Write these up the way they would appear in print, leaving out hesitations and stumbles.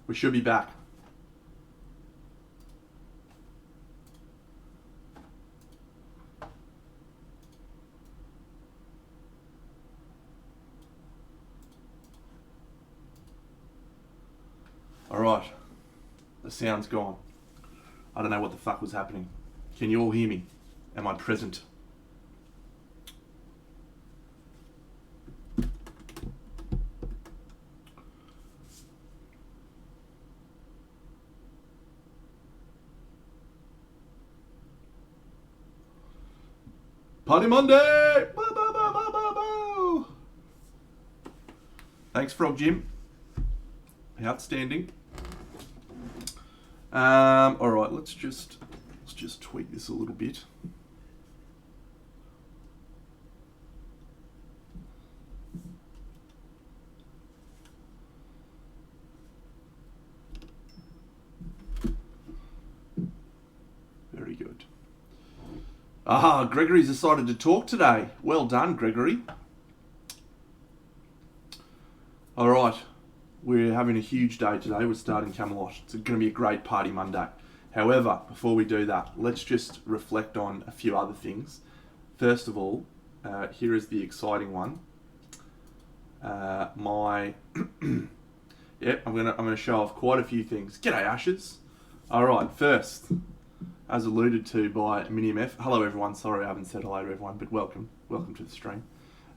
We should be back. Alright. The sound's gone. I don't know what the fuck was happening. Can you all hear me? Am I present? Party Monday! Boo, boo, boo, boo, boo, boo. Thanks, Frog Jim. Outstanding. All right, let's just tweak this a little bit. Very good. Ah, Gregory's decided to talk today. Well done, Gregory. All right. We're having a huge day today. We're starting Camelot. It's going to be a great party Monday. However, before we do that, let's just reflect on a few other things. First of all, here is the exciting one. I'm gonna show off quite a few things. G'day, Ashes. All right. First, as alluded to by Minium F. Hello, everyone. Sorry, I haven't said hello to everyone, but welcome to the stream.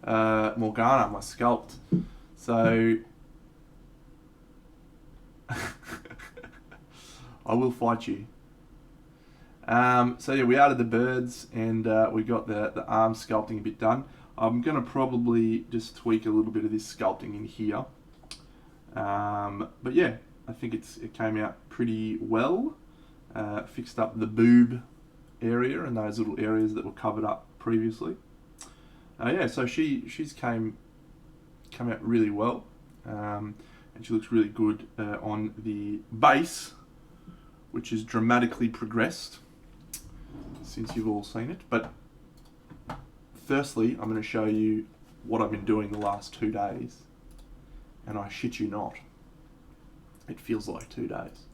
Morgana, my sculpt. So. I will fight you. So yeah, we added the birds and we got the arm sculpting a bit done. I'm going to probably just tweak a little bit of this sculpting in here. But yeah, I think it came out pretty well. Fixed up the boob area and those little areas that were covered up previously. Yeah, so she's come out really well. And she looks really good on the base, which is dramatically progressed since you've all seen it. But firstly, I'm going to show you what I've been doing the last 2 days, and I shit you not, it feels like 2 days.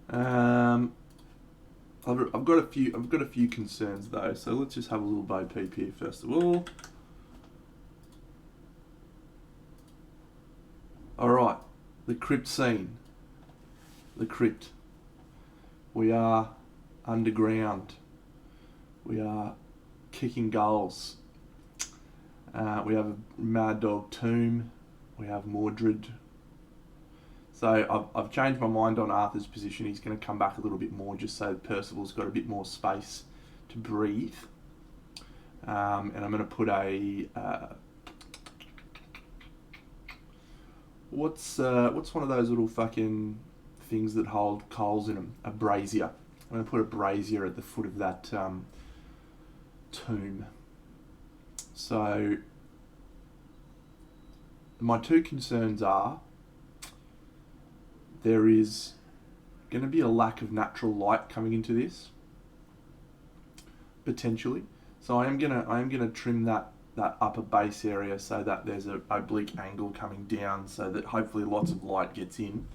I've got a few concerns though, so let's just have a little bo peep here first of all. Alright, the crypt scene. The crypt. We are underground. We are kicking goals. We have a Mad Dog tomb. We have Mordred. So I've changed my mind on Arthur's position. He's going to come back a little bit more just so Percival's got a bit more space to breathe. And I'm going to put a... What's one of those little fucking things that hold coals in them? A brazier. I'm going to put a brazier at the foot of that tomb. So my two concerns are there is going to be a lack of natural light coming into this, potentially. So I am gonna trim that upper base area so that there's an oblique angle coming down so that hopefully lots of light gets in.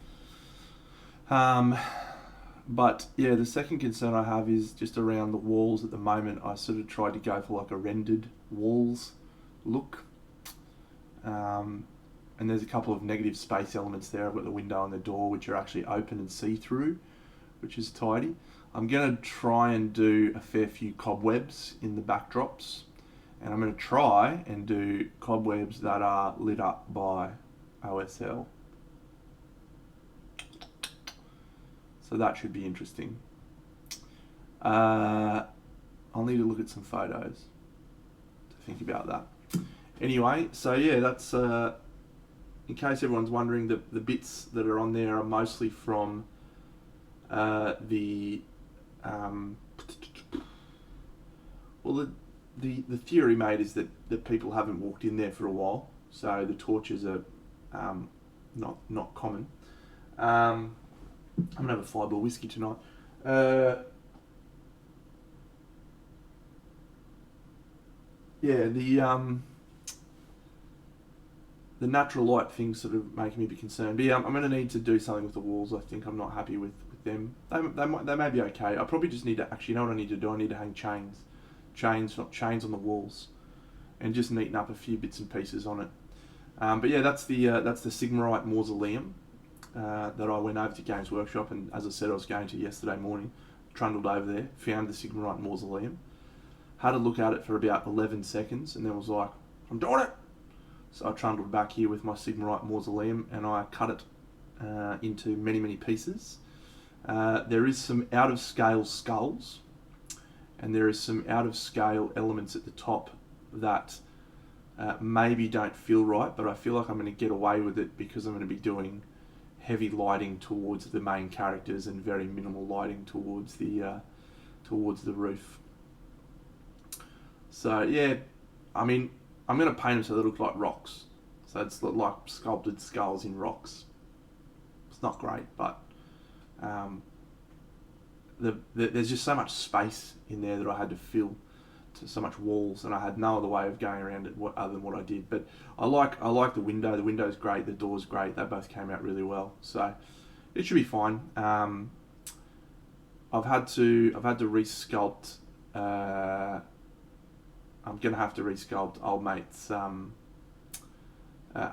But yeah, the second concern I have is just around the walls at the moment. I sort of tried to go for like a rendered walls look. And there's a couple of negative space elements there. I've got the window and the door which are actually open and see-through, which is tidy. I'm going to try and do a fair few cobwebs in the backdrops. And I'm going to try and do cobwebs that are lit up by OSL. So that should be interesting. I'll need to look at some photos to think about that. Anyway, so yeah, that's in case everyone's wondering, the bits that are on there are mostly from the theory made is that people haven't walked in there for a while, so the torches are not common. I'm gonna have a fireball whiskey tonight. Yeah, the natural light things sort of making me a bit concerned. But yeah, I'm going to need to do something with the walls. I think I'm not happy with them. They may be okay. I probably just need to, actually, you know what I need to do? I need to hang chains on the walls, and just neaten up a few bits and pieces on it. But yeah, that's the Sigmarite mausoleum that I went over to Games Workshop, and as I said, I was going to yesterday morning. Trundled over there, found the Sigmarite mausoleum, had a look at it for about 11 seconds, and then was like, I'm doing it! So I trundled back here with my Sigmarite mausoleum, and I cut it into many, many pieces. There is some out-of-scale skulls, and there is some out-of-scale elements at the top that maybe don't feel right, but I feel like I'm going to get away with it because I'm going to be doing heavy lighting towards the main characters and very minimal lighting towards the roof. So yeah, I mean, I'm going to paint them so they look like rocks. So it's like sculpted skulls in rocks. It's not great, but there's just so much space in there that I had to fill, to so much walls, and I had no other way of going around it other than what I did. But I like the window. The window's great. The door's great. They both came out really well, so it should be fine. I've had to resculpt. I'm gonna have to resculpt old mate's arm. I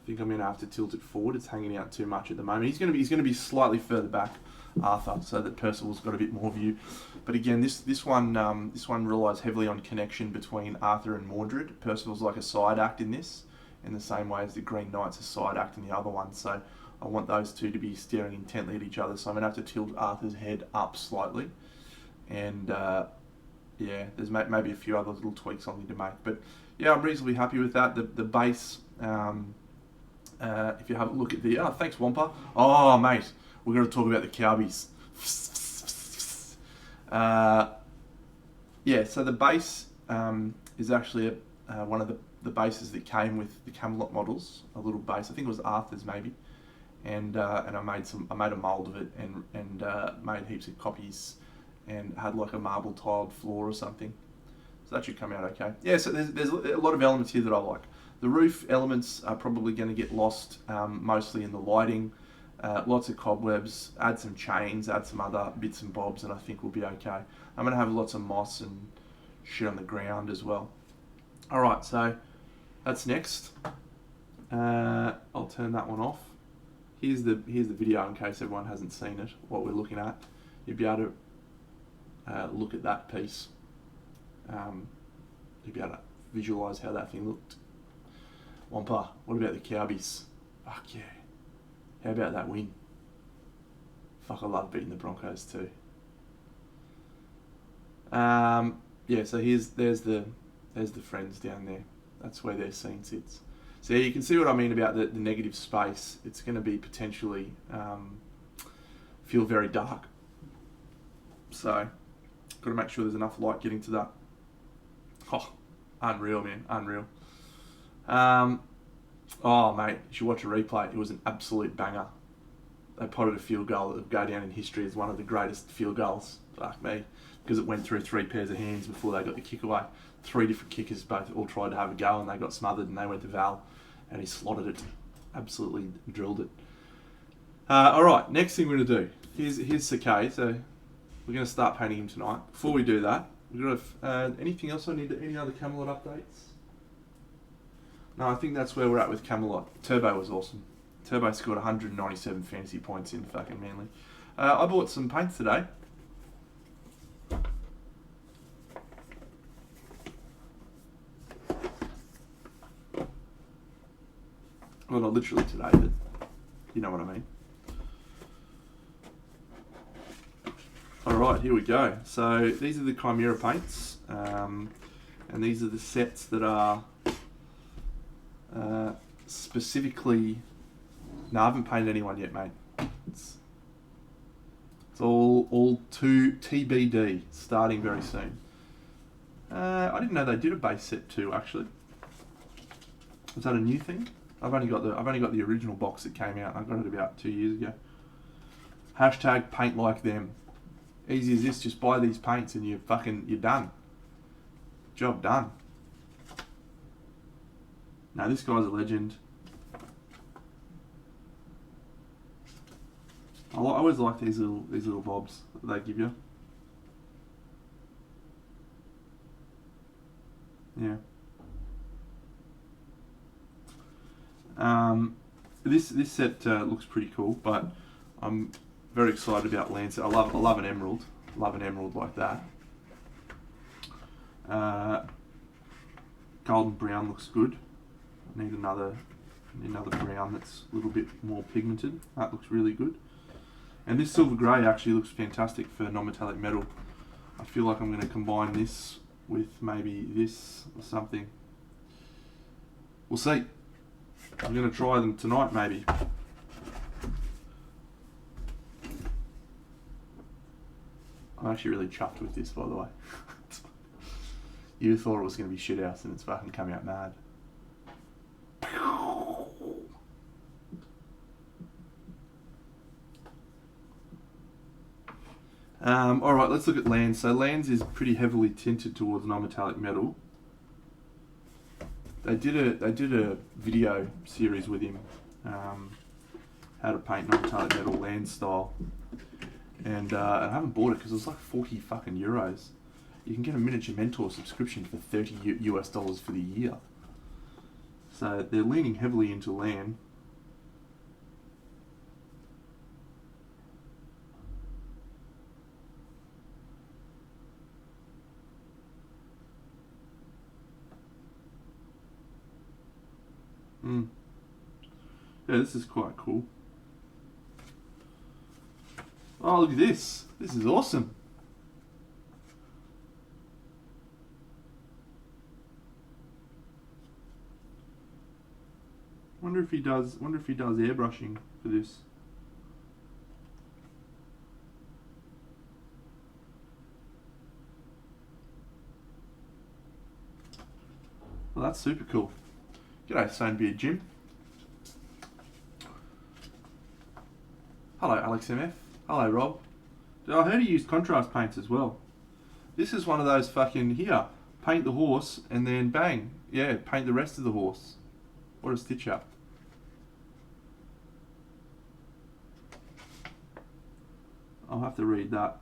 think I'm gonna have to tilt it forward. It's hanging out too much at the moment. He's gonna be slightly further back, Arthur, so that Percival's got a bit more view. But again, this one relies heavily on connection between Arthur and Mordred. Percival's like a side act in this, in the same way as the Green Knight's a side act in the other one. So I want those two to be staring intently at each other. So I'm gonna have to tilt Arthur's head up slightly, and yeah, there's maybe a few other little tweaks I'll need to make. But yeah, I'm reasonably happy with that. The base, if you have a look at the... Oh, thanks, Wampa. Oh, mate, we're going to talk about the Cowbies. Yeah, so the base is actually one of the bases that came with the Camelot models. A little base, I think it was Arthur's maybe, and I made a mould of it and made heaps of copies, and had like a marble tiled floor or something. So that should come out okay. Yeah, so there's a lot of elements here that I like. The roof elements are probably going to get lost, mostly in the lighting. Lots of cobwebs, add some chains, add some other bits and bobs, and I think we'll be okay. I'm going to have lots of moss and shit on the ground as well. Alright, so that's next. I'll turn that one off. Here's the video in case everyone hasn't seen it, what we're looking at. You'll be able to look at that piece. You'll be able to visualise how that thing looked. Wampa, what about the Cowbies? Fuck yeah. How about that win? Fuck, I love beating the Broncos too. Yeah, so there's the friends down there. That's where their scene sits. So yeah, you can see what I mean about the negative space. It's going to be potentially feel very dark. So got to make sure there's enough light getting to that. Oh, unreal, man, unreal. Oh, mate, you should watch a replay. It was an absolute banger. They potted a field goal that will go down in history as one of the greatest field goals. Fuck me. Because it went through 3 pairs of hands before they got the kick away. 3 different kickers both all tried to have a go, and they got smothered, and they went to Val, and he slotted it. Absolutely drilled it. Alright, next thing we're going to do. Here's Sakay. So we're going to start painting him tonight. Before we do that, we've got anything else I need? Any other Camelot updates? No, I think that's where we're at with Camelot. Turbo was awesome. Turbo scored 197 fantasy points in fucking Manly. I bought some paints today. Well, not literally today, but you know what I mean. Alright, here we go. So these are the Chimera paints, and these are the sets that are specifically... No, I haven't painted anyone yet, mate. It's all to TBD, starting very soon. I didn't know they did a base set too, actually. Is that a new thing? I've only got the original box that came out. I got it about 2 years ago. Hashtag paint like them. Easy as this, just buy these paints and you're done. Job done. No, this guy's a legend. I always like these little bobs that they give you. Yeah. This set looks pretty cool, but I'm very excited about Lancet. I love an emerald. Love an emerald like that. Golden brown looks good. I need another brown that's a little bit more pigmented. That looks really good. And this silver grey actually looks fantastic for non-metallic metal. I feel like I'm going to combine this with maybe this or something. We'll see. I'm going to try them tonight maybe. I'm actually really chuffed with this, by the way. You thought it was going to be shit house and it's fucking come out mad. Alright, let's look at Lands. So Lands is pretty heavily tinted towards non-metallic metal. They did a video series with him, how to paint non-metallic metal Land style. And I haven't bought it because it was like 40 fucking euros. You can get a Miniature Mentor subscription for $30 US for the year. So they're leaning heavily into land. Yeah, this is quite cool. Oh, look at this. This is awesome. Wonder if he does airbrushing for this. Well, that's super cool. G'day, Stonebeard Jim. Hello, Alex MF. Hello, Rob. I heard he used contrast paints as well. This is one of those fucking, here, paint the horse and then bang. Yeah, paint the rest of the horse. What a stitch up. I'll have to read that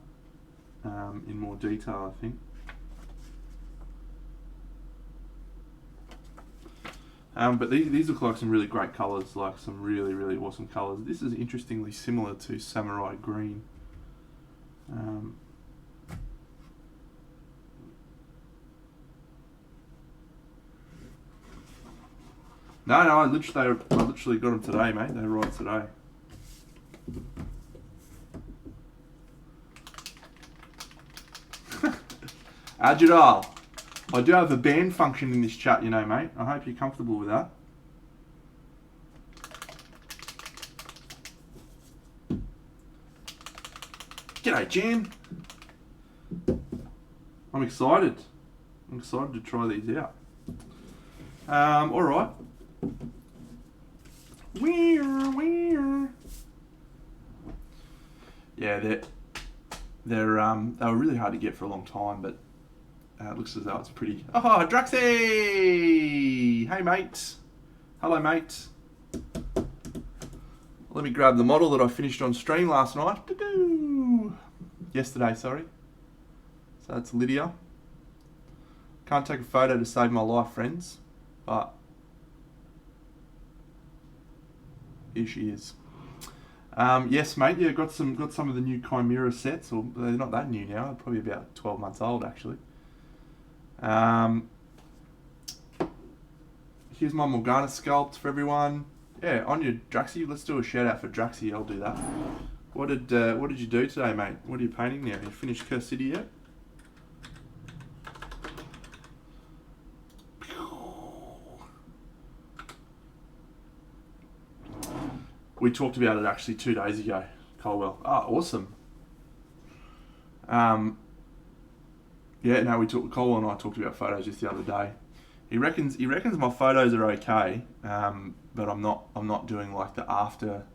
in more detail, I think. But these look like some really great colours, like some really, really awesome colours. This is interestingly similar to Samurai Green. No, I literally got them today, mate. They arrived today. Ajidal, I do have a band function in this chat, you know, mate. I hope you're comfortable with that. G'day, Jan. I'm excited. I'm excited to try these out. Alright. Yeah, they were really hard to get for a long time, but it looks as though it's pretty... Oh, Draxy! Hey, mate. Hello, mate. Let me grab the model that I finished on stream last night. Yesterday, sorry. So that's Lydia. Can't take a photo to save my life, friends, but here she is. Yes, mate. Yeah, got some of the new Chimera sets, or they're not that new now. They're probably about 12 months old, actually. Here's my Morgana sculpt for everyone. Yeah, on your Draxy. Let's do a shout out for Draxy. I'll do that. What did you do today, mate? What are you painting now? You finished Curse City yet? We talked about it actually 2 days ago, Colwell. Ah, awesome. Yeah, no, Colwell and I talked about photos just the other day. He reckons my photos are okay, but I'm not doing like the after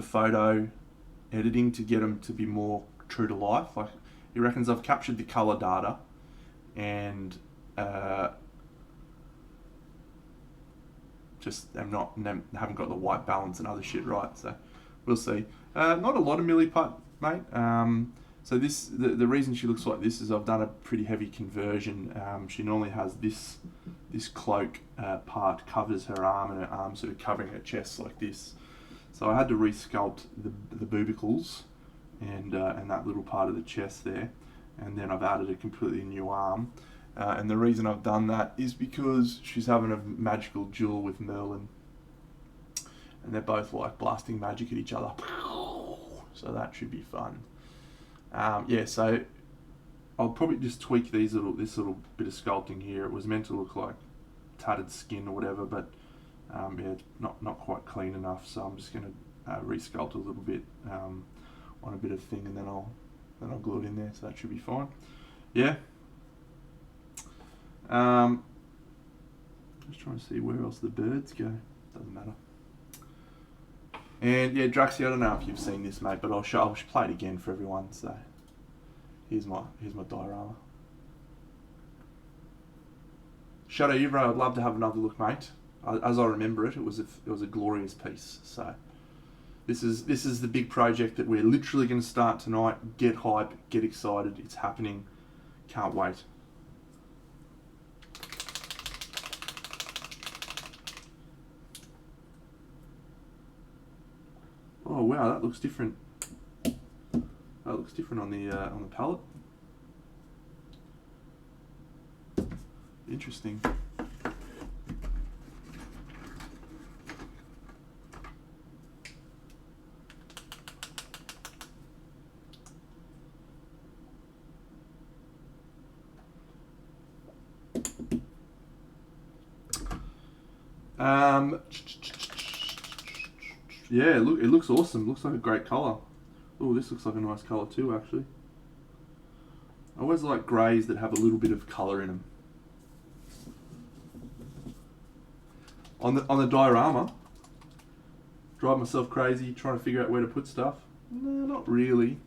photo editing to get them to be more true to life. Like, he reckons I've captured the color data and just haven't got the white balance and other shit right. So we'll see. Not a lot of milliput, mate. So the reason she looks like this is I've done a pretty heavy conversion. She normally has this cloak part covers her arm, and her arm sort of covering her chest like this. So I had to resculpt the boobicles and that little part of the chest there, and then I've added a completely new arm. And the reason I've done that is because she's having a magical duel with Merlin, and they're both like blasting magic at each other. So that should be fun. Yeah, so I'll probably just tweak this little bit of sculpting here. It was meant to look like tattered skin or whatever, but yeah, it's not quite clean enough. So I'm just going to resculpt a little bit on a bit of thing, and then I'll glue it in there. So that should be fine. Yeah. Just trying to see where else the birds go. Doesn't matter. And yeah, Draxi, I don't know if you've seen this, mate, but I'll play it again for everyone. So here's my diorama. Shadow Ivro, I'd love to have another look, mate. As I remember it, it was a glorious piece. So this is the big project that we're literally going to start tonight. Get hype, get excited. It's happening. Can't wait. Oh wow, that looks different. That looks different on the palette. Interesting. Yeah, look, it looks awesome. Looks like a great colour. Oh, this looks like a nice colour too, actually. I always like greys that have a little bit of colour in them. On the diorama, drive myself crazy trying to figure out where to put stuff. No, not really.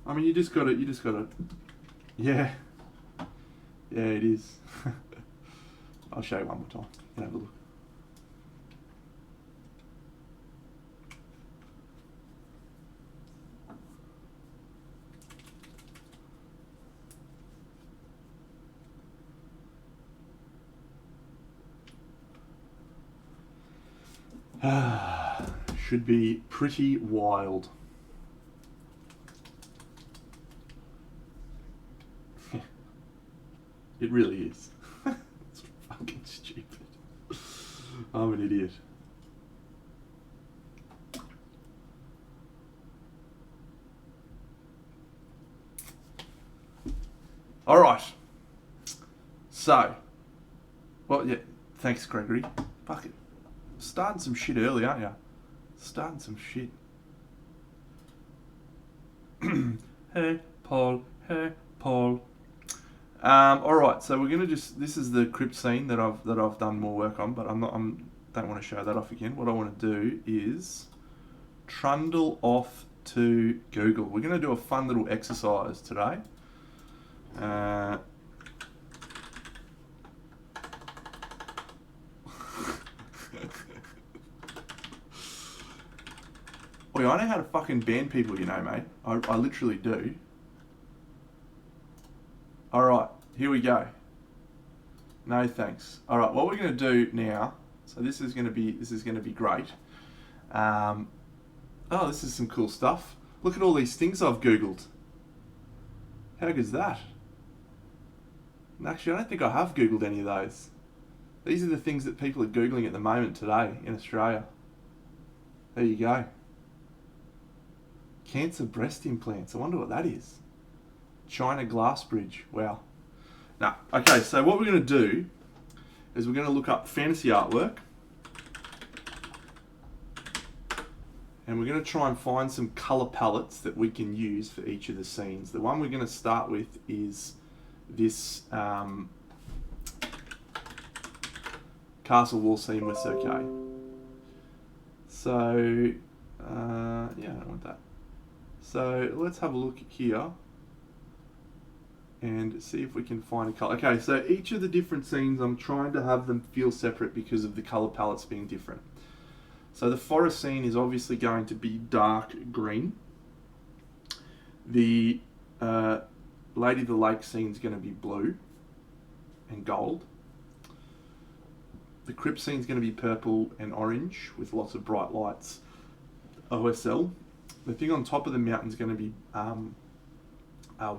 I mean, you just gotta. Yeah. Yeah, it is. I'll show you one more time. You can have a look. Should be pretty wild. It really is. It's fucking stupid. I'm an idiot. All right. So, well, yeah. Thanks, Gregory. Fuck it. Starting some shit early, aren't you? Starting some shit. Hey, Paul. Hey, Paul. All right. So we're gonna this is the crypt scene that I've done more work on, but don't want to show that off again. What I want to do is trundle off to Google. We're gonna do a fun little exercise today. Well, I know how to fucking ban people, you know, mate. I literally do. Alright, here we go. No thanks. Alright, what we're gonna do now, so this is gonna be great. Oh, this is some cool stuff. Look at all these things I've Googled. How good is that? Actually, I don't think I have Googled any of those. These are the things that people are Googling at the moment today in Australia. There you go. Cancer breast implants. I wonder what that is. China glass bridge. Wow. Now, okay, so what we're going to do is we're going to look up fantasy artwork. And we're going to try and find some colour palettes that we can use for each of the scenes. The one we're going to start with is this castle wall scene with Sir Kay. So, yeah, I don't want that. So let's have a look here. and see if we can find a colour. Okay, so each of the different scenes, I'm trying to have them feel separate because of the colour palettes being different. So the forest scene is obviously going to be dark green. The Lady of the Lake scene is going to be blue and gold. The crypt scene is going to be purple and orange with lots of bright lights. OSL. The thing on top of the mountain is going to be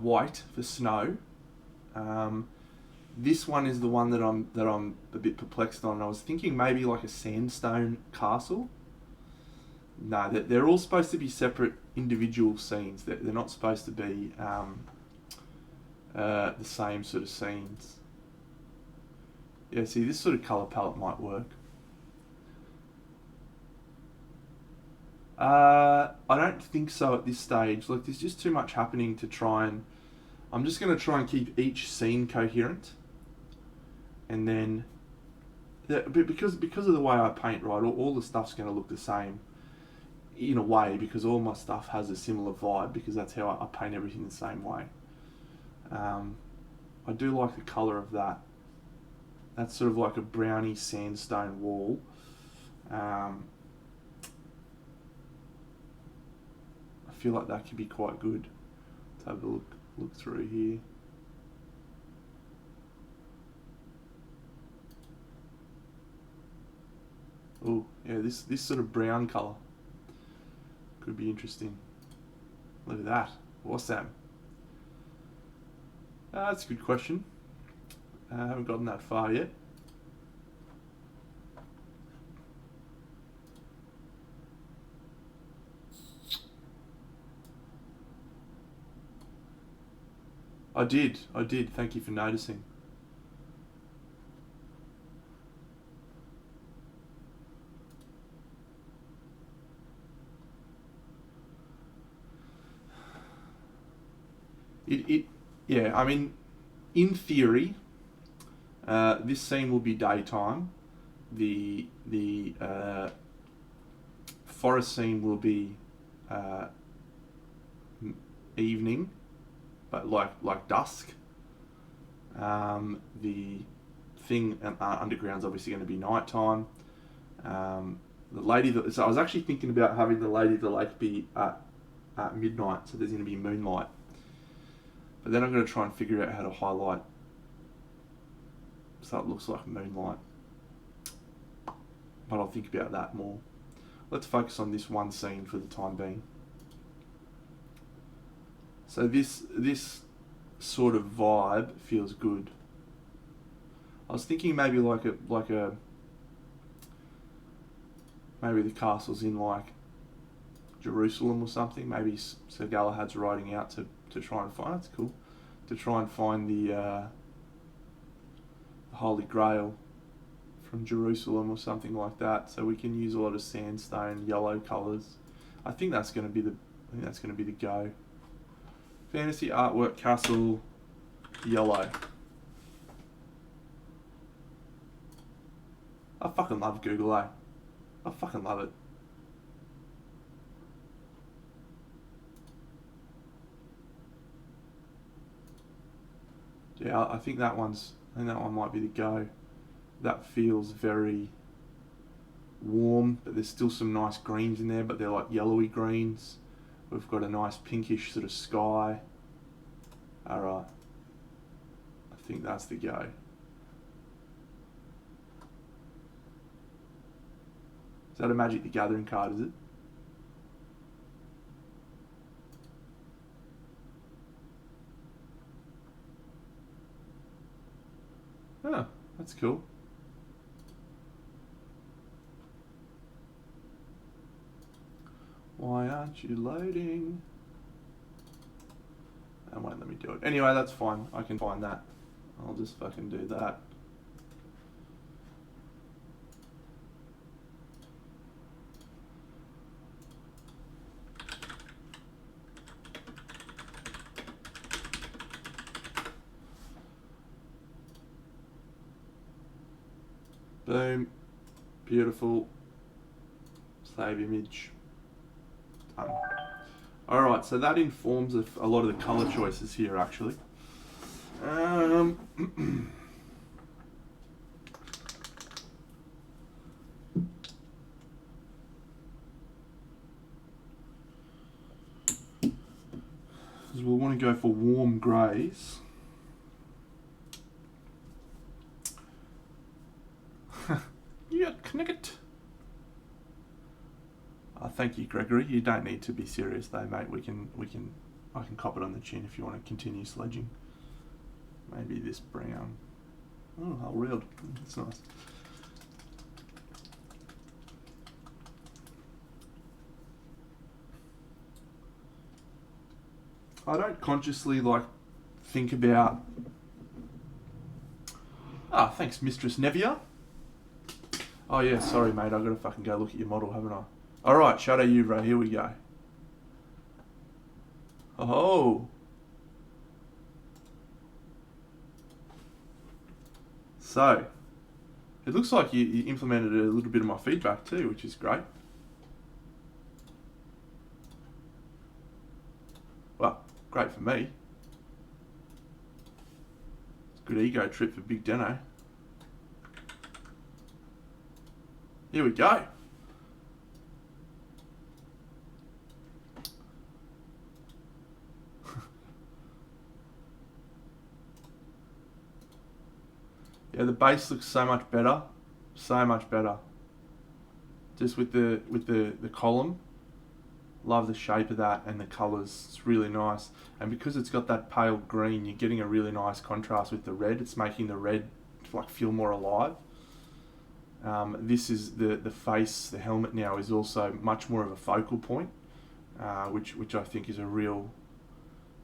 white for snow. This one is the one that I'm a bit perplexed on. I was thinking maybe like a sandstone castle. No, they're all supposed to be separate individual scenes. They're not supposed to be the same sort of scenes. Yeah, see, this sort of colour palette might work. I don't think so at this stage. Like, there's just too much happening to try and... I'm just going to try and keep each scene coherent. And then... because of the way I paint, right, all the stuff's going to look the same. In a way, because all my stuff has a similar vibe, because that's how I paint everything the same way. I do like the colour of that. That's sort of like a browny sandstone wall. I feel like that could be quite good. Let's have a look through here. Oh, yeah, this sort of brown colour could be interesting. Look at that. Awesome. That's a good question. I haven't gotten that far yet. I did. Thank you for noticing. Yeah, I mean, in theory, this scene will be daytime. The forest scene will be evening, but like dusk. The thing underground's obviously going to be nighttime. So I was actually thinking about having the Lady of the Lake be at midnight, so there's going to be moonlight. But then I'm going to try and figure out how to highlight so it looks like moonlight. But I'll think about that more. Let's focus on this one scene for the time being. So this sort of vibe feels good. I was thinking maybe maybe the castle's in like Jerusalem or something. Maybe Sir Galahad's riding out to try and find... That's cool. To try and find the Holy Grail from Jerusalem or something like that. So we can use a lot of sandstone, yellow colours. I think that's going to be the go. Fantasy artwork castle, yellow. I fucking love Google, I fucking love it. Yeah, I think that one might be the go. That feels very warm, but there's still some nice greens in there, but they're like yellowy greens. We've got a nice pinkish sort of sky. Alright. I think that's the go. Is that a Magic the Gathering card, is it? Oh, that's cool. Why aren't you loading? It won't let me do it. Anyway, that's fine. I can find that. I'll just fucking do that. Boom. Beautiful. Save image. Done. Alright, so that informs a lot of the colour choices here, actually. We'll want to go for warm greys. You got connect. Thank you, Gregory. You don't need to be serious though, mate. I can cop it on the chin if you want to continue sledging. Maybe this brown. Oh, how reeled. That's nice. I don't consciously think about. Thanks, Mistress Nevia. Oh yeah, sorry mate, I've got to fucking go look at your model, haven't I? Alright, Shadow Uvra, here we go. Oh. So, it looks like you implemented a little bit of my feedback too, which is great. Well, great for me. It's a good ego trip for Big Deno. Here we go. Yeah, the base looks so much better. So much better. Just with the column. Love the shape of that and the colours. It's really nice. And because it's got that pale green, you're getting a really nice contrast with the red. It's making the red feel more alive. This is the face, the helmet now is also much more of a focal point, which I think is a real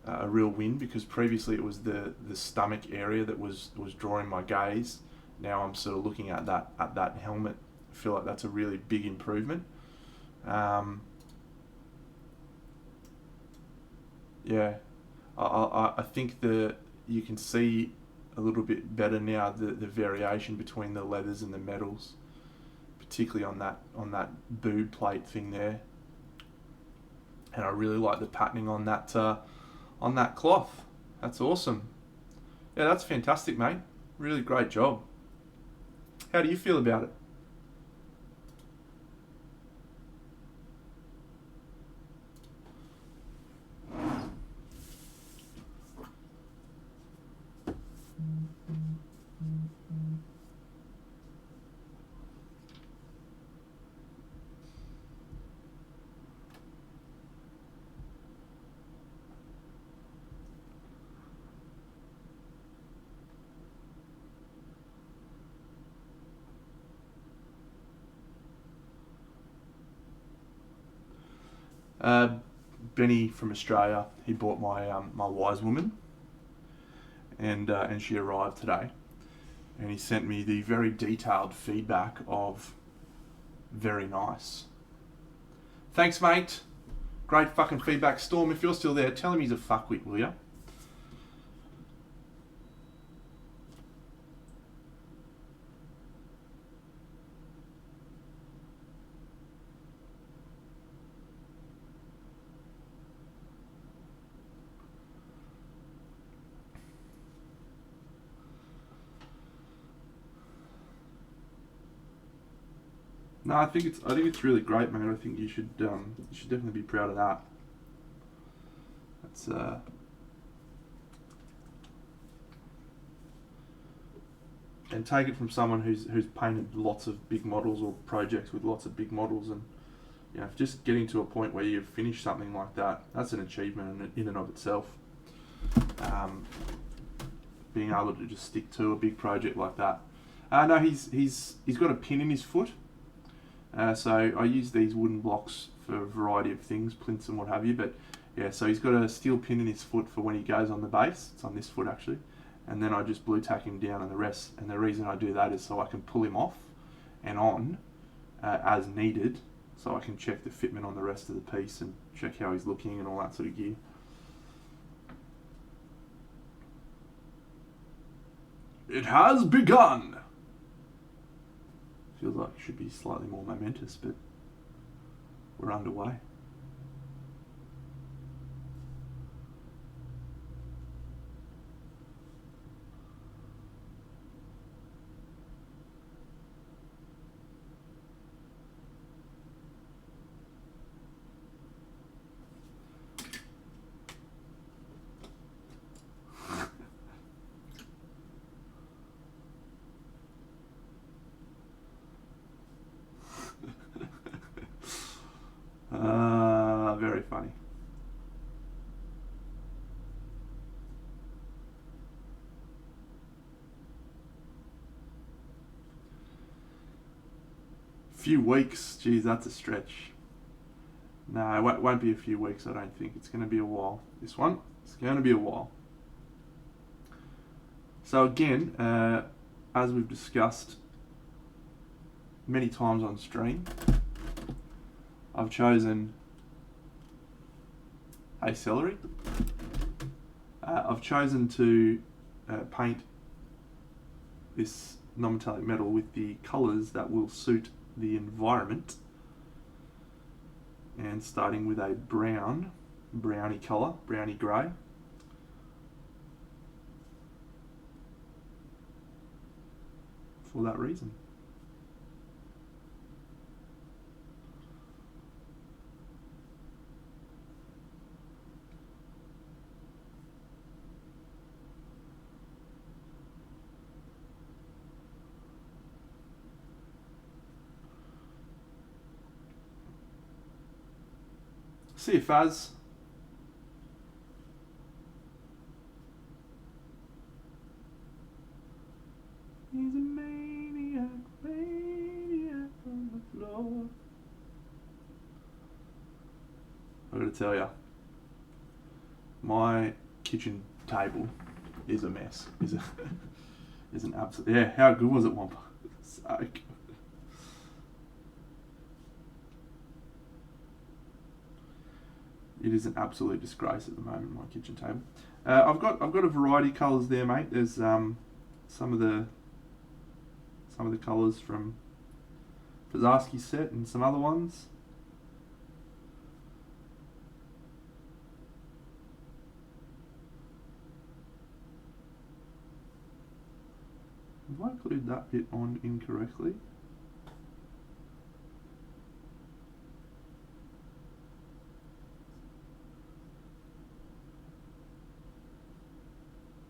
win, because previously it was the stomach area that was drawing my gaze. Now I'm sort of looking at that helmet. I feel like that's a really big improvement. Yeah, I think you can see a little bit better now the variation between the leathers and the metals, particularly on that boob plate thing there. And I really like the patterning on that cloth. That's awesome. Yeah, that's fantastic, mate. Really great job. How do you feel about it? Benny from Australia, he bought my wise woman, and she arrived today, and he sent me the very detailed feedback of very nice. Thanks, mate. Great fucking feedback. Storm, if you're still there, tell him he's a fuckwit, will ya? No, I think it's really great, mate. I think you should definitely be proud of that. That's and take it from someone who's painted lots of big models or projects with lots of big models, and just getting to a point where you've finished something like that, that's an achievement in and of itself. Being able to just stick to a big project like that. No, he's got a pin in his foot. So I use these wooden blocks for a variety of things, plinths and what have you, but yeah, so he's got a steel pin in his foot for when he goes on the base. It's on this foot actually, and then I just blue tack him down on the rest, and the reason I do that is so I can pull him off and on as needed, so I can check the fitment on the rest of the piece and check how he's looking and all that sort of gear. It has begun! Feels like it should be slightly more momentous, but we're underway. Very funny. Few weeks, geez, that's a stretch. No, it won't be a few weeks, I don't think. It's going to be a while. This one, it's going to be a while. So again, as we've discussed many times on stream, I've chosen a celery. I've chosen to paint this non-metallic metal with the colours that will suit the environment, and starting with a browny colour, browny grey. For that reason. See you, Faz. He's a maniac on the floor. I gotta tell ya, my kitchen table is a mess. Is an absolute, yeah. How good was it, Wampa? So good. It is an absolute disgrace at the moment, my kitchen table. I've got a variety of colours there, mate. There's some of the colours from Pazarski's set and some other ones. Have I glued that bit on incorrectly?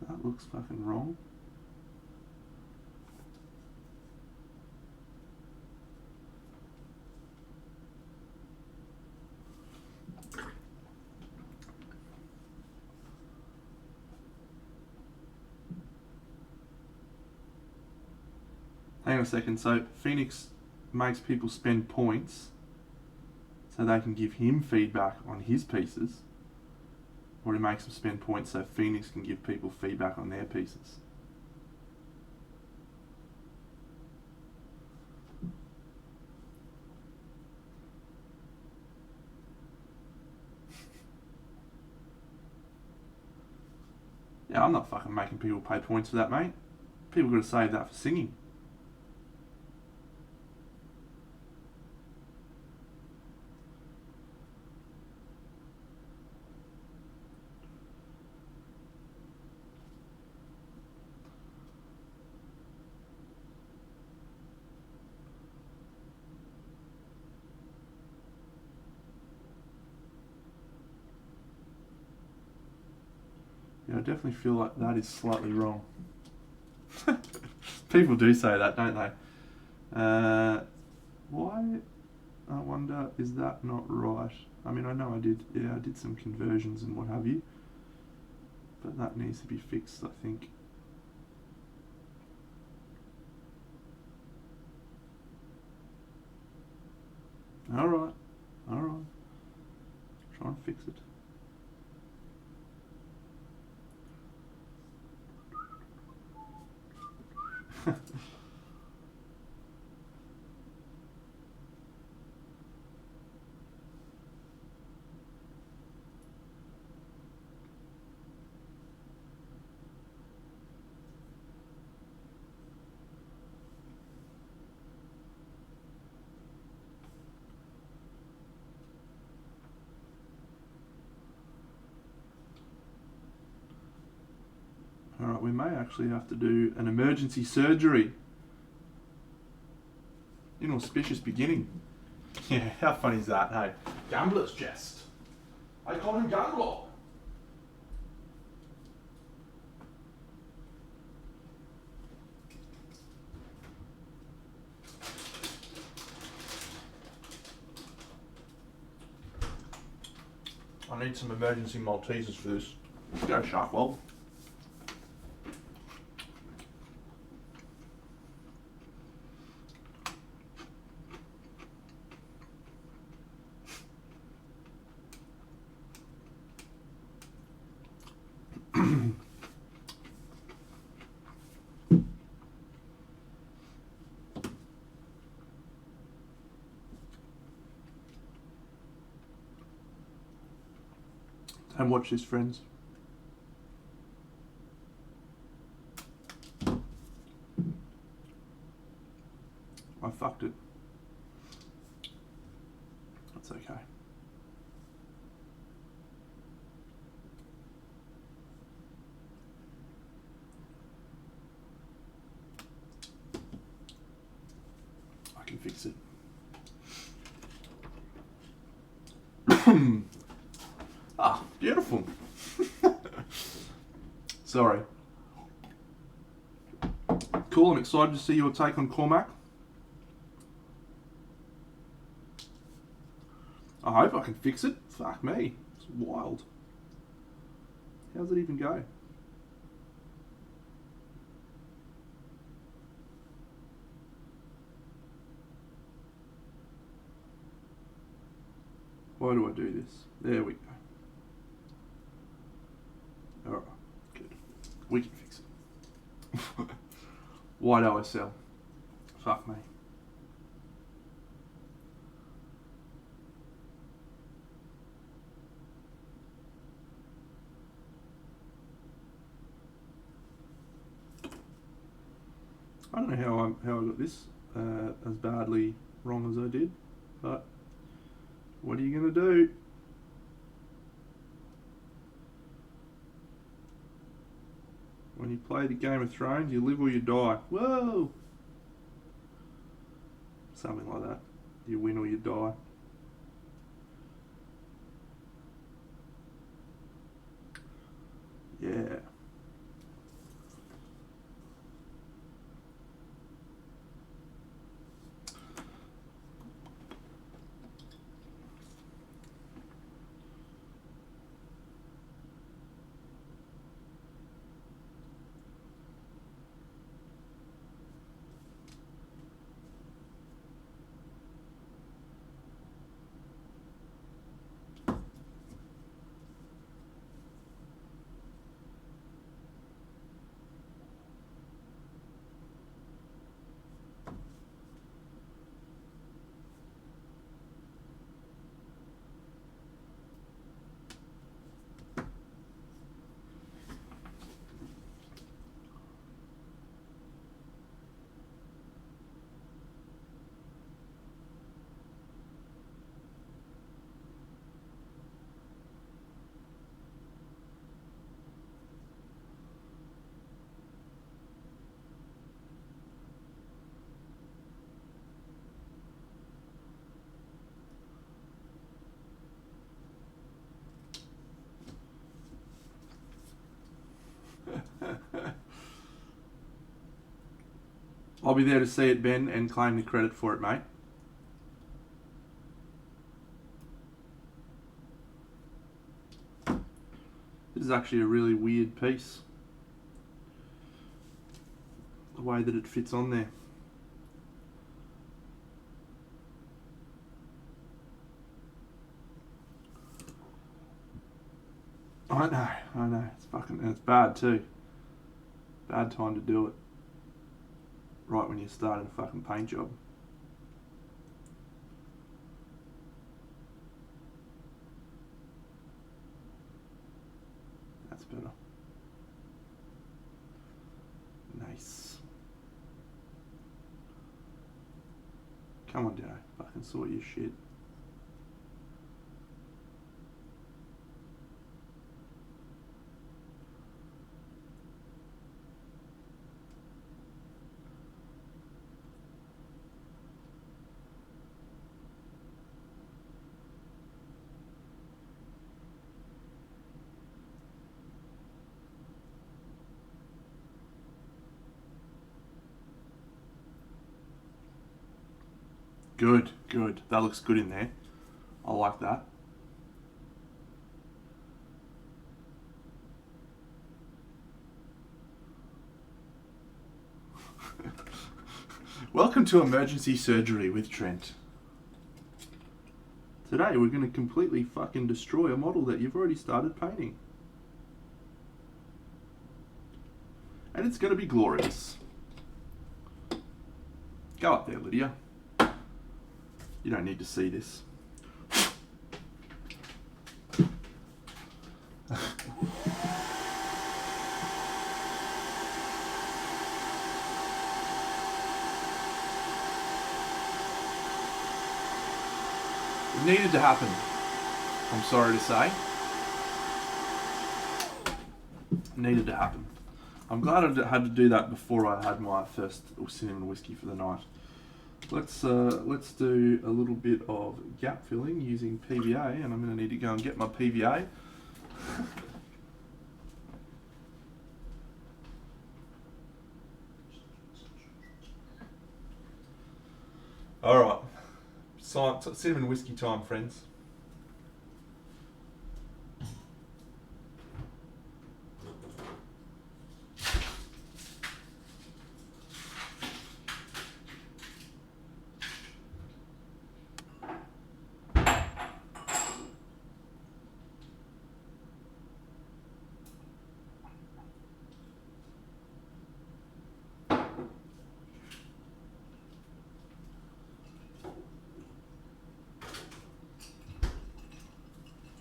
That looks fucking wrong. Hang on a second. So Phoenix makes people spend points so they can give him feedback on his pieces, or he makes them spend points so Phoenix can give people feedback on their pieces. Yeah, I'm not fucking making people pay points for that, mate. People got to save that for singing. Yeah, I definitely feel like that is slightly wrong. People do say that, don't they? Why? I wonder, is that not right? I mean, I know I did some conversions and what have you, but that needs to be fixed, I think. Alright. Try and fix it. Alright, we may actually have to do an emergency surgery. Inauspicious beginning. Yeah, how funny is that, hey? Gambler's jest. I call him Gambler. I need some emergency Maltesers for this. Let's go Sharkwell. And watch this, friends. I fucked it. That's okay. I can fix it. Ah, beautiful. Sorry. Cool, I'm excited to see your take on Cormac. I hope I can fix it. Fuck me. It's wild. How's it even go? Why do I do this? There we go. Alright, good. We can fix it. White OSL. Fuck me. I don't know how I got this as badly wrong as I did, but what are you gonna do? When you play the Game of Thrones, you live or you die. Whoa! Something like that. You win or you die. Yeah. I'll be there to see it, Ben, and claim the credit for it, mate. This is actually a really weird piece. The way that it fits on there. I know. It's bad too. Bad time to do it. Right when you're starting a fucking paint job. That's better. Nice. Come on, Dano. Fucking sort your shit. Good. That looks good in there. I like that. Welcome to Emergency Surgery with Trent. Today we're going to completely fucking destroy a model that you've already started painting. And it's going to be glorious. Go up there, Lydia. You don't need to see this. It needed to happen, I'm sorry to say. It needed to happen. I'm glad I had to do that before I had my first cinnamon whiskey for the night. Let's do a little bit of gap filling using PVA, and I'm going to need to go and get my PVA. Alright, cinnamon whiskey time, friends.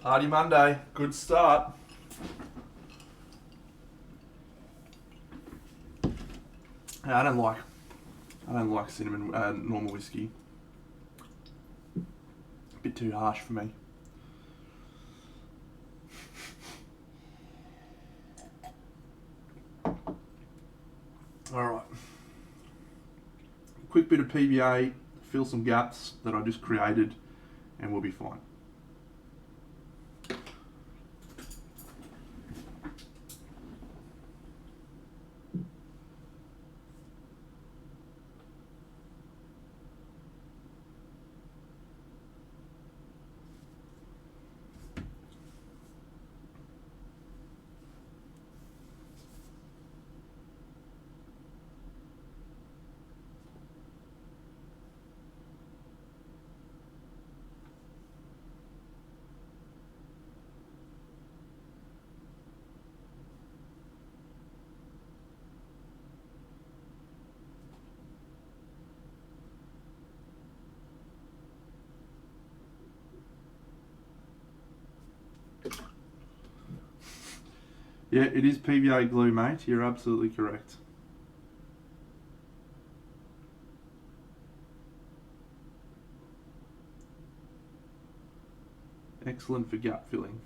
Party Monday, good start. I don't like cinnamon normal whiskey. A bit too harsh for me. Alright. Quick bit of PVA, fill some gaps that I just created, and we'll be fine. Yeah, it is PVA glue, mate. You're absolutely correct. Excellent for gap filling.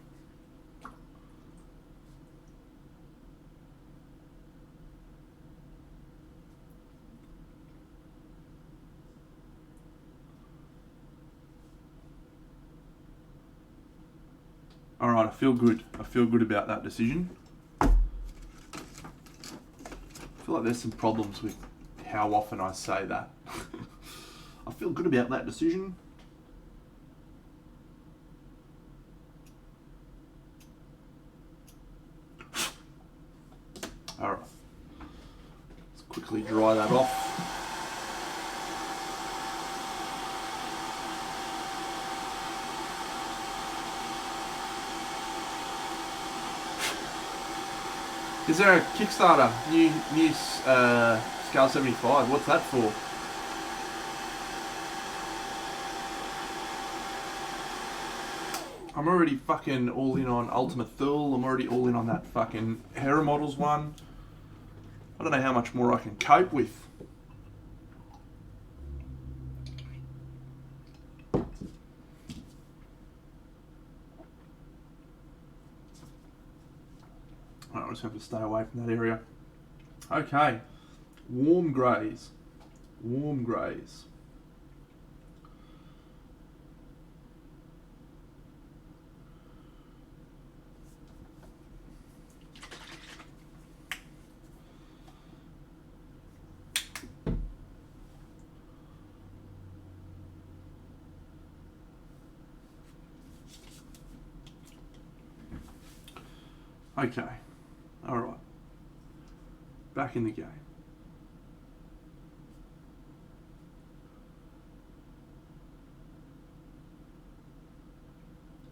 Alright, I feel good. I feel good about that decision. I feel like there's some problems with how often I say that. I feel good about that decision. Alright. Let's quickly dry that off. Is there a Kickstarter? New Scale 75. What's that for? I'm already fucking all in on Ultimate Thule. I'm already all in on that fucking Hera Models one. I don't know how much more I can cope with. I just have to stay away from that area. Okay, warm greys. Warm greys. Okay, alright. Back in the game.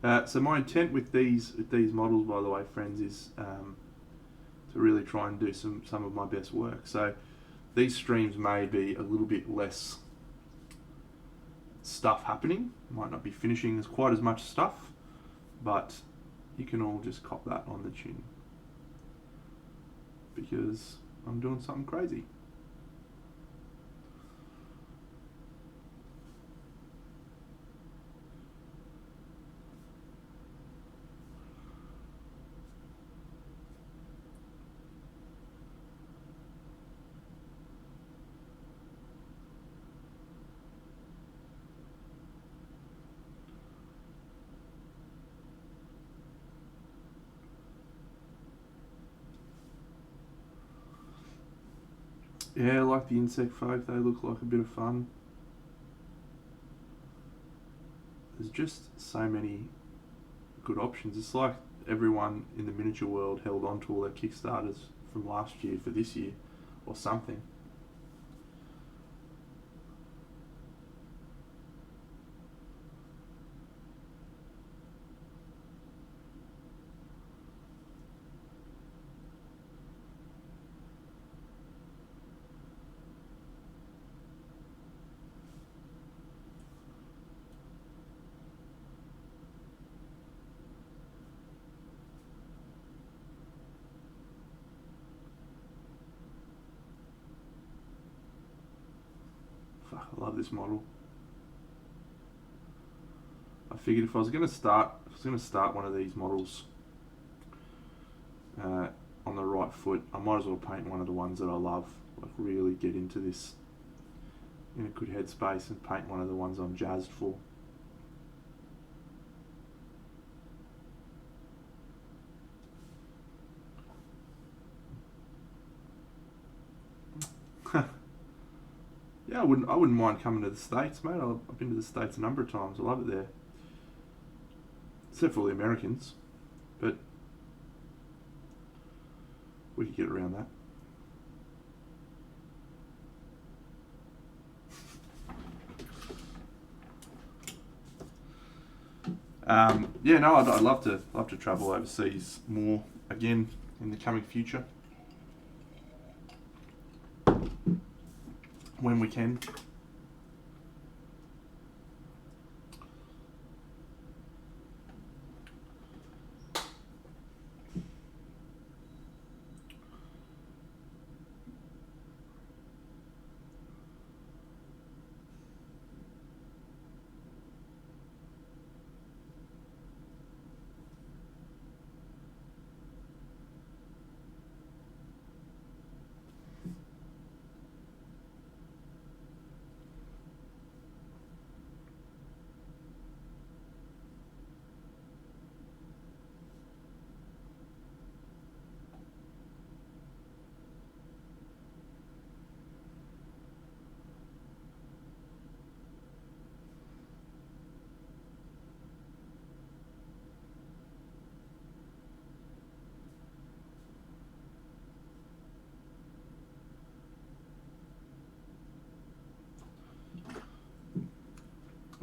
So my intent with these models, by the way, friends, is to really try and do some of my best work. So these streams may be a little bit less stuff happening. Might not be finishing as quite as much stuff, but you can all just cop that on the chin because I'm doing something crazy. Yeah, I like the insect folk. They look like a bit of fun. There's just so many good options. It's like everyone in the miniature world held on to all their Kickstarters from last year for this year or something. Fuck, I love this model. I figured if I was going to start one of these models on the right foot, I might as well paint one of the ones that I love. Like really get into this in a good headspace and paint one of the ones I'm jazzed for. Yeah, I wouldn't mind coming to the States, mate. I've been to the States a number of times. I love it there. Except for the Americans. But we could get around that. Yeah, no, I'd love to travel overseas more again in the coming future when we can.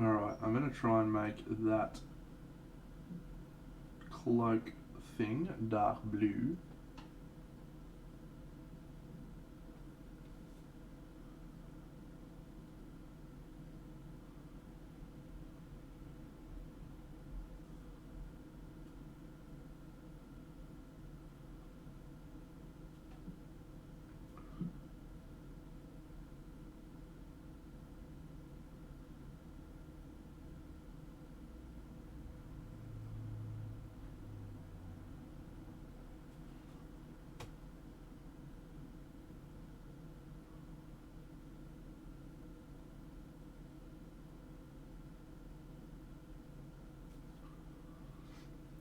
Alright, I'm going to try and make that cloak thing dark blue.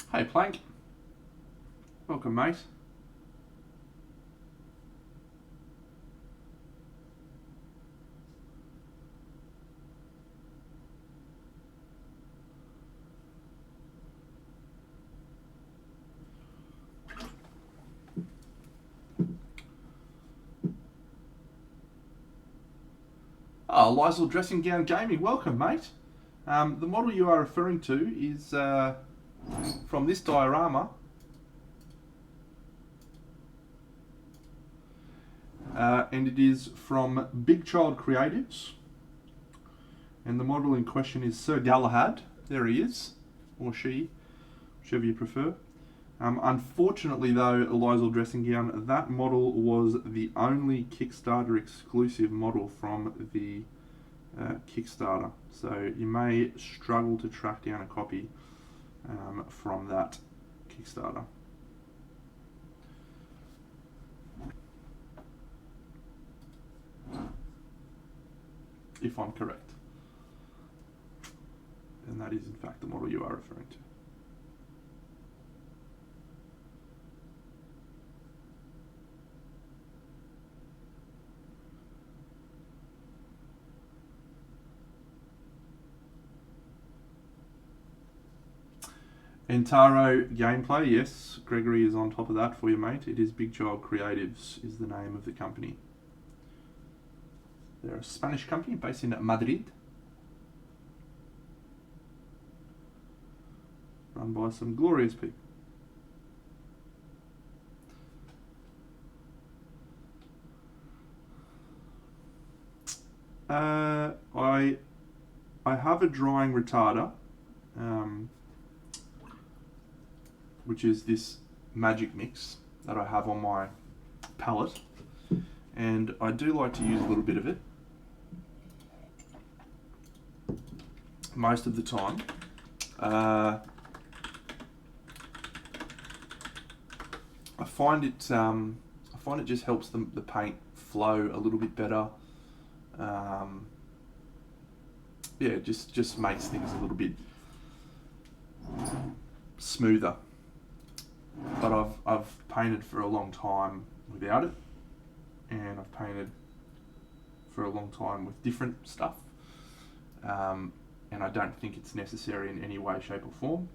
Hey Plank, welcome mate. Oh, Lysel Dressing Gown Gaming, welcome mate. The model you are referring to is from this diorama, and it is from Big Child Creatives, and the model in question is Sir Galahad. There he is, or she, whichever you prefer. Unfortunately though, Eliza dressing gown, that model was the only Kickstarter exclusive model from the Kickstarter, so you may struggle to track down a copy from that Kickstarter. If I'm correct. And that is in fact the model you are referring to. Entaro Gameplay, yes, Gregory is on top of that for you, mate. It is Big Child Creatives is the name of the company. They're a Spanish company based in Madrid, run by some glorious people. I have a drying retarder, which is this magic mix that I have on my palette, and I do like to use a little bit of it most of the time. I find it just helps the paint flow a little bit better. Yeah, it just makes things a little bit smoother. But I've painted for a long time without it, and I've painted for a long time with different stuff, and I don't think it's necessary in any way, shape or form.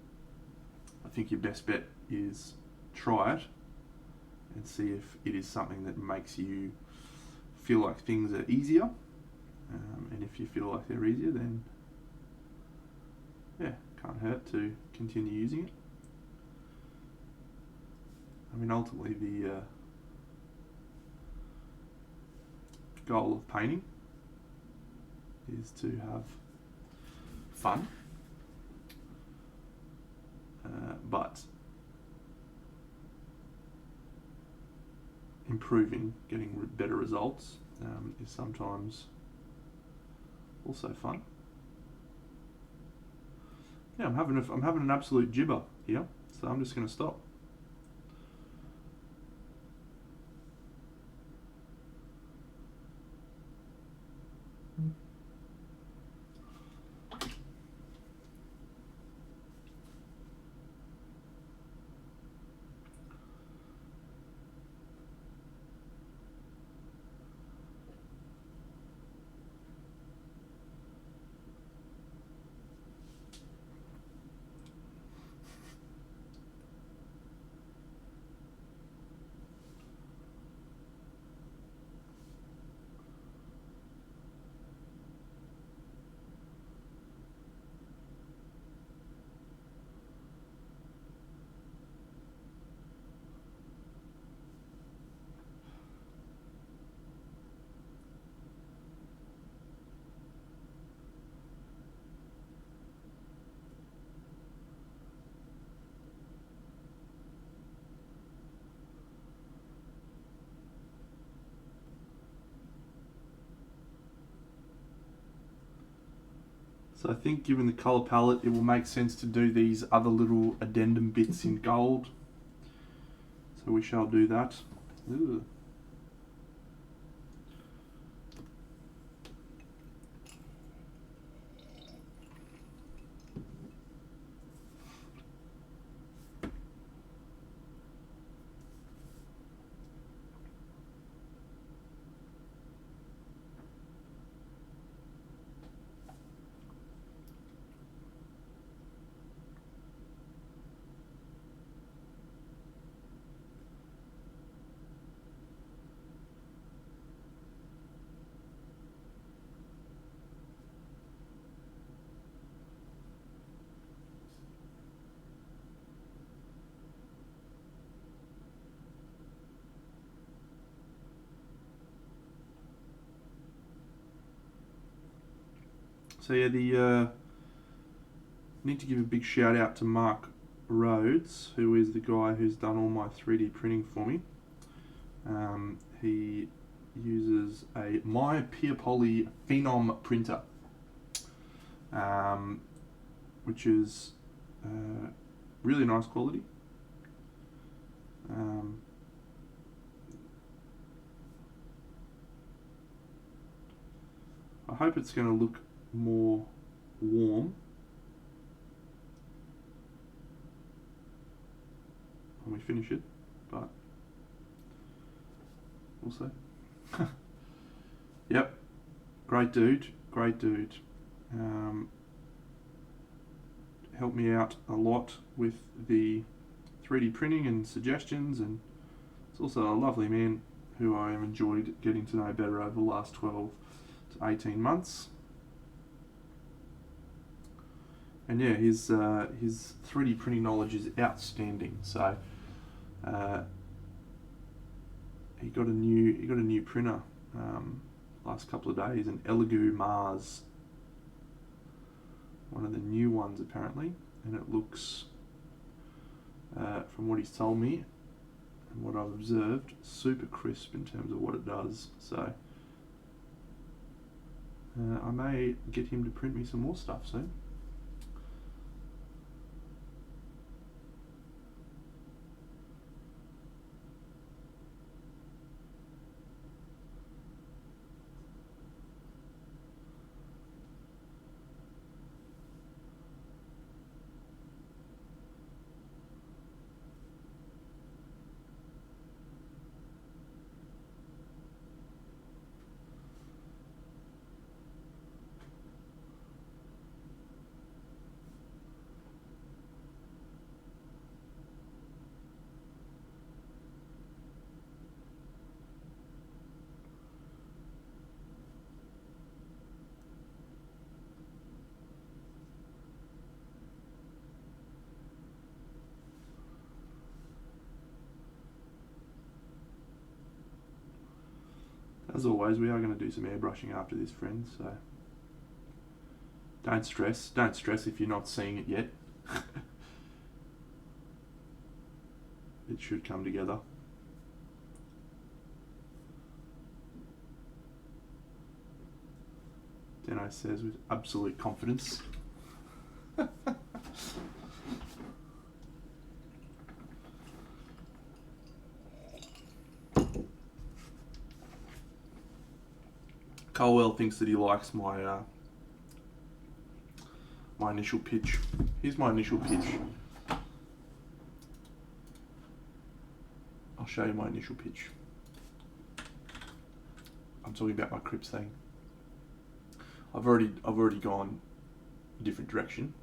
I think your best bet is try it and see if it is something that makes you feel like things are easier, and if you feel like they're easier, then yeah, can't hurt to continue using it. I mean, ultimately the goal of painting is to have fun, but improving, getting better results is sometimes also fun. Yeah, I'm having an absolute gibber here, so I'm just going to stop. So I think given the colour palette, it will make sense to do these other little addendum bits in gold. So we shall do that. Ooh. So yeah, the need to give a big shout out to Mark Rhodes, who is the guy who's done all my 3D printing for me. He uses a Pierpoly Phenom printer, which is really nice quality. I hope it's going to look more warm when we finish it, but we'll see. Yep, great dude. Helped me out a lot with the 3D printing and suggestions, and it's also a lovely man who I have enjoyed getting to know better over the last 12 to 18 months. And yeah, his 3D printing knowledge is outstanding. So he got a new printer last couple of days, an Elegoo Mars, one of the new ones apparently, and it looks, from what he's told me and what I've observed, super crisp in terms of what it does. So I may get him to print me some more stuff soon. As always, we are going to do some airbrushing after this, friends, so don't stress if you're not seeing it yet. It should come together. Deno says with absolute confidence. Colwell thinks that he likes my my initial pitch. Here's my initial pitch. I'll show you my initial pitch. I'm talking about my Crips thing. I've already gone a different direction.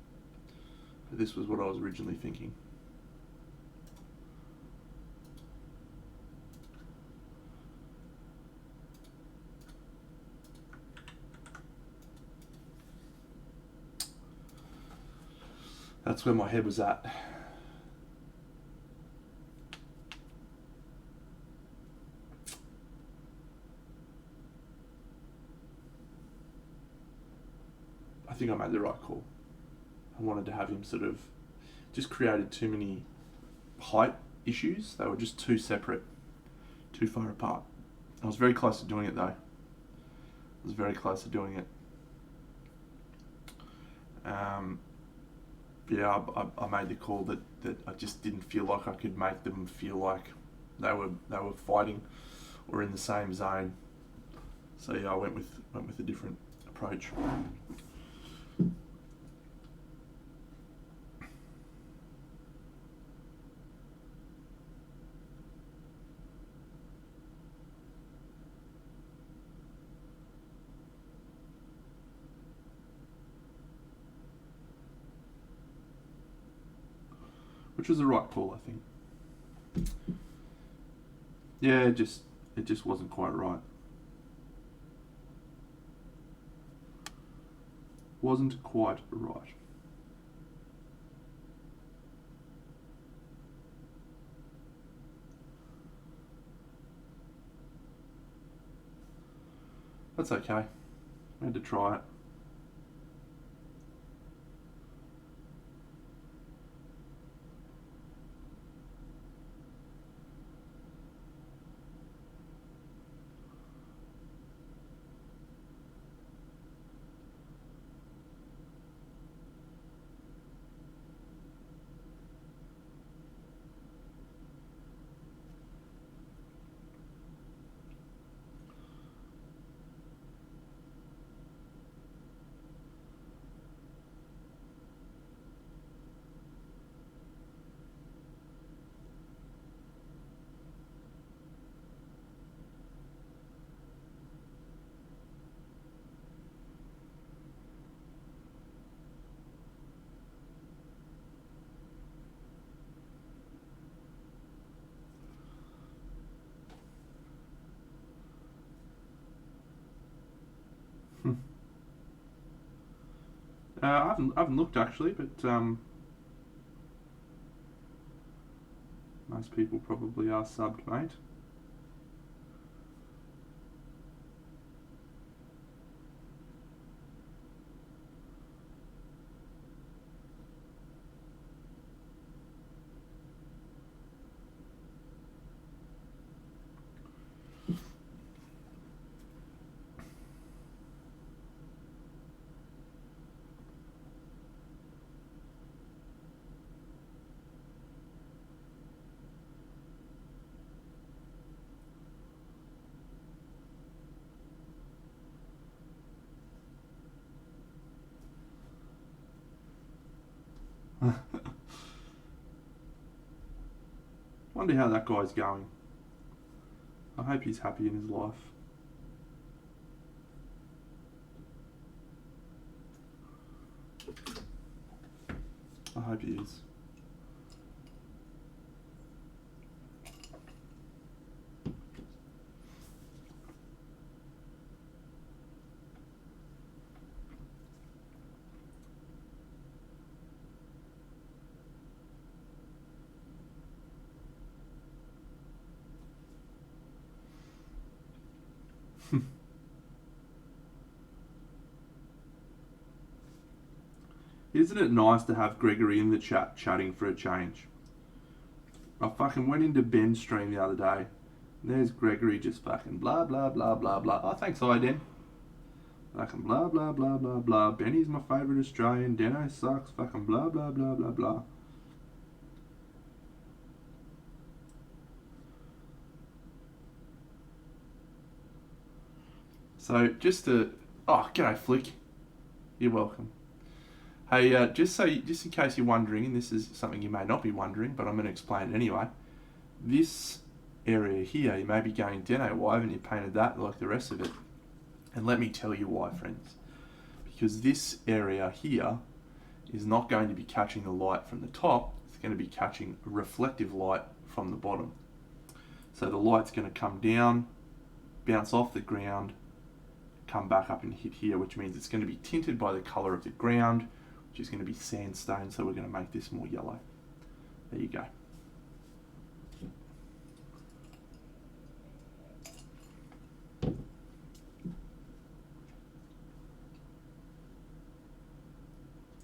But this was what I was originally thinking. That's where my head was at. I think I made the right call. I wanted to have him sort of just created too many height issues. They were just too separate, too far apart. I was very close to doing it though. I was very close to doing it. Yeah, I made the call that I just didn't feel like I could make them feel like they were fighting or in the same zone. So yeah, I went with a different approach. Which was the right call, I think. Yeah, it just wasn't quite right. Wasn't quite right. That's okay. I had to try it. I haven't looked actually, but most people probably are subbed, mate. Wonder how that guy's going. I hope he's happy in his life. I hope he is. Isn't it nice to have Gregory in the chat chatting for a change? I fucking went into Ben's stream the other day. And there's Gregory just fucking blah blah blah blah blah. Oh, thanks, Iden. Fucking blah blah blah blah blah. Benny's my favourite Australian. Deno sucks. Fucking blah blah blah blah blah. So just to, oh, g'day Flick. You're welcome. Hey, just in case you're wondering, and this is something you may not be wondering, but I'm going to explain it anyway. This area here, you may be going, Deno, why haven't you painted that like the rest of it? And let me tell you why, friends. Because this area here is not going to be catching the light from the top, it's going to be catching reflective light from the bottom. So the light's going to come down, bounce off the ground, come back up and hit here, which means it's going to be tinted by the colour of the ground, which is going to be sandstone, so we're going to make this more yellow. There you go.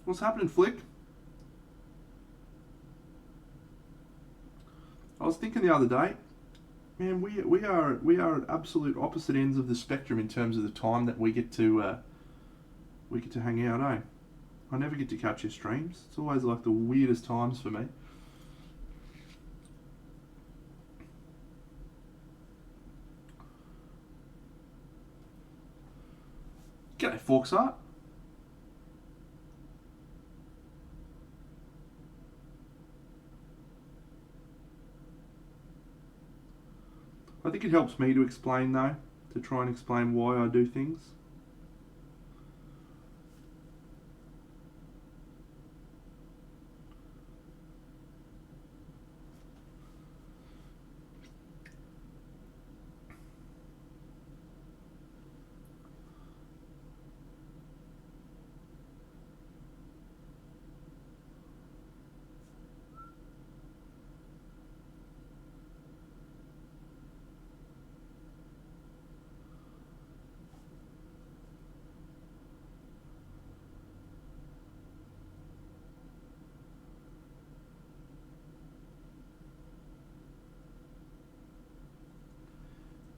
What's happening, Flick? I was thinking the other day, man, we are at absolute opposite ends of the spectrum in terms of the time that we get to hang out, eh? I never get to catch your streams. It's always like the weirdest times for me. G'day, Forksart. I think it helps me to explain though, to try and explain why I do things.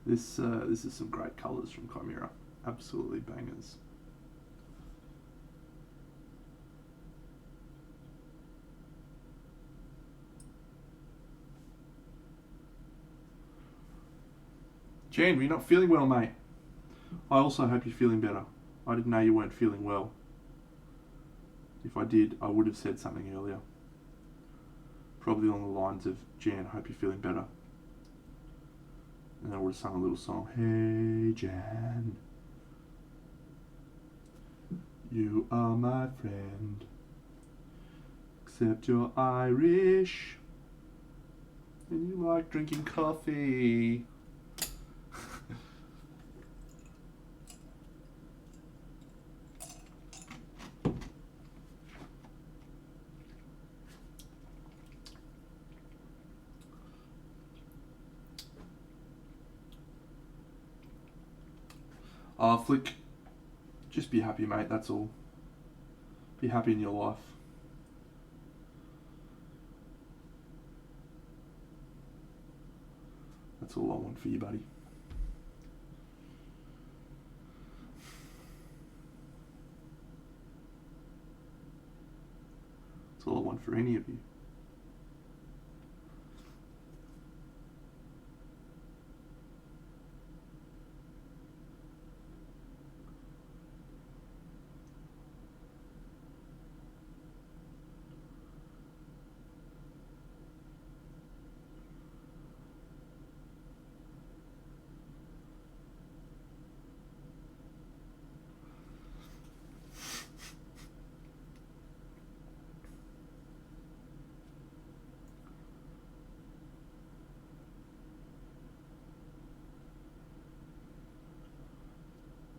This is some great colours from Chimera. Absolutely bangers. Jan, you're not feeling well, mate. I also hope you're feeling better. I didn't know you weren't feeling well. If I did, I would have said something earlier. Probably along the lines of, Jan, I hope you're feeling better. And I would have sung a little song. Hey, Jan, you are my friend, except you're Irish, and you like drinking coffee. Flick, just be happy, mate, that's all. Be happy in your life. That's all I want for you, buddy. That's all I want for any of you.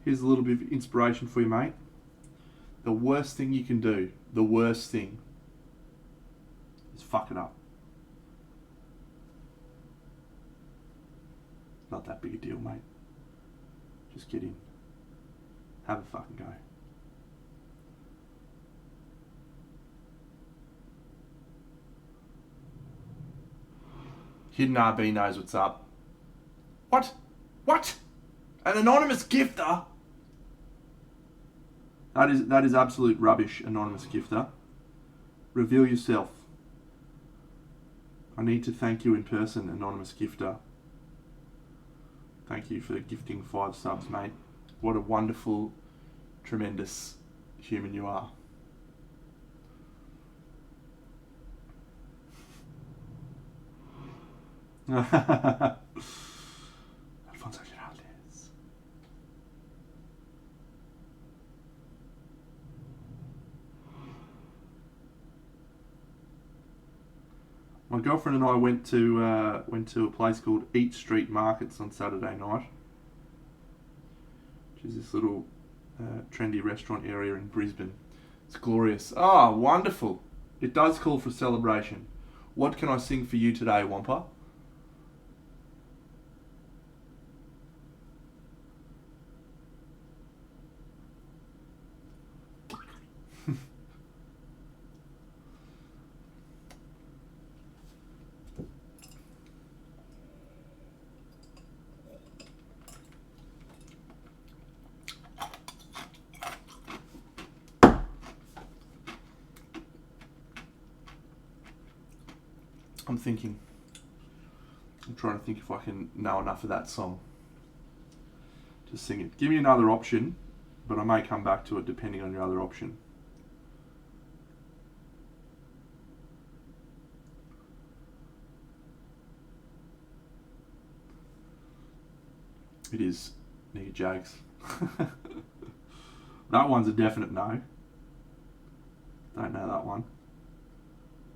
Here's a little bit of inspiration for you, mate. The worst thing you can do, the worst thing, is fuck it up. Not that big a deal, mate. Just get in. Have a fucking go. Hidden RB knows what's up. What? What? An anonymous gifter? That is absolute rubbish, anonymous gifter. Reveal yourself. I need to thank you in person, anonymous gifter. Thank you for gifting 5 subs, mate. What a wonderful, tremendous human you are. Alfonso Giraldes. My girlfriend and I went to a place called Eat Street Markets on Saturday night, which is this little trendy restaurant area in Brisbane. It's glorious. Ah, wonderful. It does call for celebration. What can I sing for you today, Wampa? I'm trying to think if I can know enough of that song to sing it. Give me another option, but I may come back to it depending on your other option. It is Nigga Jags. That one's a definite no. Don't know that one.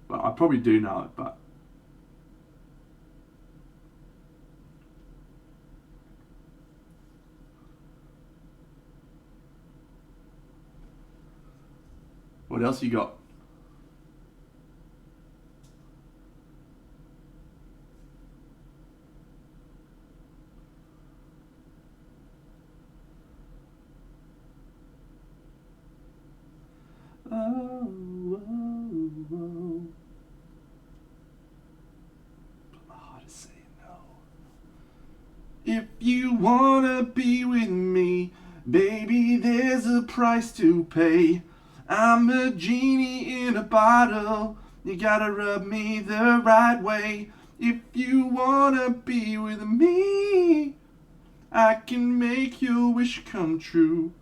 Well, I probably do know it, but what else you got? Oh, oh, oh. But my heart is saying no. If you wanna be with me, baby, there's a price to pay. I'm a genie in a bottle. You gotta rub me the right way. If you wanna be with me, I can make your wish come true.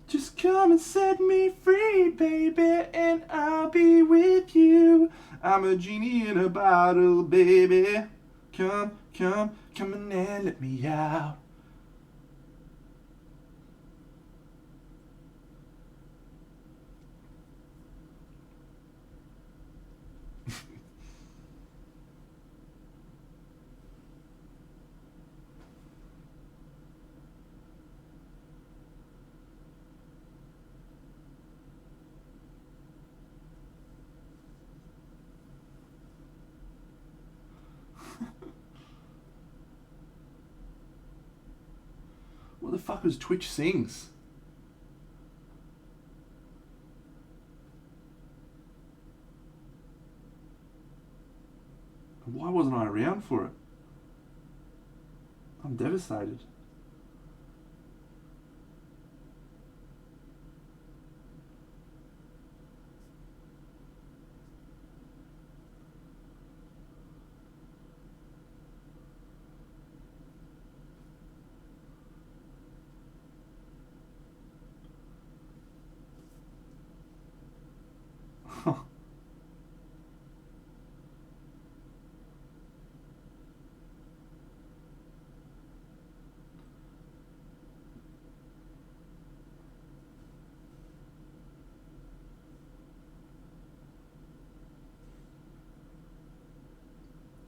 Just come and set me free, baby, and I'll be with you. I'm a genie in a bottle, baby. Come, come, come and let me out. What the fuck was Twitch Sings? Why wasn't I around for it? I'm devastated.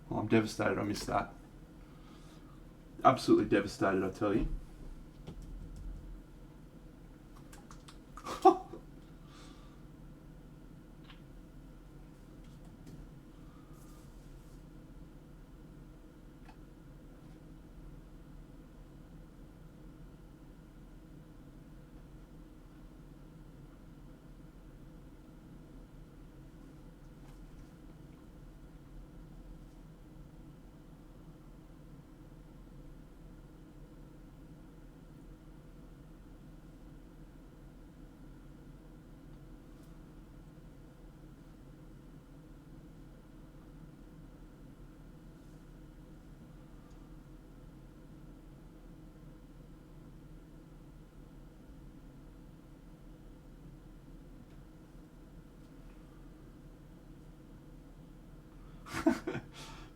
Well, I'm devastated I missed that. Absolutely devastated, I tell you.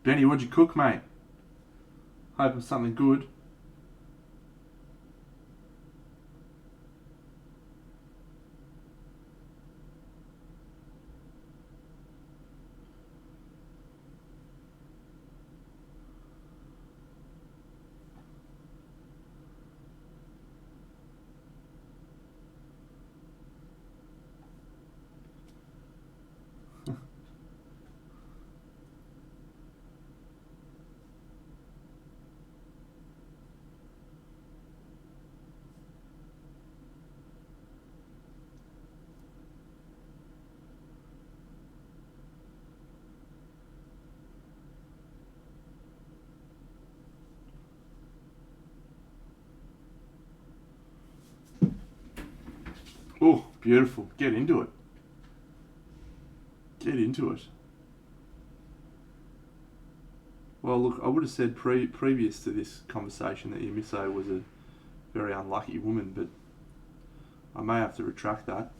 Benny, what'd you cook, mate? Hoping something good. Oh, beautiful. Get into it. Get into it. Well, look, I would have said previous to this conversation that your misso was a very unlucky woman, but I may have to retract that.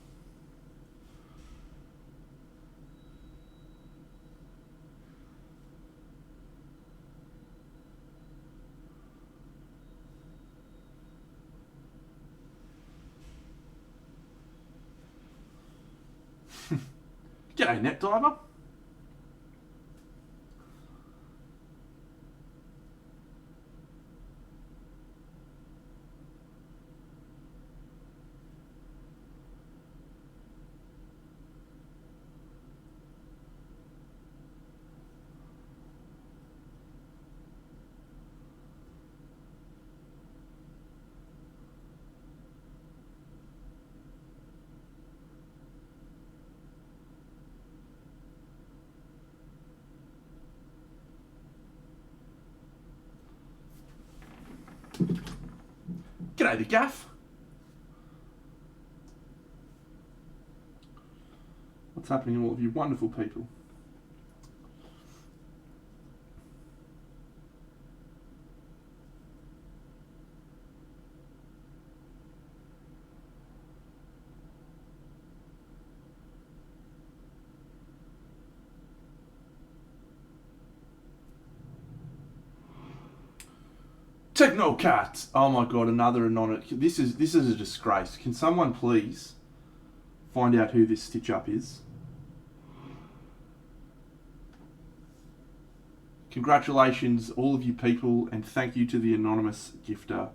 G'day, net diver. G'day, the gaff. What's happening, all of you wonderful people? Technocat! Oh my god, another anonymous. This is a disgrace. Can someone please find out who this stitch up is? Congratulations, all of you people, and thank you to the anonymous gifter.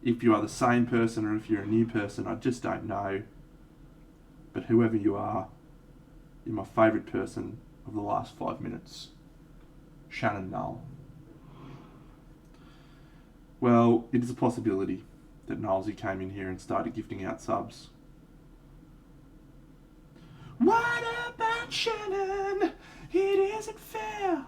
If you are the same person or if you're a new person, I just don't know. But whoever you are, you're my favourite person of the last 5 minutes. Shannon Null. Well, it is a possibility. that Knowlesy came in here and started gifting out subs. What about Shannon? It isn't fair.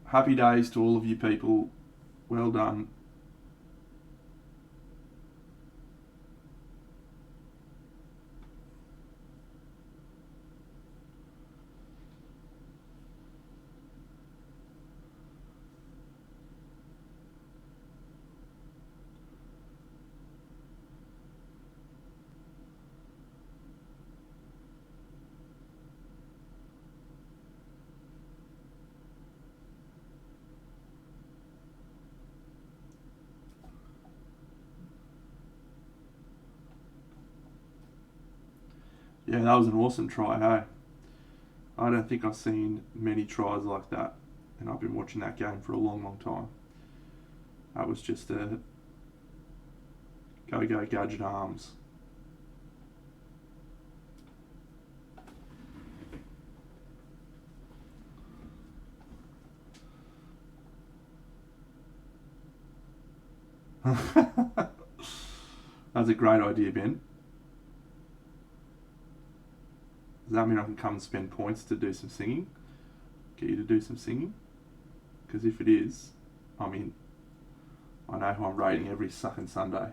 Happy days to all of you people. Well done. Yeah, that was an awesome try, hey? I don't think I've seen many tries like that, and I've been watching that game for a long, long time. That was just a go Gadget Arms. That's a great idea, Ben. Does that mean I can come and spend points to do some singing? Get you to do some singing? Because if it is, I'm in. I know who I'm rating every second Sunday.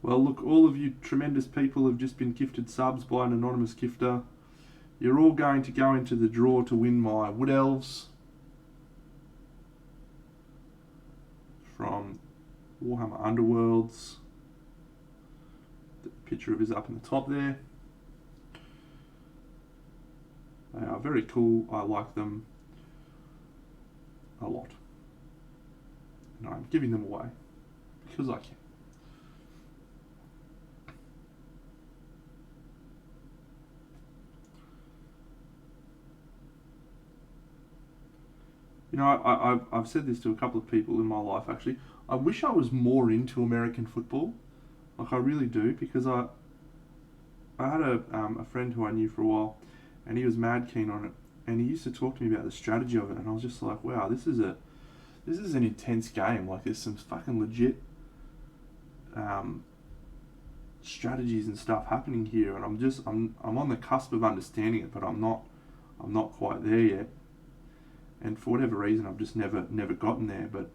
Well, look, all of you tremendous people have just been gifted subs by an anonymous gifter. You're all going to go into the draw to win my Wood Elves from Warhammer Underworlds. The picture of is up in the top there. They are very cool. I like them a lot. And I'm giving them away because I can. You know, I've said this to a couple of people in my life actually. I wish I was more into American football. Like I really do, because I had a friend who I knew for a while, and he was mad keen on it, and he used to talk to me about the strategy of it, and I was just like, wow, this is an intense game. Like there's some fucking legit strategies and stuff happening here, and I'm on the cusp of understanding it, but I'm not quite there yet. And for whatever reason, I've just never gotten there. But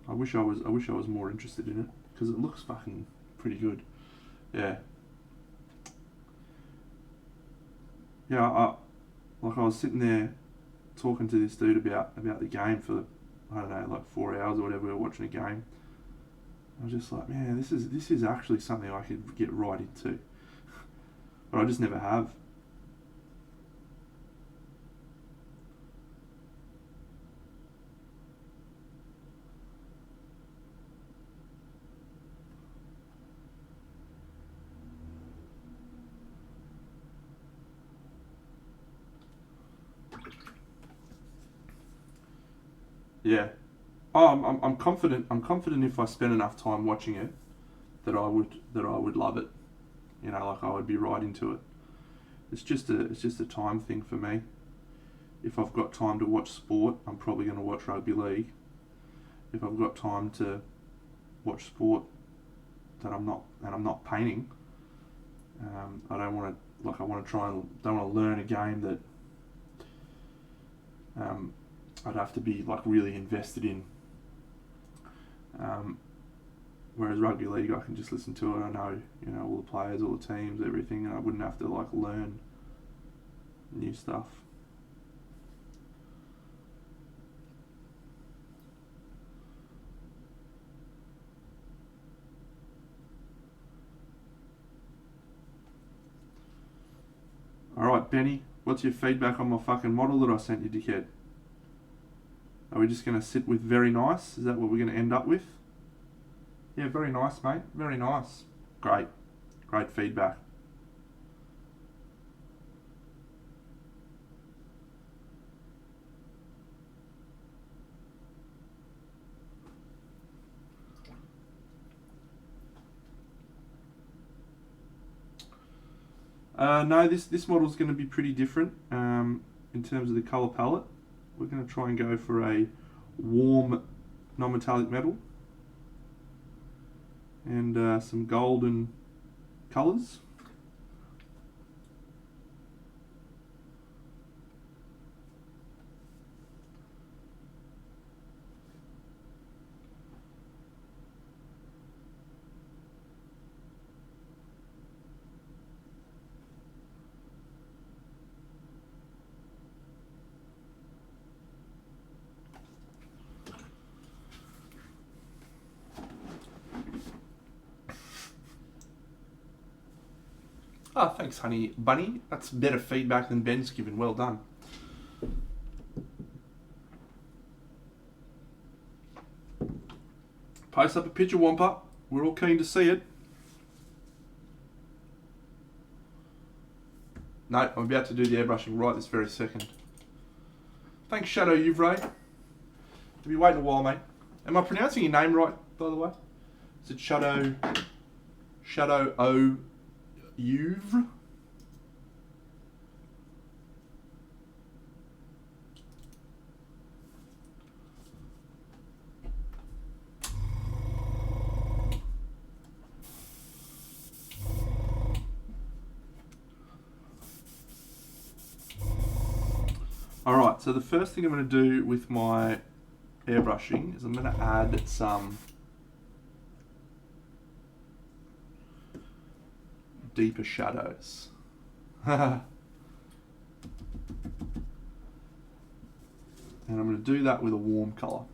I wish I was more interested in it, because it looks fucking pretty good. Yeah. Yeah. I was sitting there talking to this dude about the game for, I don't know, like 4 hours or whatever. We were watching a game. I was just like, man, this is actually something I could get right into, but I just never have. Yeah. Oh, I'm confident. I'm confident if I spend enough time watching it, that I would love it. You know, like I would be right into it. It's just a time thing for me. If I've got time to watch sport, I'm probably going to watch rugby league. If I've got time to watch sport that I'm not painting, I don't want to, like, I want to try and don't want to learn a game that I'd have to be like really invested in. Whereas rugby league, I can just listen to it. I know, you know, all the players, all the teams, everything, and I wouldn't have to like learn new stuff. All right, Benny, what's your feedback on my fucking model that I sent you, dickhead? Are we just going to sit with very nice? Is that what we're going to end up with? Yeah, very nice, mate. Very nice. Great. Great feedback. No, this model is going to be pretty different in terms of the colour palette. We're going to try and go for a warm non-metallic metal and some golden colours. Oh, thanks, honey bunny. That's better feedback than Ben's given. Well done. Post up a picture, Wampa. We're all keen to see it. No, I'm about to do the airbrushing right this very second. Thanks, Shadow Uvray. You'll be waiting a while, mate. Am I pronouncing your name right, by the way? Is it Shadow O Uvre? Alright, so the first thing I'm going to do with my airbrushing is I'm going to add some deeper shadows. And I'm going to do that with a warm colour.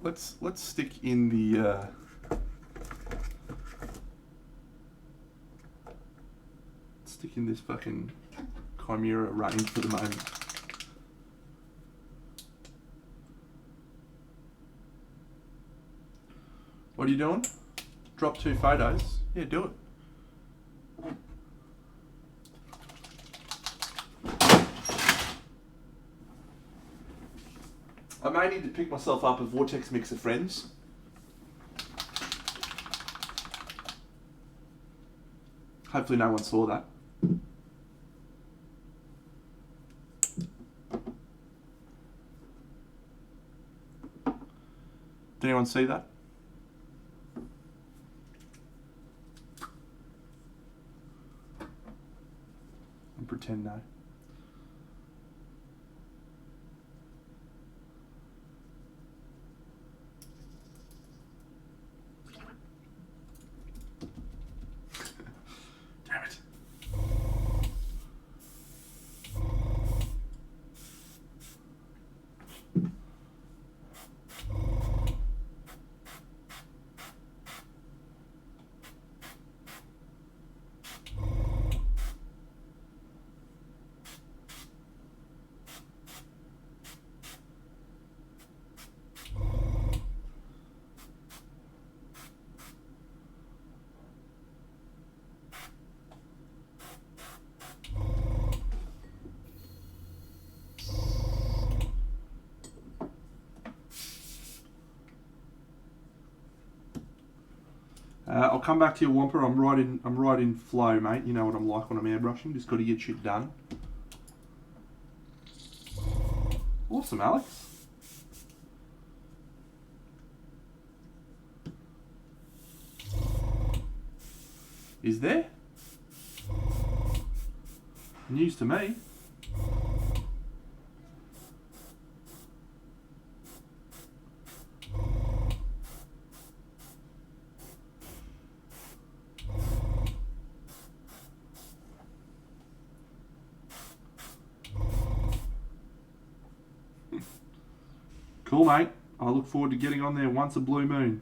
Let's stick in the stick in this fucking Chimera range for the moment. What are you doing? Drop 2 photos? Yeah, do it. I may need to pick myself up a Vortex mix of friends. Hopefully no one saw that. Did anyone see that? And pretend no. Damn it. I'll come back to you, Wampa. I'm right in flow, mate. You know what I'm like when I'm airbrushing. Just got to get shit done. Awesome, Alex. Is there? News to me. Cool, mate. I look forward to getting on there once a blue moon.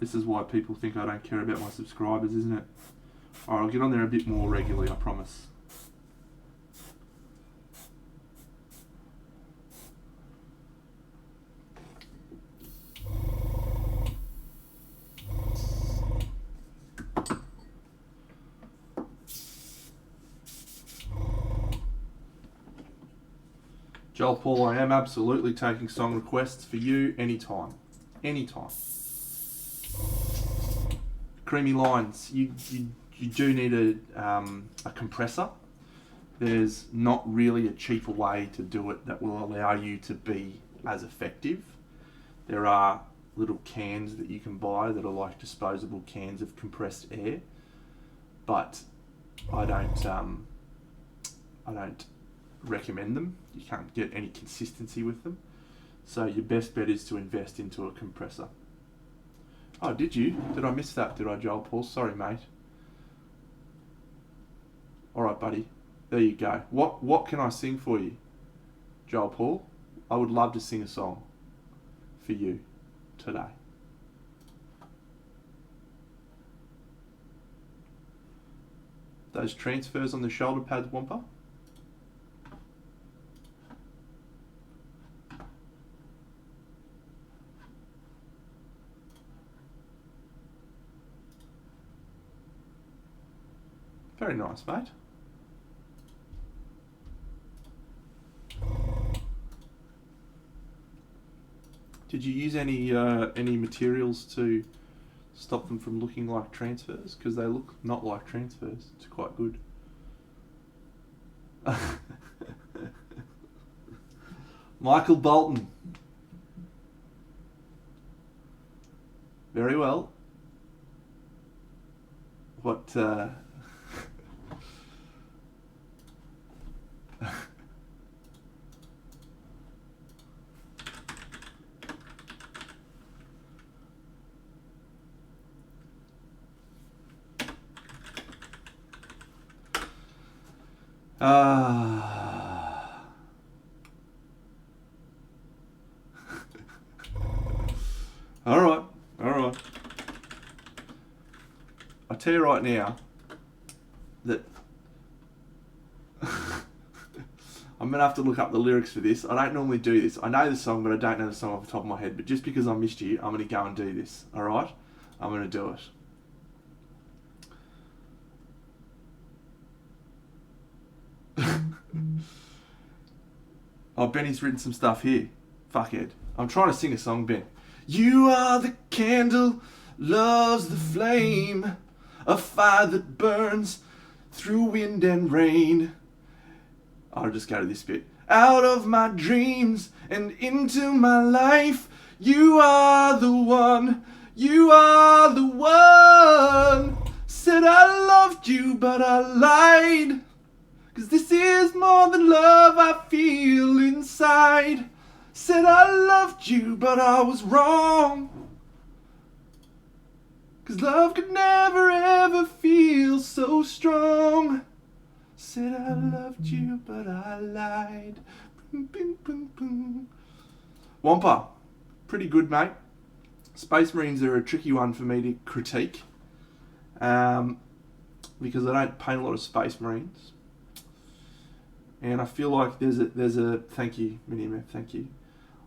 This is why people think I don't care about my subscribers, isn't it? Alright, I'll get on there a bit more regularly, I promise. Joel Paul, I am absolutely taking song requests for you anytime. Anytime. Creamy lines. You do need a compressor. There's not really a cheaper way to do it that will allow you to be as effective. There are little cans that you can buy that are like disposable cans of compressed air, but I don't recommend them. You can't get any consistency with them. So your best bet is to invest into a compressor. Oh, did you? Did I miss that? Did I, Joel Paul? Sorry, mate. Alright, buddy. There you go. What can I sing for you, Joel Paul? I would love to sing a song for you today. Those transfers on the shoulder pads, Wampa? Very nice, mate. Did you use any materials to stop them from looking like transfers? Because they look not like transfers. It's quite good. Michael Bolton. Very well. What... all right. I tell you right now that I'm gonna have to look up the lyrics for this. I don't normally do this. I know the song, but I don't know the song off the top of my head. But just because I missed you, I'm gonna go and do this. All right? I'm gonna do it. Oh, Benny's written some stuff here. Fuckhead. I'm trying to sing a song, Ben. You are the candle, love's the flame, a fire that burns through wind and rain. I'll just go to this bit. Out of my dreams and into my life, you are the one, you are the one. Said I loved you, but I lied. 'Cause this is more than love I feel inside. Said I loved you, but I was wrong. 'Cause love could never ever feel so strong. Said I loved you, but I lied. Boom, boom, boom, boom. Wampa, pretty good, mate. Space Marines are a tricky one for me to critique. Because I don't paint a lot of Space Marines. And I feel like there's a thank you, Miniman, thank you.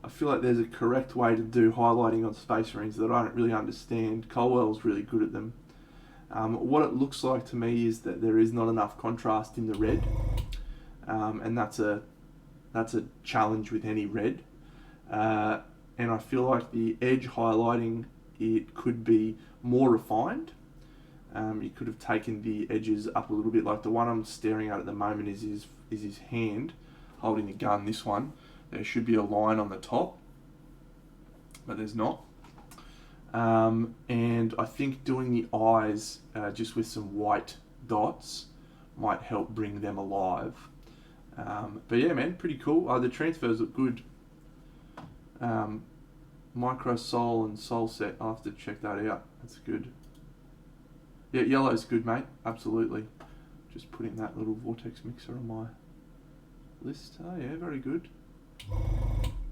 I feel like there's a correct way to do highlighting on Space Marines that I don't really understand. Colwell's really good at them. What it looks like to me is that there is not enough contrast in the red, and that's a challenge with any red. And I feel like the edge highlighting, it could be more refined. You could have taken the edges up a little bit. Like the one I'm staring at the moment is his hand holding the gun. This one, there should be a line on the top, but there's not. And I think doing the eyes just with some white dots might help bring them alive. But yeah, man, pretty cool. The transfers look good. Micro Soul and Soul Set, I'll have to check that out. That's good. Yeah, yellow's good, mate. Absolutely. Just putting that little vortex mixer on my list. Oh yeah, very good.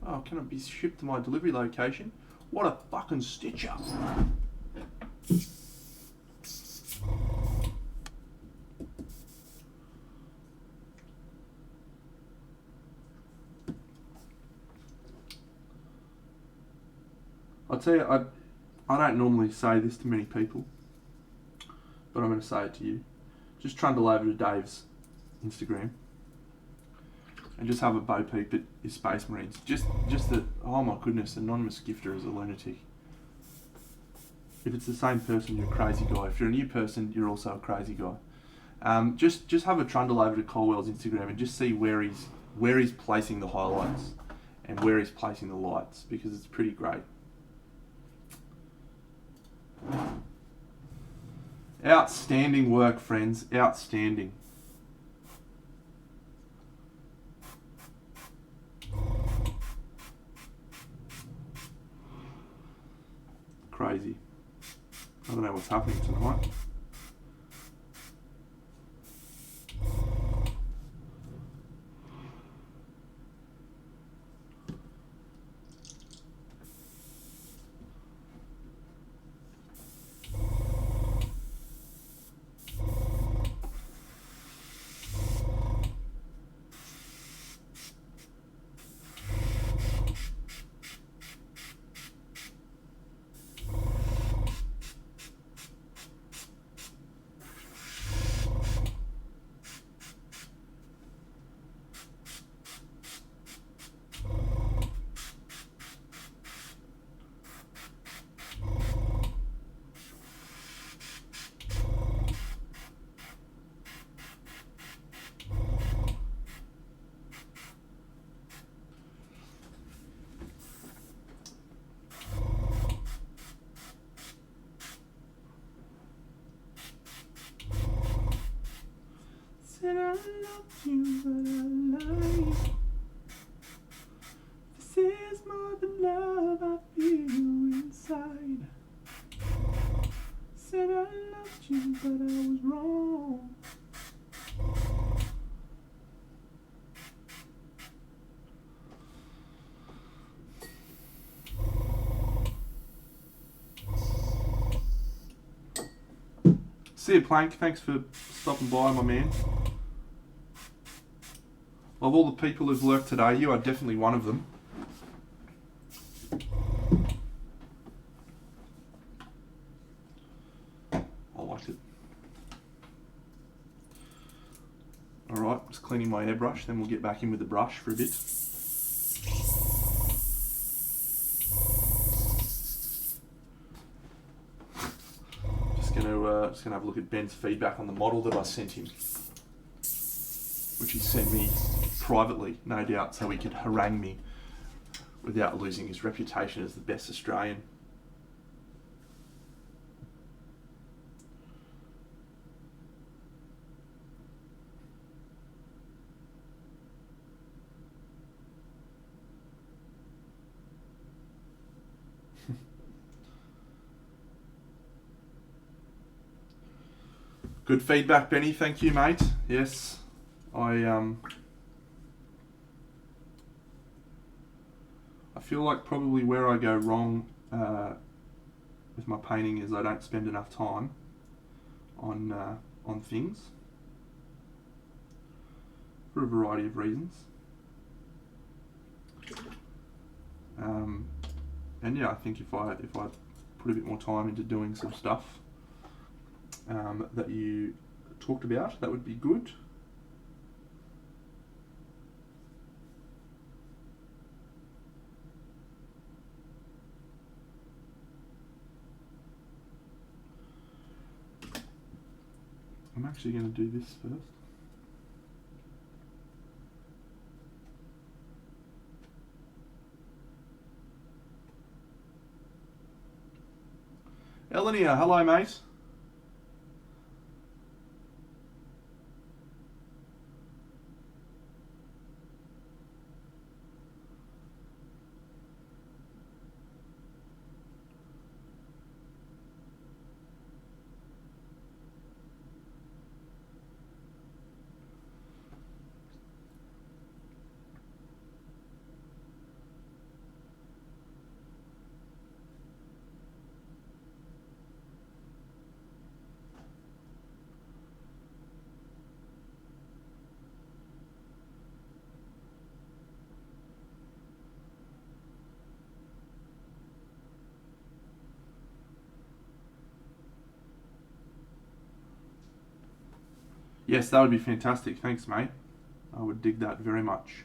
Oh, can it be shipped to my delivery location? What a fucking stitch up. I'll tell you, I don't normally say this to many people, but I'm going to say it to you. Just trundle over to Dave's Instagram and just have a bo peep at his Space Marines. Just that, oh my goodness, anonymous gifter is a lunatic. If it's the same person, you're a crazy guy. If you're a new person, you're also a crazy guy. Just have a trundle over to Colwell's Instagram and just see where he's placing the highlights and where he's placing the lights, because it's pretty great. Outstanding work, friends. Outstanding. Crazy. I don't know what's happening tonight. Said I love you, but I lied. This is more than love I feel inside. Said I loved you, but I was wrong. See you, Plank. Thanks for stopping by, my man. Of all the people who've lurked today, you are definitely one of them. I liked it. Alright, just cleaning my airbrush, then we'll get back in with the brush for a bit. Just gonna have a look at Ben's feedback on the model that I sent him, which he sent me privately, no doubt, so he could harangue me without losing his reputation as the best Australian. Good feedback, Benny. Thank you, mate. Yes, I feel like probably where I go wrong with my painting is I don't spend enough time on things for a variety of reasons. And yeah, I think if I put a bit more time into doing some stuff that you talked about, that would be good. I'm actually going to do this first. Elenia, hello, mate. Yes, that would be fantastic. Thanks, mate. I would dig that very much.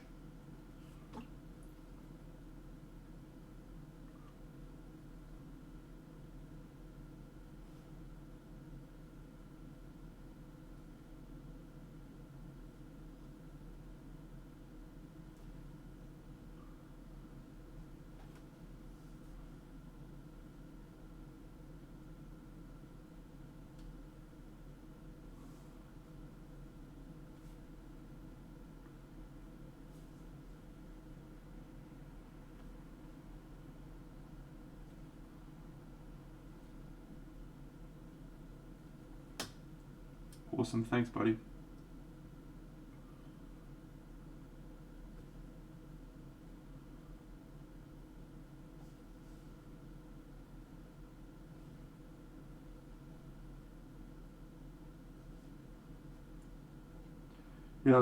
Awesome. Thanks, buddy. Yeah, I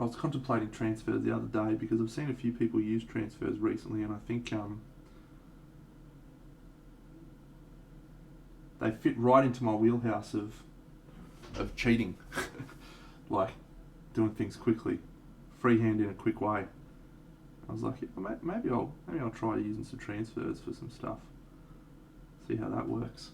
was contemplating transfers the other day because I've seen a few people use transfers recently, and I think they fit right into my wheelhouse of cheating, like doing things quickly, freehand in a quick way. I was like, yeah, maybe I'll try using some transfers for some stuff. See how that works.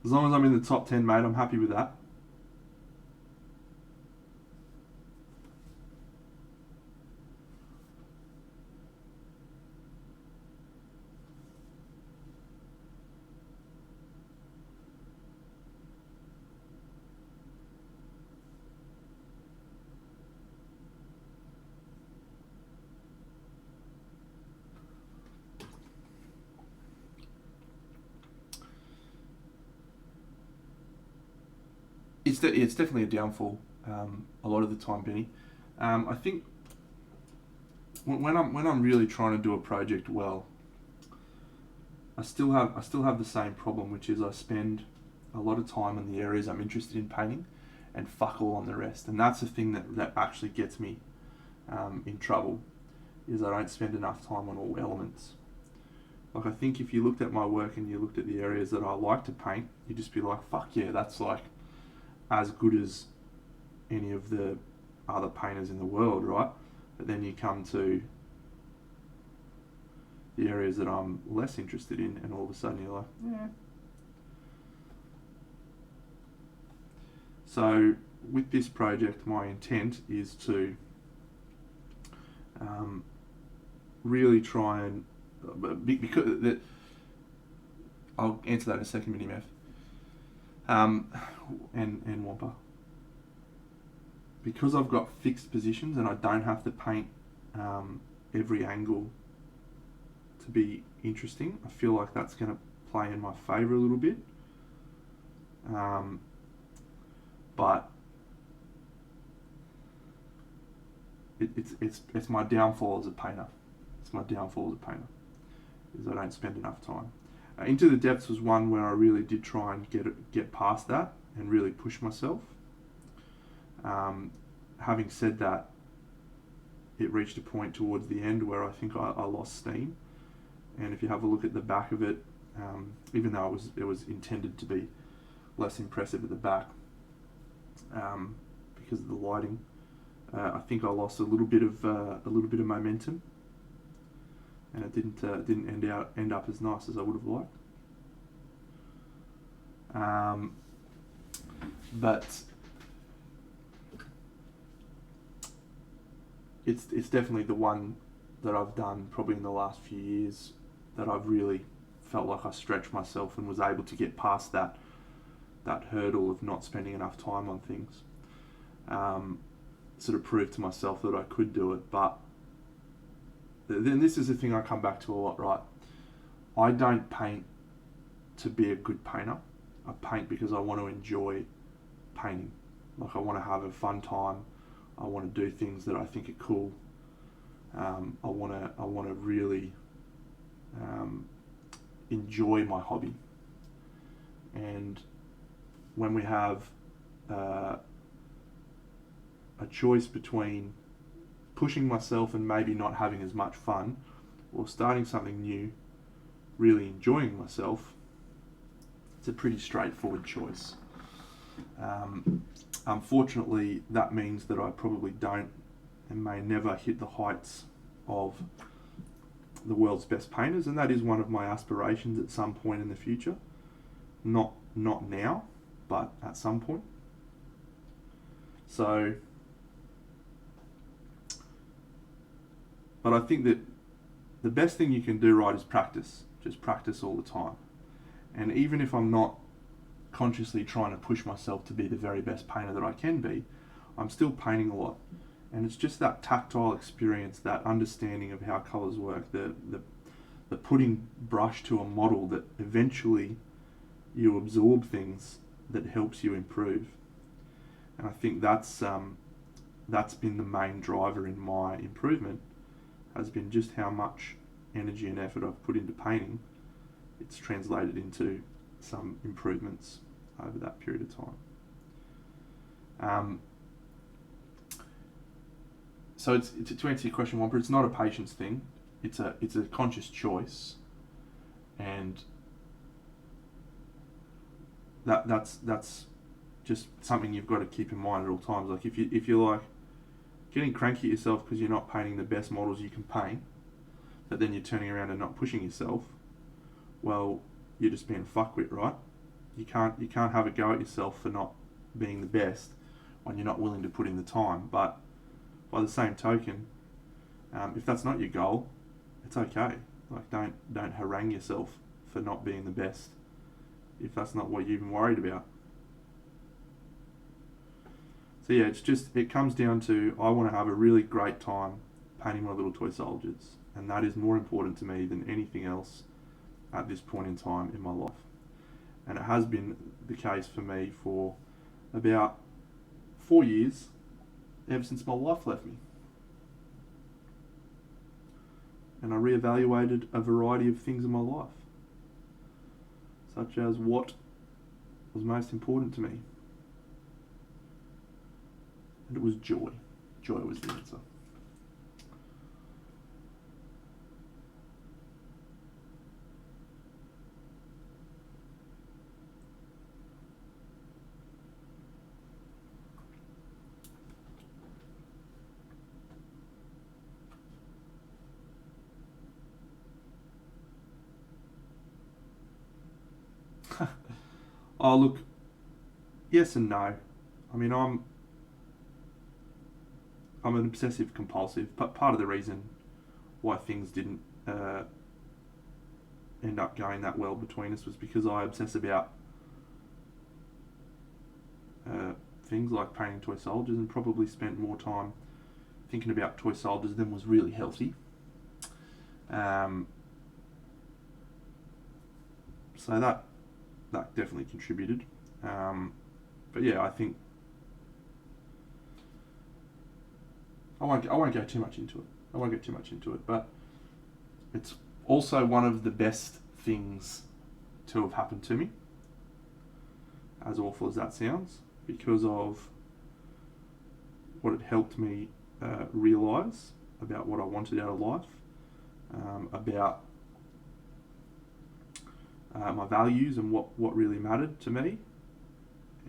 As long as I'm in the top 10, mate, I'm happy with that. It's definitely a downfall a lot of the time, Benny. I think when I'm really trying to do a project well, I still have the same problem, which is I spend a lot of time in the areas I'm interested in painting, and fuck all on the rest. And that's the thing that actually gets me in trouble, is I don't spend enough time on all elements. Like, I think if you looked at my work and you looked at the areas that I like to paint, you'd just be like, fuck yeah, that's like as good as any of the other painters in the world, right? But then you come to the areas that I'm less interested in, and all of a sudden you're like, yeah. So with this project, my intent is to really try and because I'll answer that in a second, Mini Meth. And Wampa. Because I've got fixed positions and I don't have to paint every angle to be interesting, I feel like that's going to play in my favour a little bit. But it's my downfall as a painter. It's my downfall as a painter, is I don't spend enough time. Into the Depths was one where I really did try and get past that and really push myself. Having said that, it reached a point towards the end where I think I lost steam. And if you have a look at the back of it, even though it was intended to be less impressive at the back, because of the lighting, I think I lost a little bit of momentum, and it didn't end up as nice as I would have liked. But it's definitely the one that I've done probably in the last few years that I've really felt like I stretched myself and was able to get past that hurdle of not spending enough time on things. Sort of proved to myself that I could do it. But then this is the thing I come back to a lot, right? I don't paint to be a good painter. I paint because I want to enjoy painting. Like, I want to have a fun time. I want to do things that I think are cool. I want to really enjoy my hobby. And when we have a choice between pushing myself and maybe not having as much fun, or starting something new, really enjoying myself, it's a pretty straightforward choice. Unfortunately, that means that I probably don't and may never hit the heights of the world's best painters, and that is one of my aspirations at some point in the future. Not now, but at some point. So, but I think that the best thing you can do, right, is practice. Just practice all the time. And even if I'm not consciously trying to push myself to be the very best painter that I can be, I'm still painting a lot. And it's just that tactile experience, that understanding of how colours work, the putting brush to a model that eventually you absorb things that helps you improve. And I think that's been the main driver in my improvement, has been just how much energy and effort I've put into painting. It's translated into some improvements over that period of time. So it's to answer your question, Wampa, it's not a patience thing. It's a conscious choice, and that's just something you've got to keep in mind at all times. Like if you're like getting cranky at yourself because you're not painting the best models you can paint, but then you're turning around and not pushing yourself, well, you're just being a fuckwit, right? You can't have a go at yourself for not being the best when you're not willing to put in the time. But by the same token, if that's not your goal, it's okay. Like don't harangue yourself for not being the best if that's not what you're even worried about. So yeah, it comes down to, I want to have a really great time painting my little toy soldiers, and that is more important to me than anything else at this point in time in my life. And it has been the case for me for about 4 years, ever since my wife left me. And I reevaluated a variety of things in my life, such as what was most important to me. And it was joy. Joy was the answer. Oh, look, yes and no. I mean, I'm an obsessive compulsive, but part of the reason why things didn't end up going that well between us was because I obsess about things like painting toy soldiers, and probably spent more time thinking about toy soldiers than was really healthy. So that definitely contributed. But yeah, I think I won't go too much into it. But it's also one of the best things to have happened to me, as awful as that sounds, because of what it helped me realise about what I wanted out of life, about my values and what really mattered to me.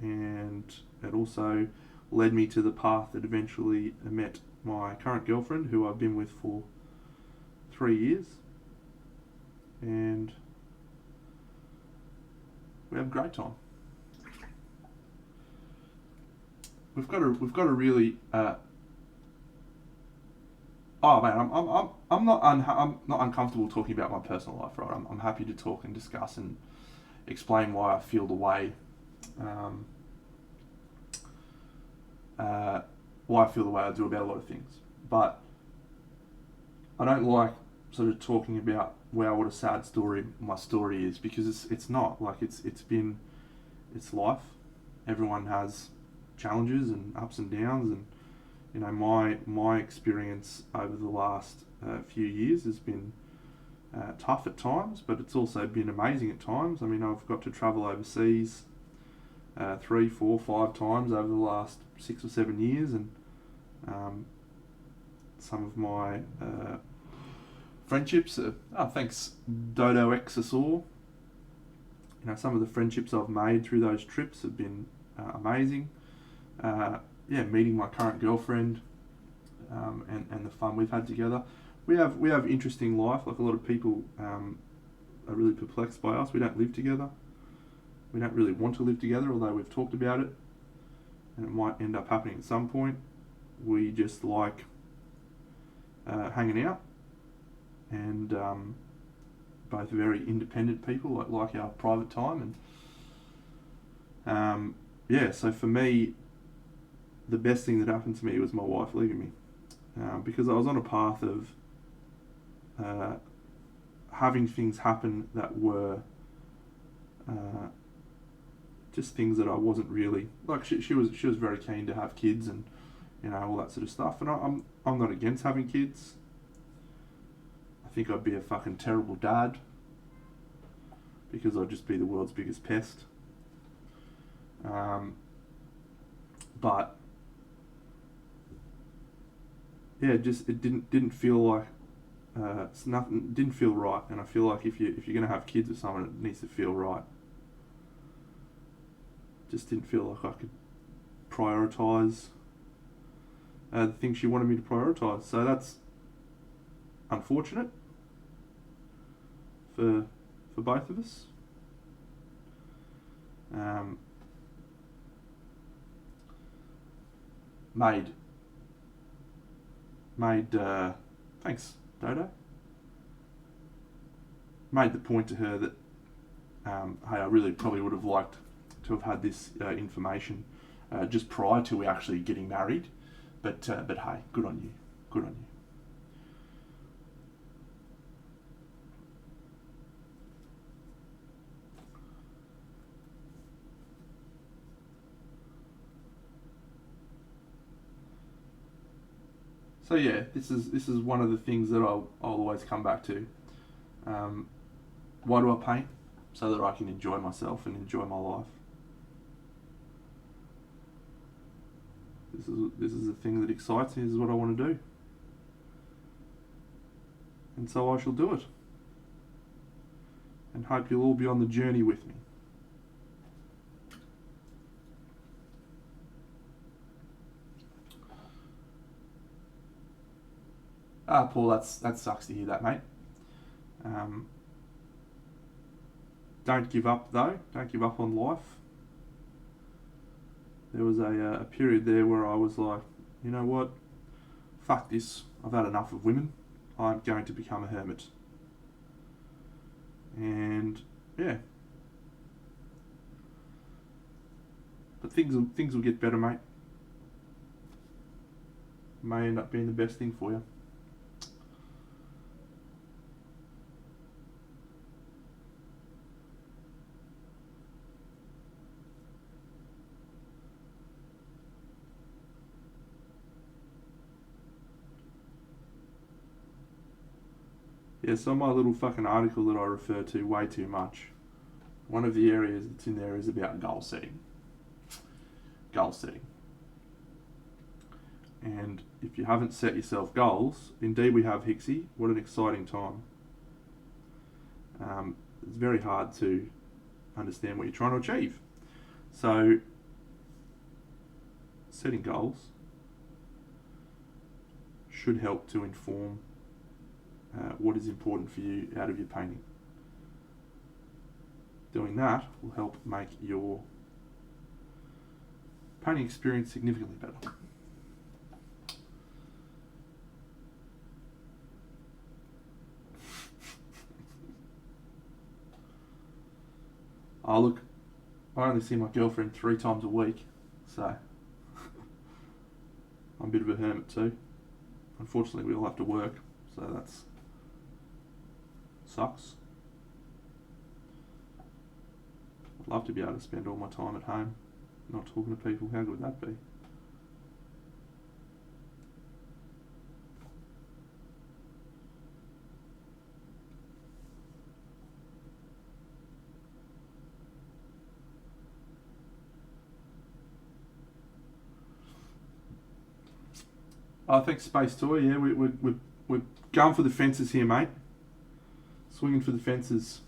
And it also led me to the path that eventually met my current girlfriend, who I've been with for 3 years, and we have a great time. We've got a really oh man, I'm not uncomfortable talking about my personal life, right? I'm happy to talk and discuss and explain why I feel the way. Why I feel the way I do about a lot of things, but I don't like sort of talking about, wow, what a sad story my story is, because it's not. Like it's life. Everyone has challenges and ups and downs, and you know, my experience over the last few years has been tough at times, but it's also been amazing at times. I mean, I've got to travel overseas 3, 4, 5 times over the last 6 or 7 years, and Some of my friendships. Thanks, Dodo Exasor. Some of the friendships I've made through those trips have been amazing. Meeting my current girlfriend, and the fun we've had together. We have interesting life. Like a lot of people are really perplexed by us. We don't live together. We don't really want to live together, although we've talked about it, and it might end up happening at some point. We just like hanging out, and both very independent people, like our private time, and so for me, the best thing that happened to me was my wife leaving me, because I was on a path of having things happen that were just things that I wasn't really like. She was very keen to have kids and all that sort of stuff, and I'm not against having kids. I think I'd be a fucking terrible dad because I'd just be the world's biggest pest. But yeah, it didn't feel like it's nothing. Didn't feel right, and I feel like if you're gonna have kids with someone, it needs to feel right. Just didn't feel like I could prioritise the things she wanted me to prioritise. So that's unfortunate for both of us. Made thanks, Dodo. Made the point to her that hey, I really probably would have liked to have had this information just prior to we actually getting married, but hey, good on you. So yeah, this is one of the things that I'll always come back to. Why do I paint? So that I can enjoy myself and enjoy my life. This is the thing that excites me. This is what I want to do, and so I shall do it. And hope you'll all be on the journey with me. Paul, that sucks to hear that, mate. Don't give up, though. Don't give up on life. There was a period there where I was like, you know what? Fuck this. I've had enough of women. I'm going to become a hermit. And yeah. But things will get better, mate. May end up being the best thing for you. Yeah, so my little fucking article that I refer to way too much, one of the areas that's in there is about goal setting. And if you haven't set yourself goals, indeed we have, Hixie, what an exciting time. It's very hard to understand what you're trying to achieve. So, setting goals should help to inform what is important for you out of your painting. Doing that will help make your painting experience significantly better. Oh look, I only see my girlfriend 3 times a week, so I'm a bit of a hermit too. Unfortunately, we all have to work, so that's sucks. I'd love to be able to spend all my time at home, not talking to people. How good would that be? Oh, thanks, Space Toy. Yeah, we're going for the fences here, mate. Swinging for the fences.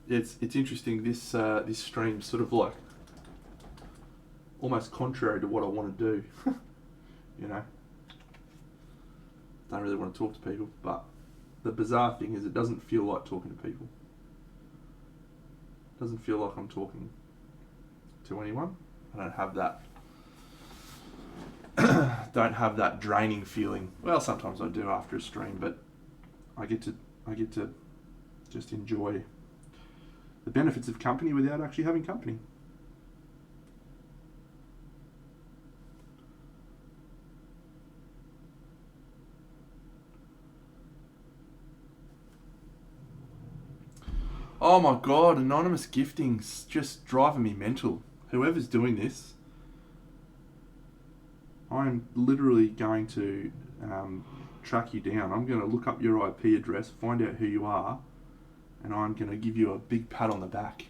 It's interesting. This stream's sort of like almost contrary to what I want to do. You know, don't really want to talk to people, but the bizarre thing is it doesn't feel like talking to people. It doesn't feel like I'm talking to anyone. I don't have that. Don't have that draining feeling. Well, sometimes I do after a stream, but I get to just enjoy the benefits of company without actually having company. Oh my god, anonymous gifting's just driving me mental. Whoever's doing this, I'm literally going to track you down. I'm going to look up your IP address, find out who you are, and I'm going to give you a big pat on the back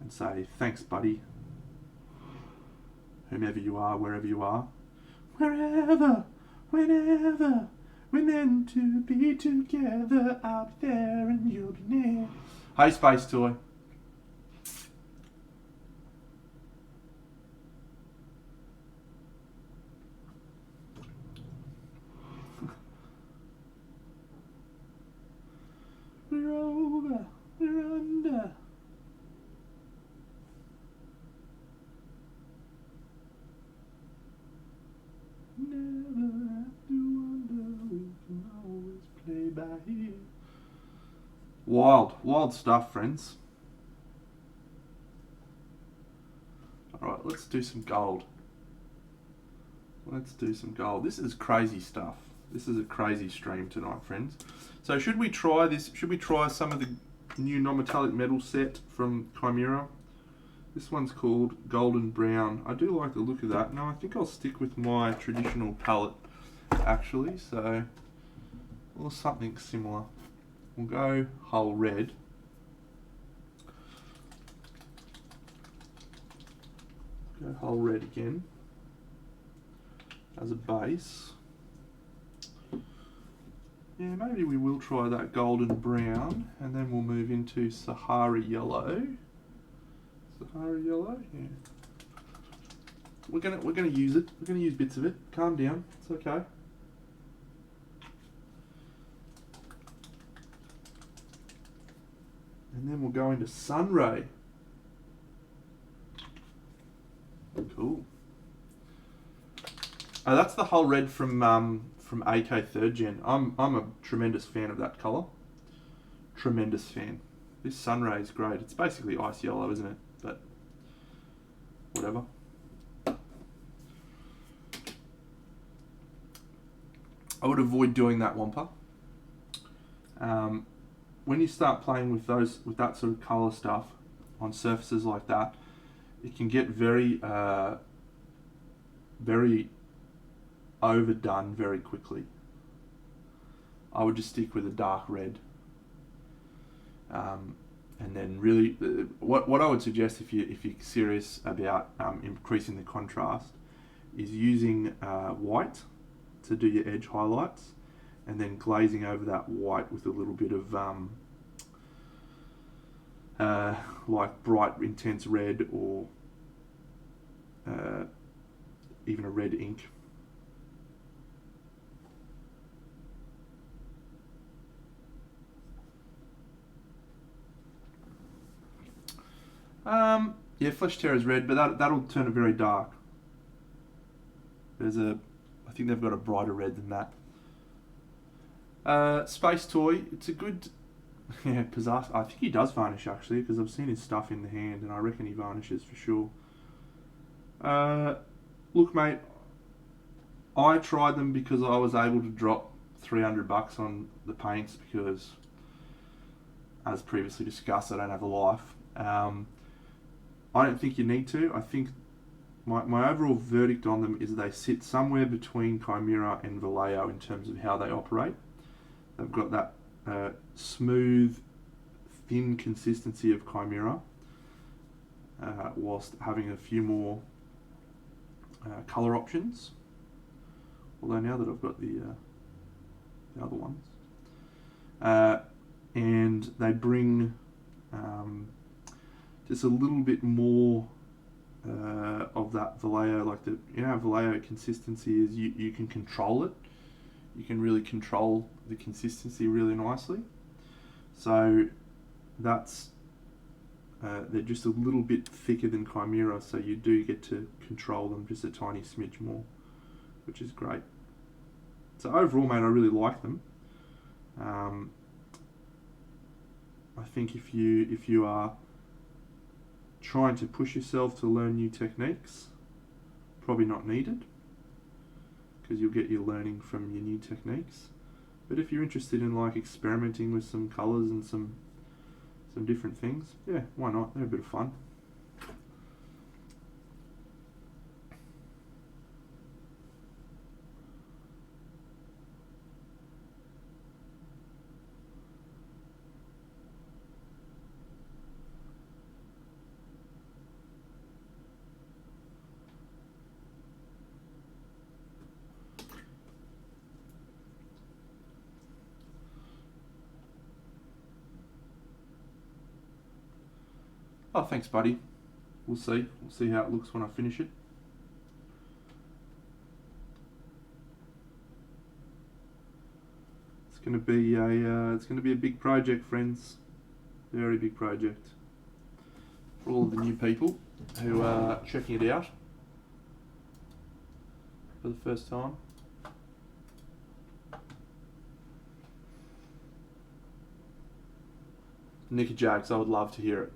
and say, thanks, buddy. Whomever you are, wherever you are. Wherever, whenever, we're meant to be together out there and you'll be near. Hey, Space Toy. We're over, we're under. Never have to wonder, we can always play by ear. Wild stuff, friends. Alright, let's do some gold. Let's do some gold. This is crazy stuff. This is a crazy stream tonight, friends. So should we try this? Should we try some of the new non-metallic metal set from Chimera? This one's called Golden Brown. I do like the look of that. No, I think I'll stick with my traditional palette, actually. So, or something similar. We'll go Hull Red. Go Hull Red again as a base. Yeah, maybe we will try that Golden Brown, and then we'll move into Sahara Yellow. Sahara Yellow, yeah. We're gonna use it. We're gonna use bits of it. Calm down. It's okay. And then we'll go into Sunray. Cool. Oh, that's the Hull Red from AK 3rd Gen. I'm a tremendous fan of that colour. Tremendous fan. This Sunray is great. It's basically ice yellow, isn't it? But whatever. I would avoid doing that, Wampa. When you start playing with that sort of colour stuff on surfaces like that, it can get very overdone very quickly. I would just stick with a dark red. And then really, what I would suggest if you're serious about increasing the contrast is using white to do your edge highlights, and then glazing over that white with a little bit of like bright intense red, or even a red ink. Yeah, Flesh Terror's red, but that'll turn it very dark. I think they've got a brighter red than that. Space Toy, it's a good, yeah, Pizzazz. I think he does varnish actually, because I've seen his stuff in the hand, and I reckon he varnishes for sure. Look, mate, I tried them because I was able to drop $300 on the paints because, as previously discussed, I don't have a life. I don't think you need to. I think my overall verdict on them is they sit somewhere between Chimera and Vallejo in terms of how they operate. They've got that smooth, thin consistency of Chimera, whilst having a few more colour options. Although now that I've got the other ones, and they bring just a little bit more of that Vallejo, like the Vallejo consistency is you can control it. You can really control the consistency really nicely. So that's they're just a little bit thicker than Chimera, so you do get to control them just a tiny smidge more, which is great. So overall, mate, I really like them. I think if you are trying to push yourself to learn new techniques, probably not needed, because you'll get your learning from your new techniques. But if you're interested in like experimenting with some colours and some different things, yeah, why not? They're a bit of fun. Oh, thanks, buddy. We'll see. We'll see how it looks when I finish it. It's going to be a big project, friends. Very big project. For all of the new people who are checking it out for the first time. Nicky Jags, I would love to hear it.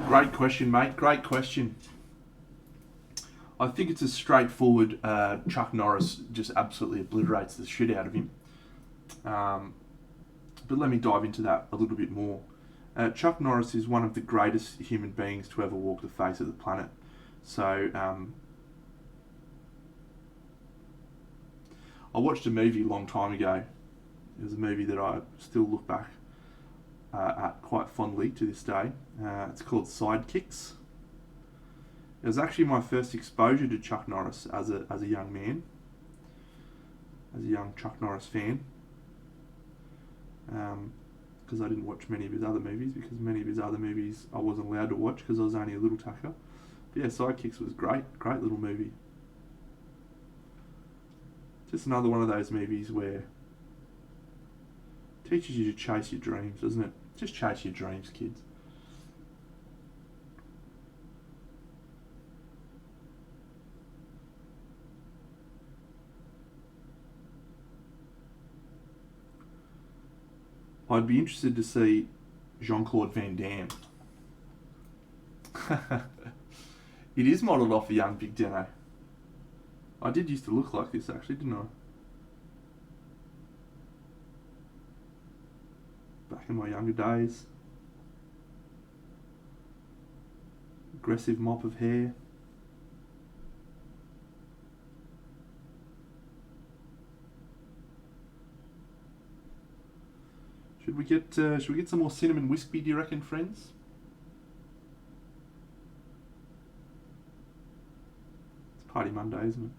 Great question, mate. Great question. I think it's a straightforward. Chuck Norris just absolutely obliterates the shit out of him. But let me dive into that a little bit more. Chuck Norris is one of the greatest human beings to ever walk the face of the planet. So I watched a movie a long time ago. It was a movie that I still look back at quite fondly to this day. It's called Sidekicks. It was actually my first exposure to Chuck Norris as a young man, as a young Chuck Norris fan. Because I didn't watch many of his other movies, because many of his other movies I wasn't allowed to watch because I was only a little tucker. But yeah, Sidekicks was great little movie. Just another one of those movies where it teaches you to chase your dreams, doesn't it? Just chase your dreams, kids. I'd be interested to see Jean-Claude Van Damme. It is modelled off a young Big Deno. I did used to look like this actually, didn't I? Back in my younger days. Aggressive mop of hair. Should we get some more cinnamon wispy, do you reckon, friends? It's Party Monday, isn't it?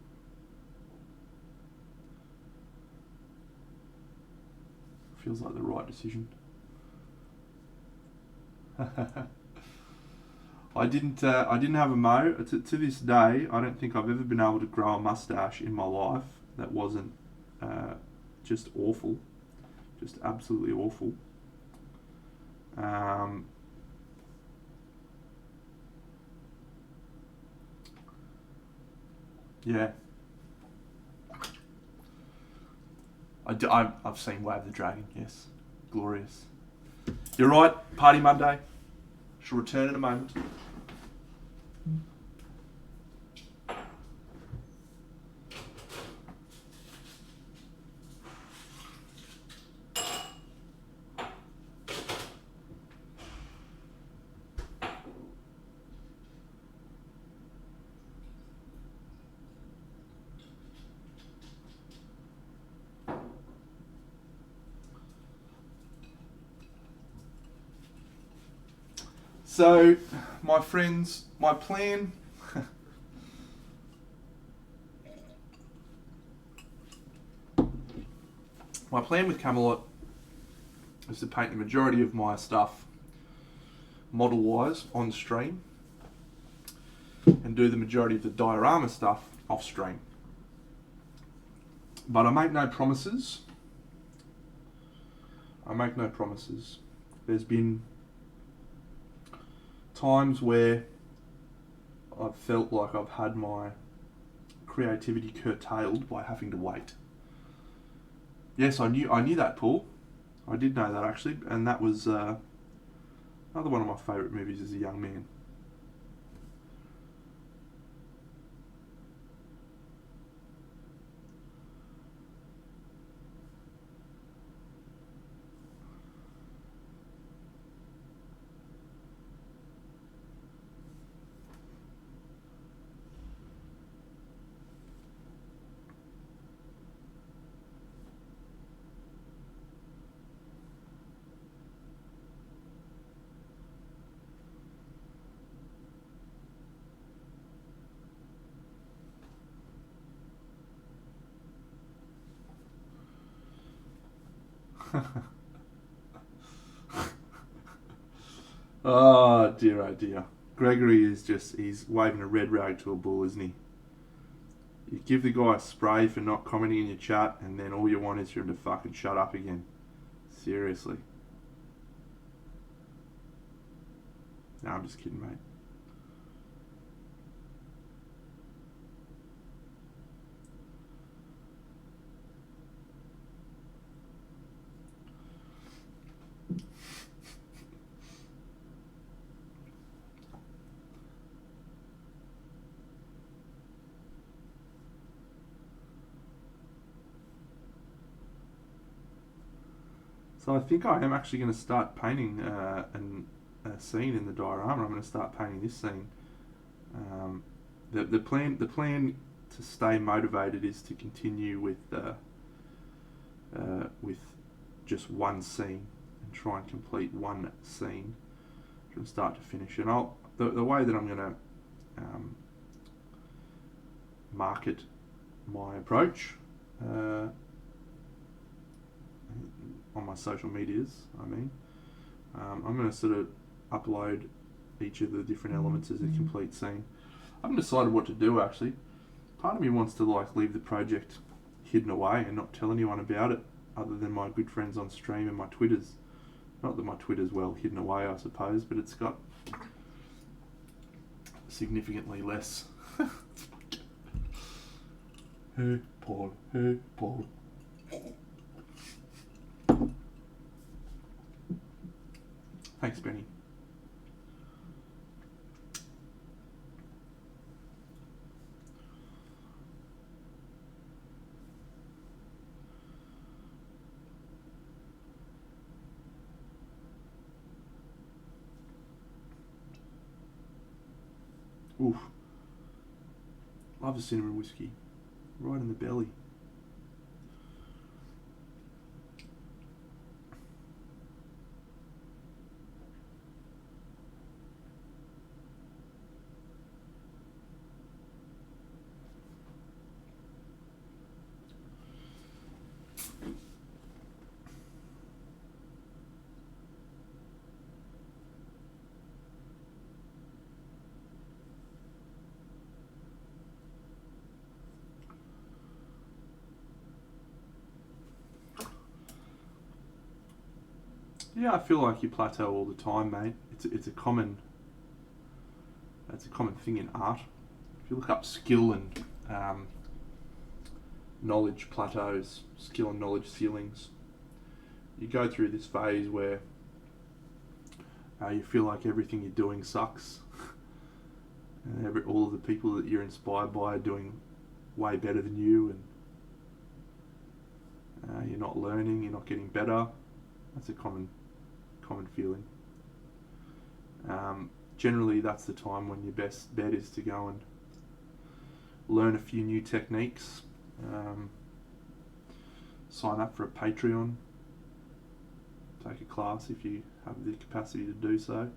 Feels like the right decision. I didn't have a mow. To this day, I don't think I've ever been able to grow a mustache in my life that wasn't just awful. Just absolutely awful. Yeah. I've seen Way of the Dragon, yes. Glorious. You're right, Party Monday. Shall return in a moment. So, my friends, my plan. My plan with Camelot is to paint the majority of my stuff model-wise on stream and do the majority of the diorama stuff off stream. But I make no promises. There's been times where I've felt like I've had my creativity curtailed by having to wait. Yes, I knew that, Paul. I did know that actually, and that was another one of my favourite movies as a young man. Oh dear. Gregory is he's waving a red rag to a bull, isn't he? You give the guy a spray for not commenting in your chat, and then all you want is for him to fucking shut up again. Seriously. No, I'm just kidding, mate. So I think I am actually going to start painting a scene in the diorama. I'm going to start painting this scene. The plan to stay motivated is to continue with just one scene and try and complete one scene from start to finish. And the way that I'm going to market my approach on my social medias, I'm going to sort of upload each of the different elements as a complete scene. I haven't decided what to do actually. Part of me wants to leave the project hidden away and not tell anyone about it other than my good friends on stream and my Twitters. Not that my Twitter's well hidden away, I suppose, but it's got significantly less. Hey Paul. Thanks, Benny. Oof. Love a cinnamon whiskey. Right in the belly. Yeah, I feel like you plateau all the time, mate. It's a common thing in art. If you look up skill and knowledge plateaus, skill and knowledge ceilings, you go through this phase where you feel like everything you're doing sucks, and all of the people that you're inspired by are doing way better than you, and you're not learning, you're not getting better. That's a common feeling. Generally, that's the time when your best bet is to go and learn a few new techniques. Sign up for a Patreon. Take a class if you have the capacity to do so.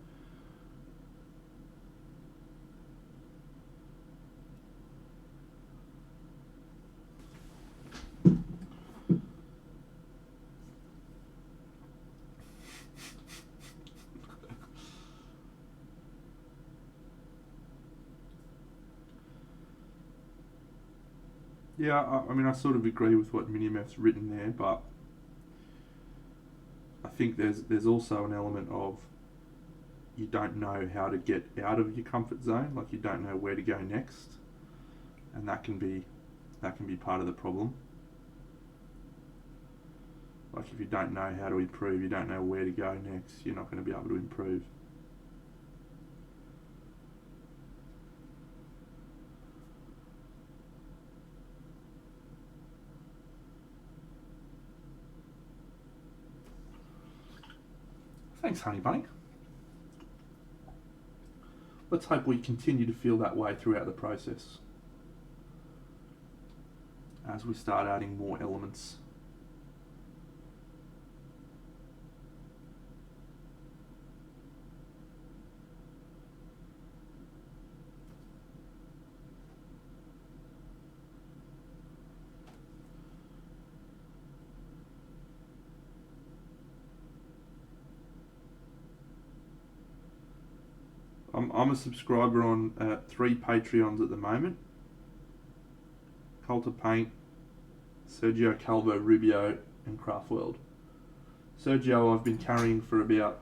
Yeah, I mean, I sort of agree with what Minimef's written there, but I think there's also an element of you don't know how to get out of your comfort zone, like you don't know where to go next, and that can be part of the problem. Like if you don't know how to improve, you don't know where to go next, you're not going to be able to improve. Thanks, Honey Bunny. Let's hope we continue to feel that way throughout the process as we start adding more elements. I'm a subscriber on 3 Patreons at the moment. Cult of Paint, Sergio Calvo Rubio, and Craft World. Sergio I've been carrying for about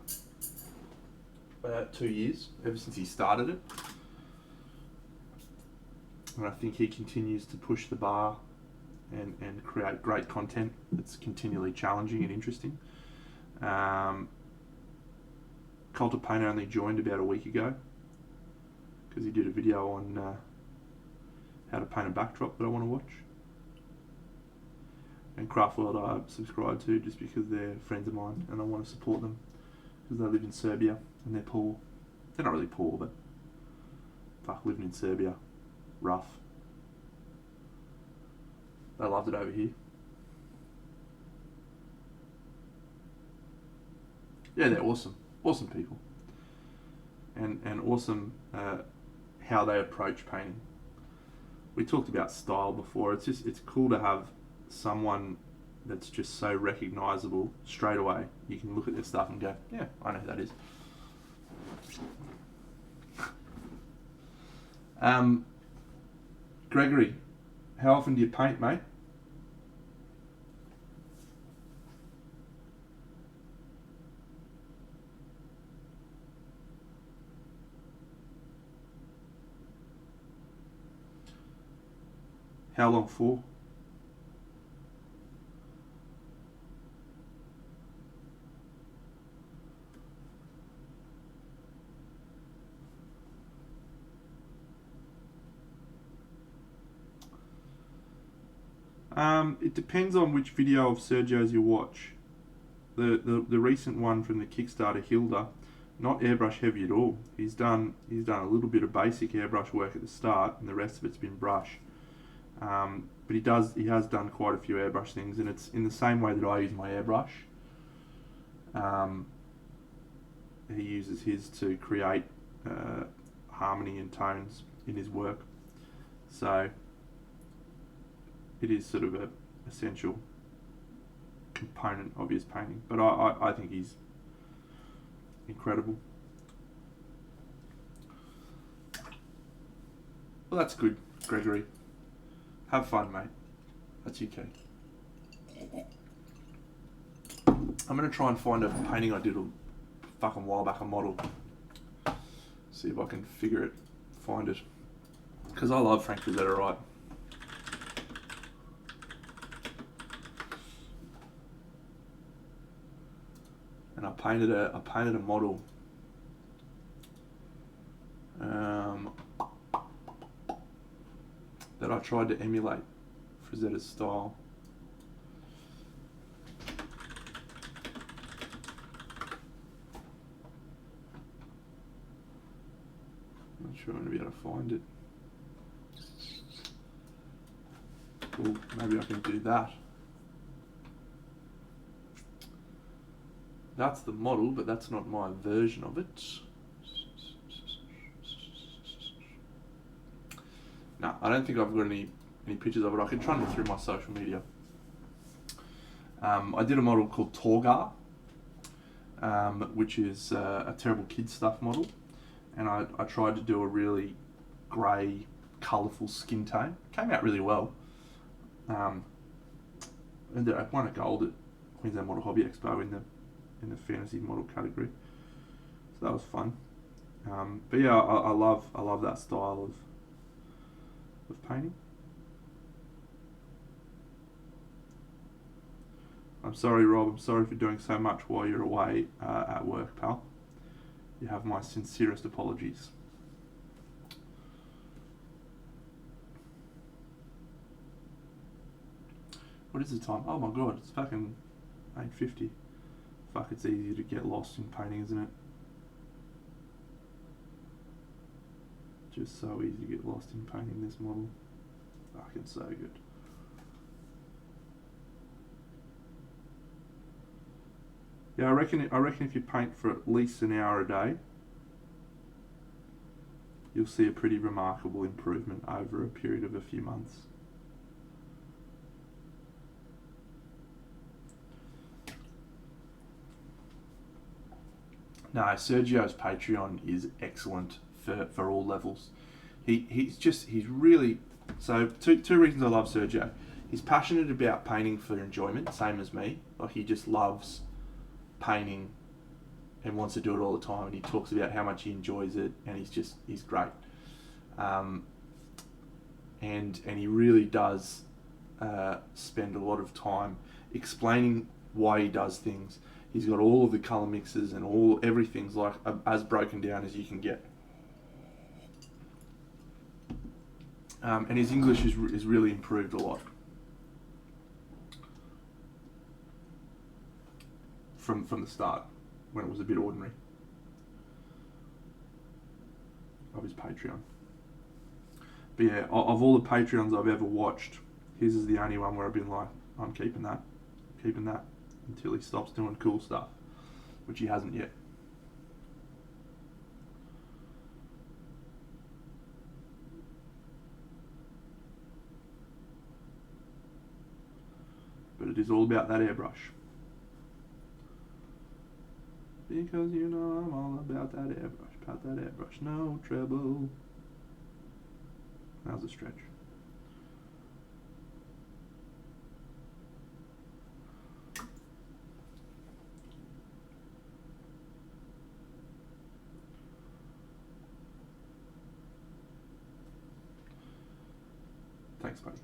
2 years, ever since he started it. And I think he continues to push the bar and create great content that's continually challenging and interesting. Cult of Paint only joined about a week ago because he did a video on how to paint a backdrop that I want to watch. And Craft World I subscribe to just because they're friends of mine and I want to support them because they live in Serbia and they're poor. They're not really poor, but fuck, living in Serbia, rough. They loved it over here. Yeah, they're awesome. Awesome people. And awesome how they approach painting. We talked about style before. It's cool to have someone that's just so recognizable straight away. You can look at their stuff and go, yeah, I know who that is. Gregory, how often do you paint, mate? How long for? It depends on which video of Sergio's you watch. The recent one from the Kickstarter, Hilda, not airbrush heavy at all. He's done a little bit of basic airbrush work at the start, and the rest of it's been brush. But he has done quite a few airbrush things, and it's in the same way that I use my airbrush. He uses his to create harmony and tones in his work. So it is sort of a essential component of his painting. But I think he's incredible. Well, that's good, Gregory. Have fun, mate. That's okay. I'm going to try and find a painting I did a fucking while back, a model. See if I can find it. Because I love Frank Frazetta Wright. And I painted a model. That I tried to emulate Frazetta's style. Not sure I'm going to be able to find it. Well, maybe I can do that. That's the model, but that's not my version of it. No, I don't think I've got any pictures of it. I can try and look through my social media. I did a model called Torgar, which is a Terrible Kid Stuff model, and I tried to do a really grey, colourful skin tone. Came out really well. And I won a gold at Queensland Model Hobby Expo in the fantasy model category. So that was fun. But yeah, I love that style of painting. I'm sorry, Rob. I'm sorry for doing so much while you're away at work, pal. You have my sincerest apologies. What is the time? Oh my god, it's fucking 8:50. Fuck, it's easy to get lost in painting, isn't it? Just so easy to get lost in painting this model. Fucking so good. Yeah, I reckon if you paint for at least an hour a day, you'll see a pretty remarkable improvement over a period of a few months. No, Sergio's Patreon is excellent for all levels. He's really, so two reasons I love Sergio. He's passionate about painting for enjoyment, same as me. Like, he just loves painting and wants to do it all the time, and he talks about how much he enjoys it, and he's great. And he really does spend a lot of time explaining why he does things. He's got all of the colour mixes and everything's like as broken down as you can get. And his English is really improved a lot from the start, when it was a bit ordinary, of his Patreon. But yeah, of all the Patreons I've ever watched, his is the only one where I've been like, I'm keeping that until he stops doing cool stuff, which he hasn't yet. But it is all about that airbrush. Because you know I'm all about that airbrush, no trouble. That was a stretch. Thanks, buddy.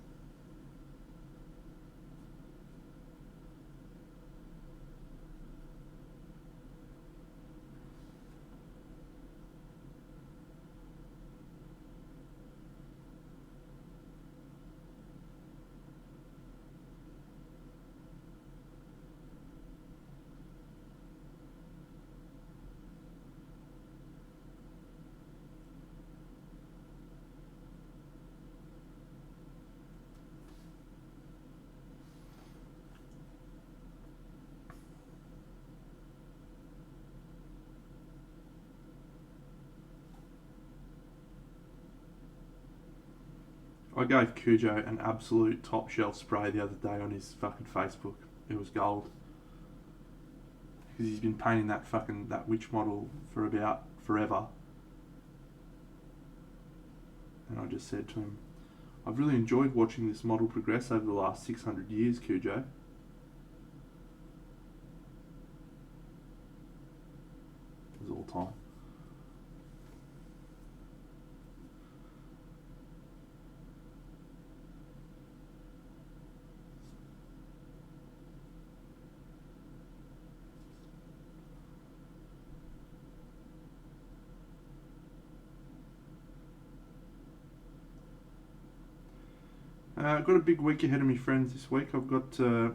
I gave Cujo an absolute top shelf spray the other day on his fucking Facebook. It was gold. Because he's been painting that witch model for about forever. And I just said to him, I've really enjoyed watching this model progress over the last 600 years, Cujo. It was all time. I've got a big week ahead of me, friends, this week. I've got a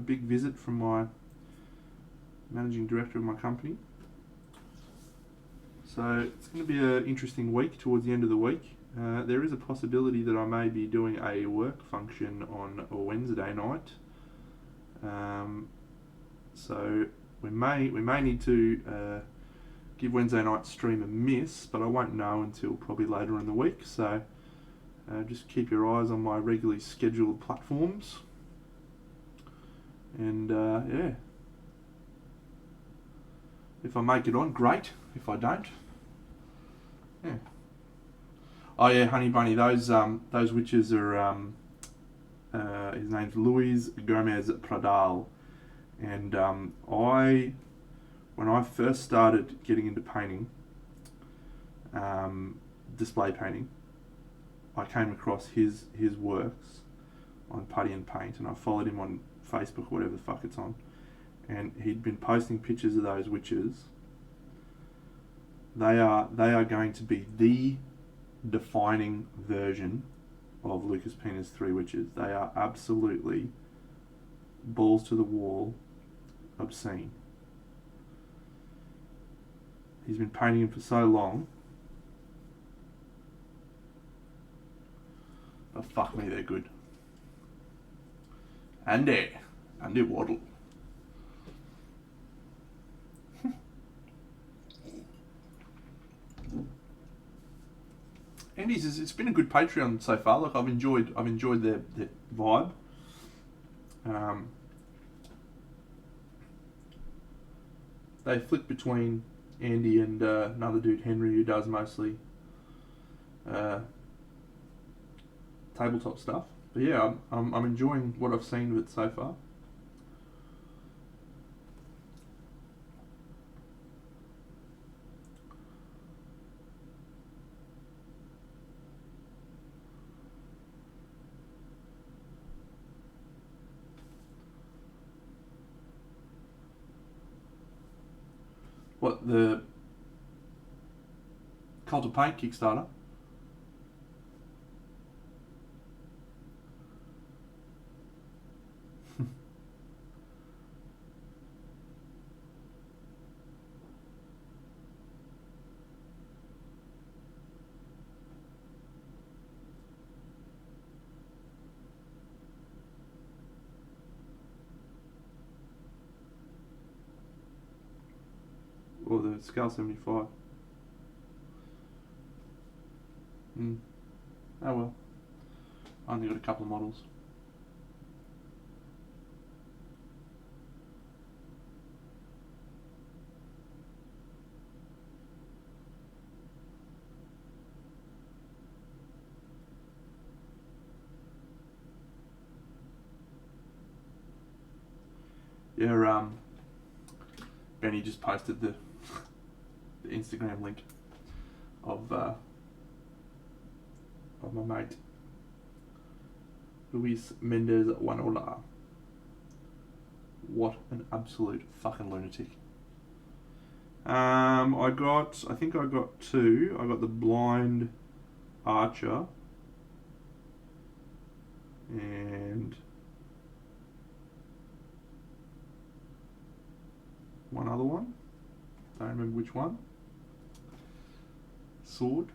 big visit from my managing director of my company. So it's going to be an interesting week towards the end of the week. There is a possibility that I may be doing a work function on a Wednesday night. So we may need to give Wednesday night stream a miss, but I won't know until probably later in the week. So just keep your eyes on my regularly scheduled platforms. And yeah, if I make it on, great. If I don't, yeah. Oh yeah, Honey Bunny, those witches are His name's Luis Gomez Pradal, and when I first started getting into painting, display painting, I came across his works on Putty and Paint, and I followed him on Facebook, whatever the fuck it's on, and he'd been posting pictures of those witches. They are going to be the defining version of Lucas Pina's Three Witches. They are absolutely balls to the wall, obscene. He's been painting them for so long, but fuck me, they're good. Andy Waddle. Andy's, it's been a good Patreon so far. Look, I've enjoyed their vibe. They flick between Andy and another dude, Henry, who does mostly tabletop stuff. But yeah, I'm enjoying what I've seen of it so far. What, the Cult of Paint Kickstarter? Or the Scale 75. Oh well. I only got a couple of models. Yeah, Benny just posted the Instagram link of my mate Luis Mendez Wanola. What an absolute fucking lunatic. I think I got two. I got the Blind Archer and one other one. Don't remember which one. Sword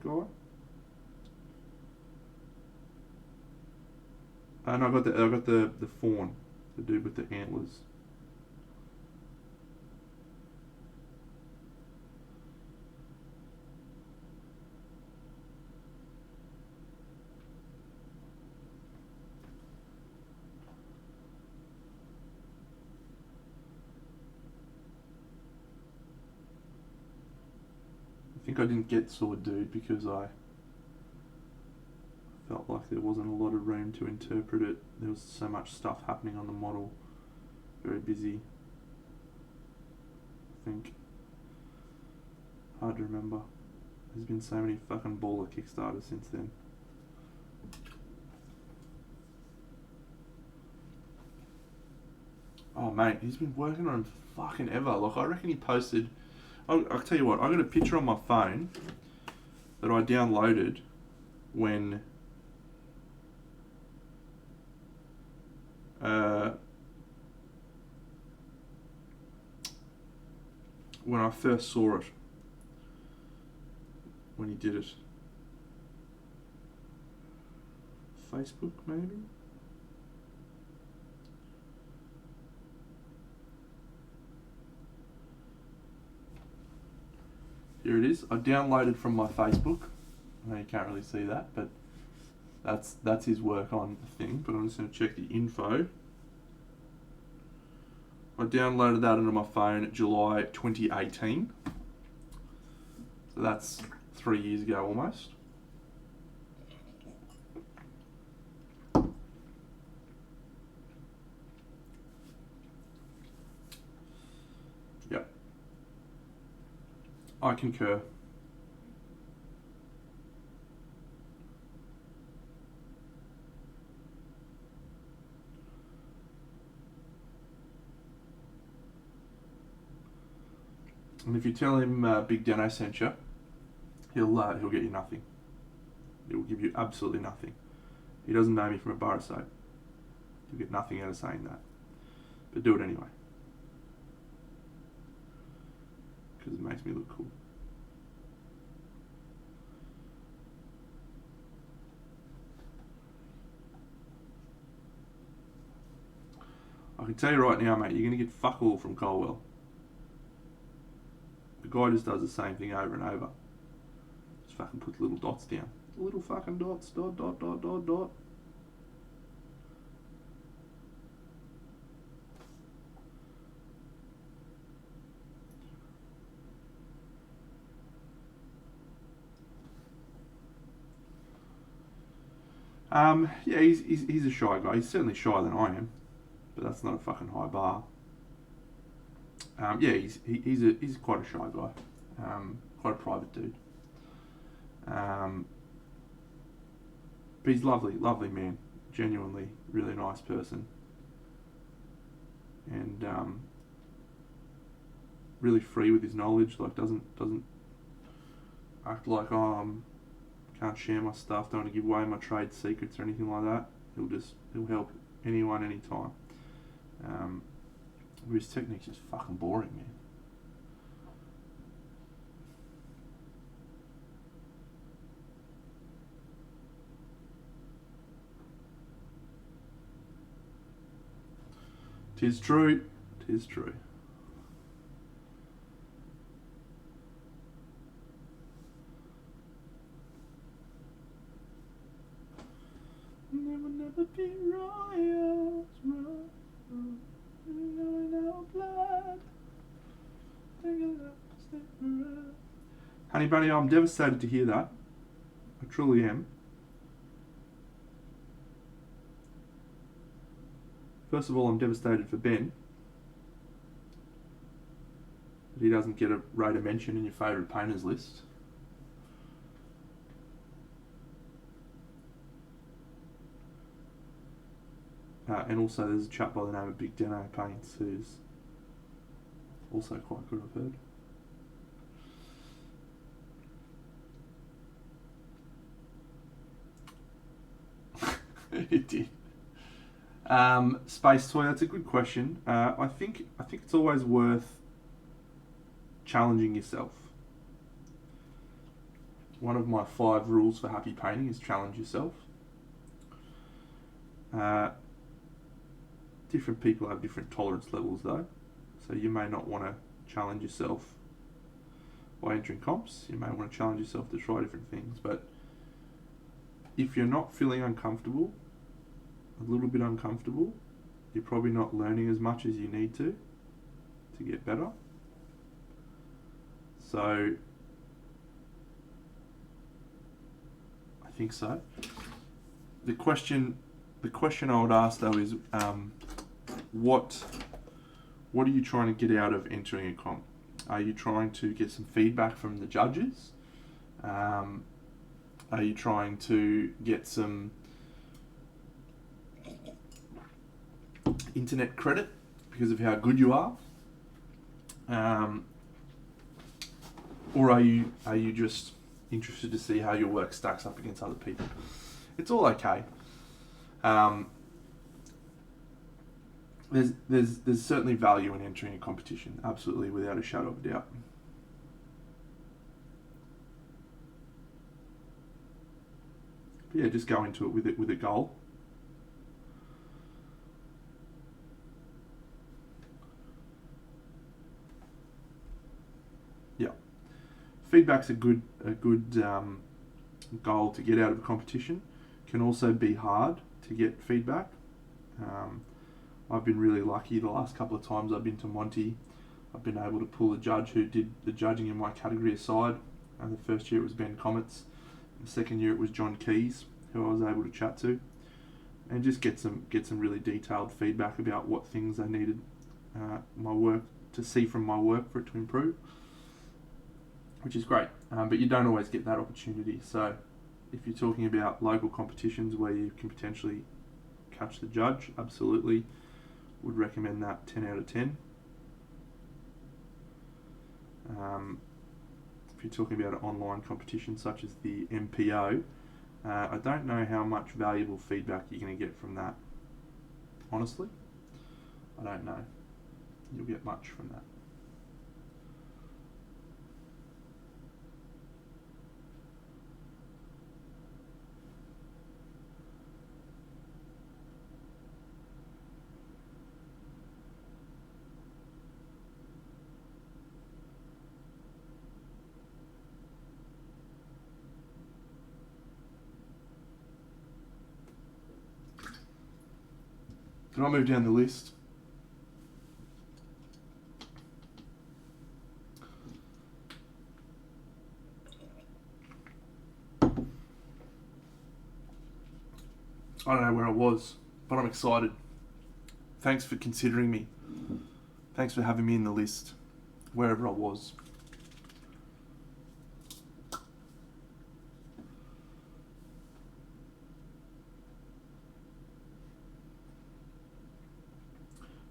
guy. And I got the fawn, the dude with the antlers. I think I didn't get Sword Dude because I felt like there wasn't a lot of room to interpret it. There was so much stuff happening on the model. Very busy. I think. Hard to remember. There's been so many fucking baller Kickstarters since then. Oh mate, he's been working on him for fucking ever. Like, I reckon he posted... I'll tell you what, I got a picture on my phone that I downloaded when I first saw it, when he did it. Facebook, maybe? Here it is. I downloaded from my Facebook. I know you can't really see that, but that's his work on the thing. But I'm just going to check the info. I downloaded that onto my phone July 2018. So that's 3 years ago almost. I concur. And if you tell him Big Dano sent you, he'll get you nothing. He will give you absolutely nothing. He doesn't know me from a bar of soap. You'll get nothing out of saying that. But do it anyway. Because it makes me look cool. I can tell you right now, mate, you're going to get fuck all from Colwell. The guy just does the same thing over and over. Just fucking puts little dots down. Little fucking dots. Dot, dot, dot, dot, dot. Yeah, he's a shy guy. He's certainly shyer than I am, but that's not a fucking high bar. Yeah, he's quite a shy guy, quite a private dude. But he's lovely man, genuinely really nice person, and really free with his knowledge. Like doesn't act like can't share my stuff, don't want to give away my trade secrets or anything like that. He'll help anyone, anytime. His technique's just fucking boring, man. Tis true. Never be royals, Honey bunny, I'm devastated to hear that. I truly am. First of all, I'm devastated for Ben that he doesn't get a rate of mention in your favourite painters list. And also there's a chap by the name of Big Dano Paints who's also quite good, I've heard. It did. Space Toy, that's a good question. I think it's always worth challenging yourself. One of my 5 rules for happy painting is challenge yourself. Different people have different tolerance levels though, so you may not want to challenge yourself by entering comps. You may want to challenge yourself to try different things, but if you're not feeling uncomfortable, a little bit uncomfortable, you're probably not learning as much as you need to get better. So I think so. The question I would ask though is, what are you trying to get out of entering a comp? Are you trying to get some feedback from the judges? Are you trying to get some internet credit because of how good you are? Or are you just interested to see how your work stacks up against other people? It's all okay. There's certainly value in entering a competition, absolutely, without a shadow of a doubt. But yeah, just go into it with a goal. Yeah, feedback's a good goal to get out of a competition. Can also be hard to get feedback. I've been really lucky the last couple of times I've been to Monty. I've been able to pull a judge who did the judging in my category aside. And the first year it was Ben Comets. The second year it was John Keys, who I was able to chat to, and just get some really detailed feedback about what things I needed my work to see from my work for it to improve. which is great. But you don't always get that opportunity. So if you're talking about local competitions where you can potentially catch the judge, absolutely would recommend that 10 out of 10. If you're talking about an online competition such as the MPO, I don't know how much valuable feedback you're going to get from that. Honestly, I don't know. You'll get much from that. Can I move down the list? I don't know where I was, but I'm excited. Thanks for considering me. Thanks for having me in the list, wherever I was.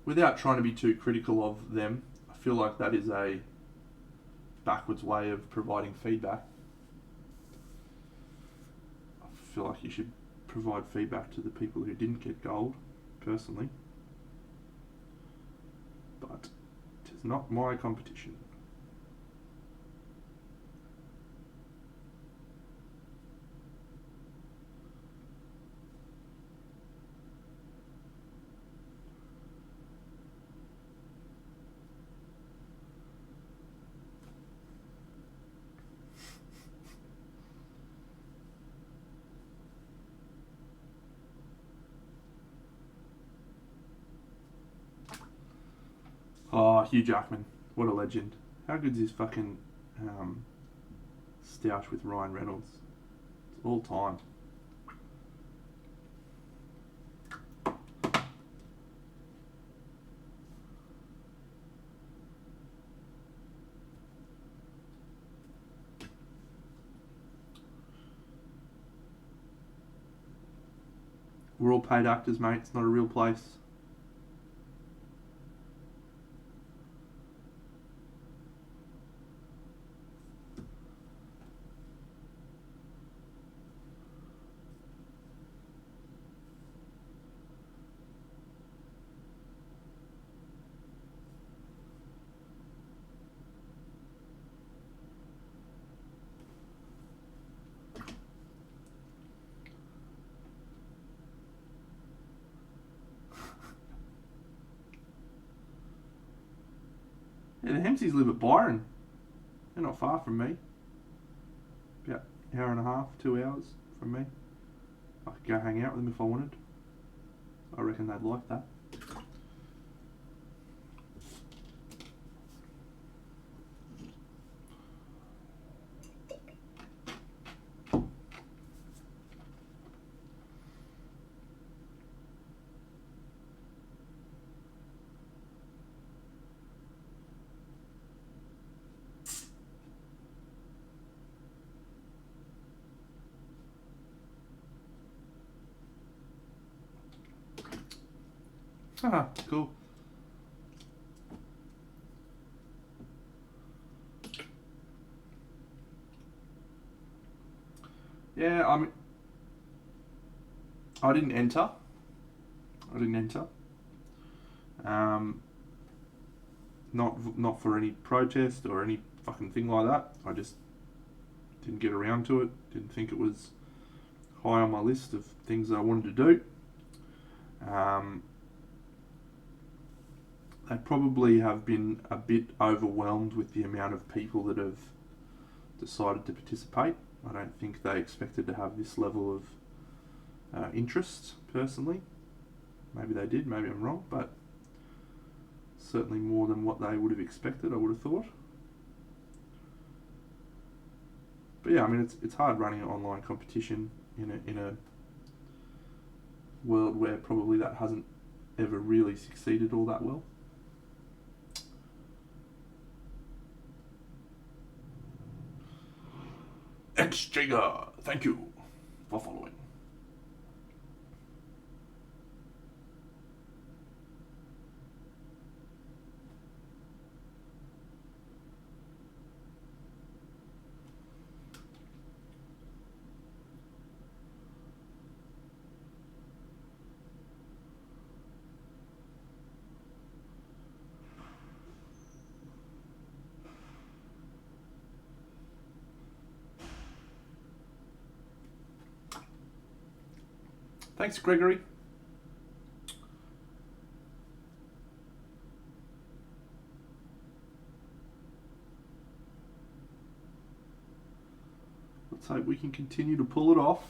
Without trying to be too critical of them, I feel like that is a backwards way of providing feedback. I feel like you should provide feedback to the people who didn't get gold, personally. But it is not my competition. Oh, Hugh Jackman. What a legend. How good's his fucking stoush with Ryan Reynolds? It's all time. We're all paid actors, mate. It's not a real place. Yeah, the Hemseys live at Byron. They're not far from me. About an hour and a half, 2 hours from me. I could go hang out with them if I wanted. I reckon they'd like that. Ah, cool. Yeah, I didn't enter. Not for any protest or any fucking thing like that. I just didn't get around to it. Didn't think it was high on my list of things I wanted to do. They probably have been a bit overwhelmed with the amount of people that have decided to participate. I don't think they expected to have this level of interest, personally. Maybe they did, maybe I'm wrong, but certainly more than what they would have expected, I would have thought. But yeah, I mean, it's hard running an online competition in a world where probably that hasn't ever really succeeded all that well. X Jigger, thank you for following. Thanks, Gregory. Let's hope we can continue to pull it off.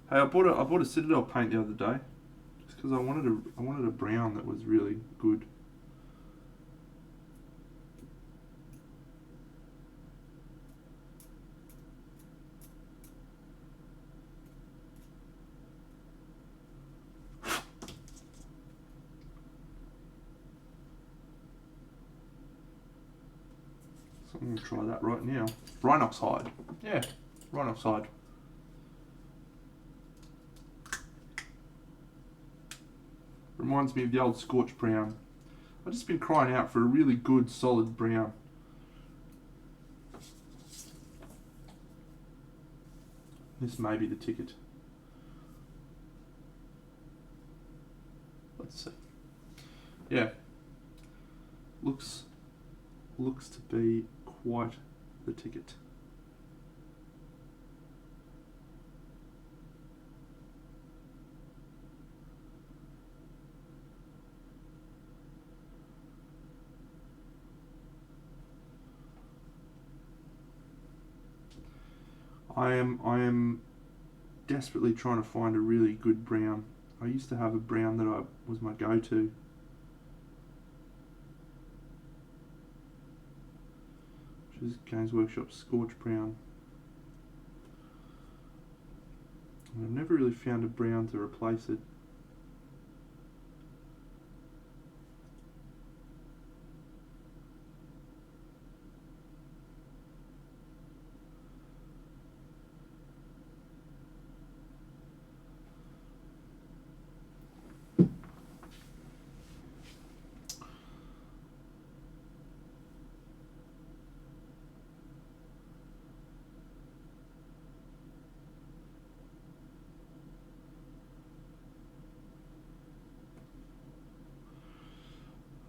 Hey, I bought a Citadel paint the other day, just because I wanted a brown that was really good. So I'm going to try that right now. Rhinox hide. Yeah, Rhinox hide. Reminds me of the old Scorch brown. I've just been crying out for a really good, solid brown. This may be the ticket. Let's see. Yeah. Looks to be quite the ticket. I am desperately trying to find a really good brown. I used to have a brown that was my go-to. Which is Games Workshop Scorch Brown. And I've never really found a brown to replace it.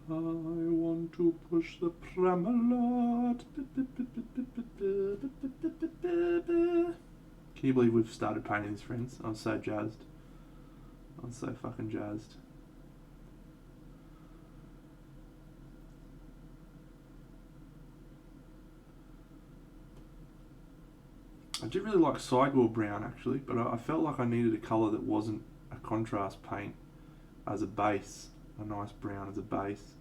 I want to push the CAMELOT. Can you believe we've started painting this, friends? I'm so jazzed. I'm so fucking jazzed. I do really like Sigor brown actually, but I felt like I needed a colour that wasn't a contrast paint as a base. A nice brown as a base.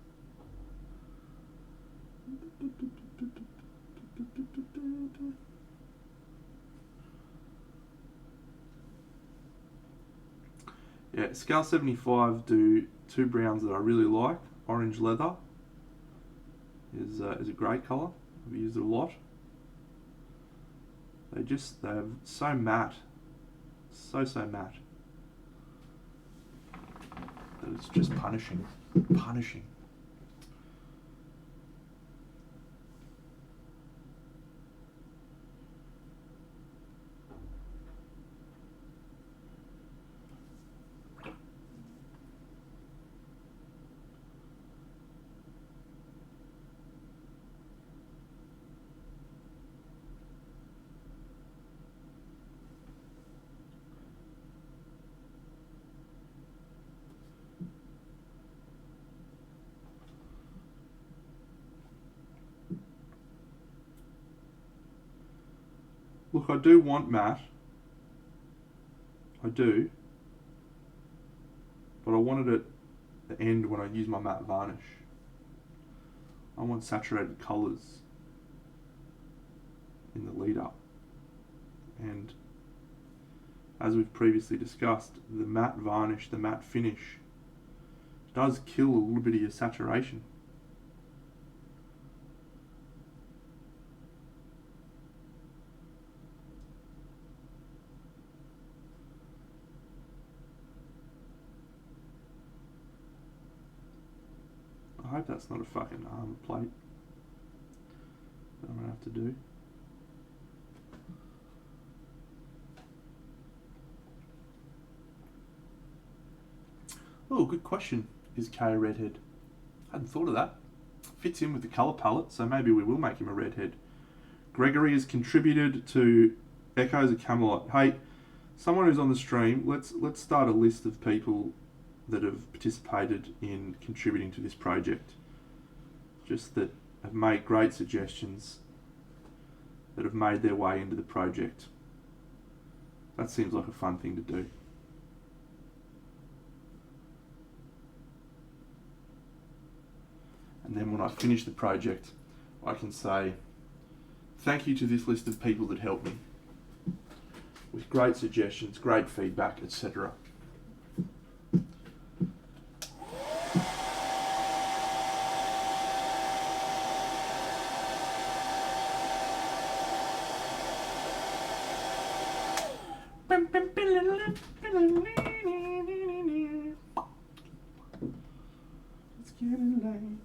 Yeah, Scale 75 do two browns that I really like. Orange leather is a great colour. I've used it a lot. They're so matte, so matte that it's just punishing. Look, I do want matte. I do. But I want it at the end when I use my matte varnish. I want saturated colours in the lead up. And as we've previously discussed, the matte varnish, the matte finish, does kill a little bit of your saturation. hope that's not a fucking armor plate that I'm going to have to do. Oh, good question. Is Kay a redhead? Hadn't thought of that. Fits in with the colour palette, so maybe we will make him a redhead. Gregory has contributed to Echoes of Camelot. Hey, someone who's on the stream, let's start a list of people that have participated in contributing to this project. Just that have made great suggestions, that have made their way into the project. That seems like a fun thing to do. And then when I finish the project, I can say thank you to this list of people that helped me with great suggestions, great feedback, etc. It's getting late.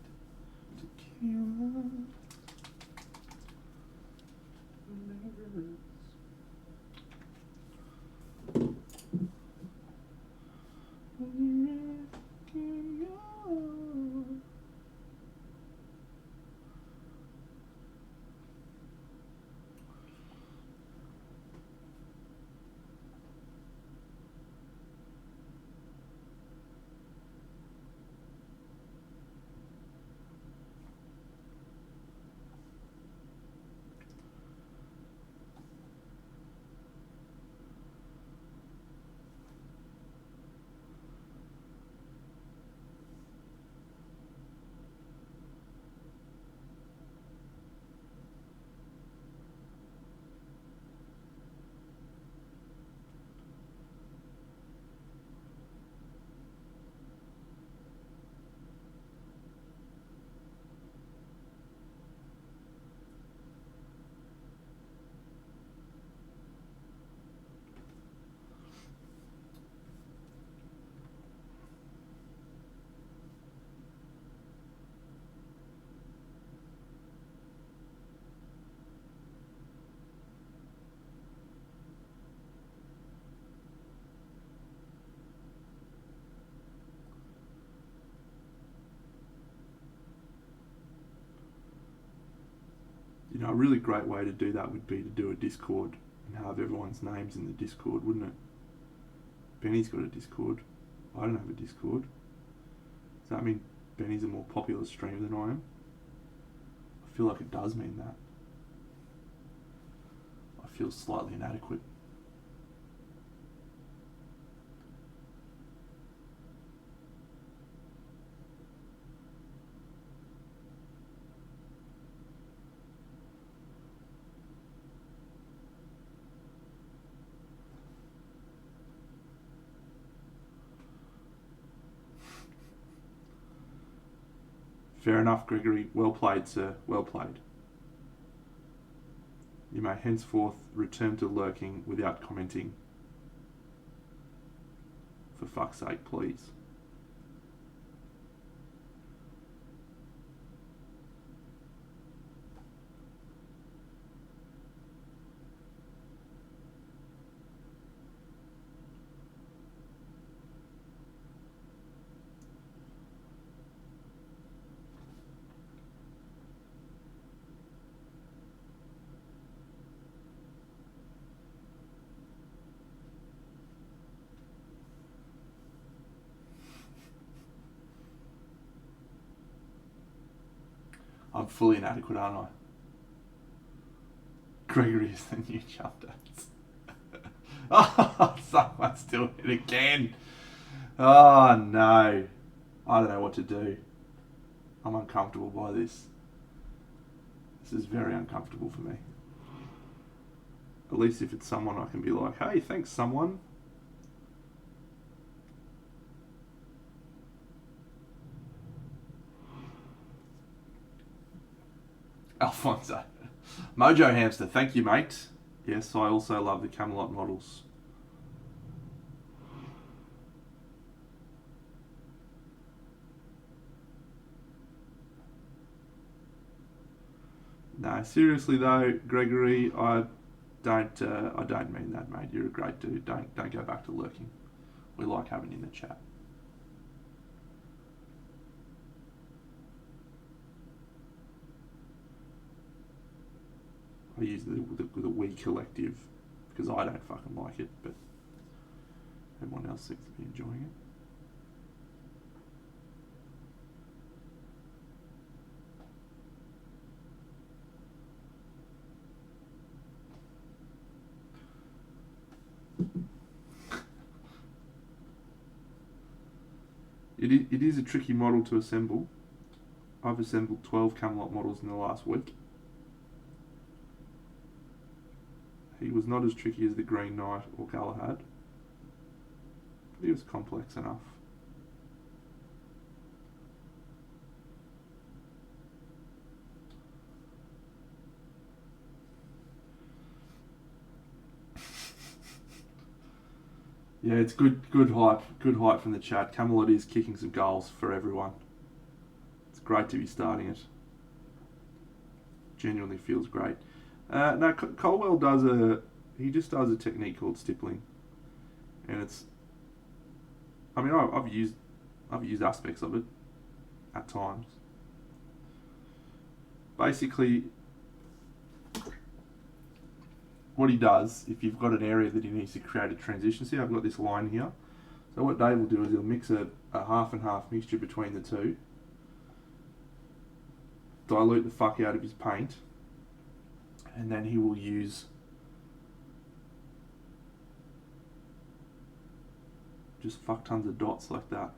You know, a really great way to do that would be to do a Discord and have everyone's names in the Discord, wouldn't it? Benny's got a Discord. I don't have a Discord. Does that mean Benny's a more popular streamer than I am? I feel like it does mean that. I feel slightly inadequate. Fair enough, Gregory. Well played, sir. Well played. You may henceforth return to lurking without commenting. For fuck's sake, please. I'm fully inadequate, aren't I? Gregory is the new jump dance. Oh, someone's doing it again. Oh, no. I don't know what to do. I'm uncomfortable by this. This is very uncomfortable for me. At least if it's someone I can be like, hey, thanks, someone. Alfonso. Mojo Hamster, thank you, mate. Yes, I also love the Camelot models. No, seriously though, Gregory, I don't mean that, mate. You're a great dude. Don't go back to lurking. We like having you in the chat. I use the we collective because I don't fucking like it, but everyone else seems to be enjoying it. It is a tricky model to assemble. I've assembled 12 Camelot models in the last week. He was not as tricky as the Green Knight or Galahad, but he was complex enough. Yeah, it's good hype from the chat. Camelot is kicking some goals for everyone. It's great to be starting it. Genuinely feels great. No, Colwell does a technique called stippling, and it's. I mean, I've used aspects of it at times. Basically, what he does, if you've got an area that he needs to create a transition, see I've got this line here. So what Dave will do is he'll mix a half and half mixture between the two, dilute the fuck out of his paint, and then he will use just fuck tons of dots like that.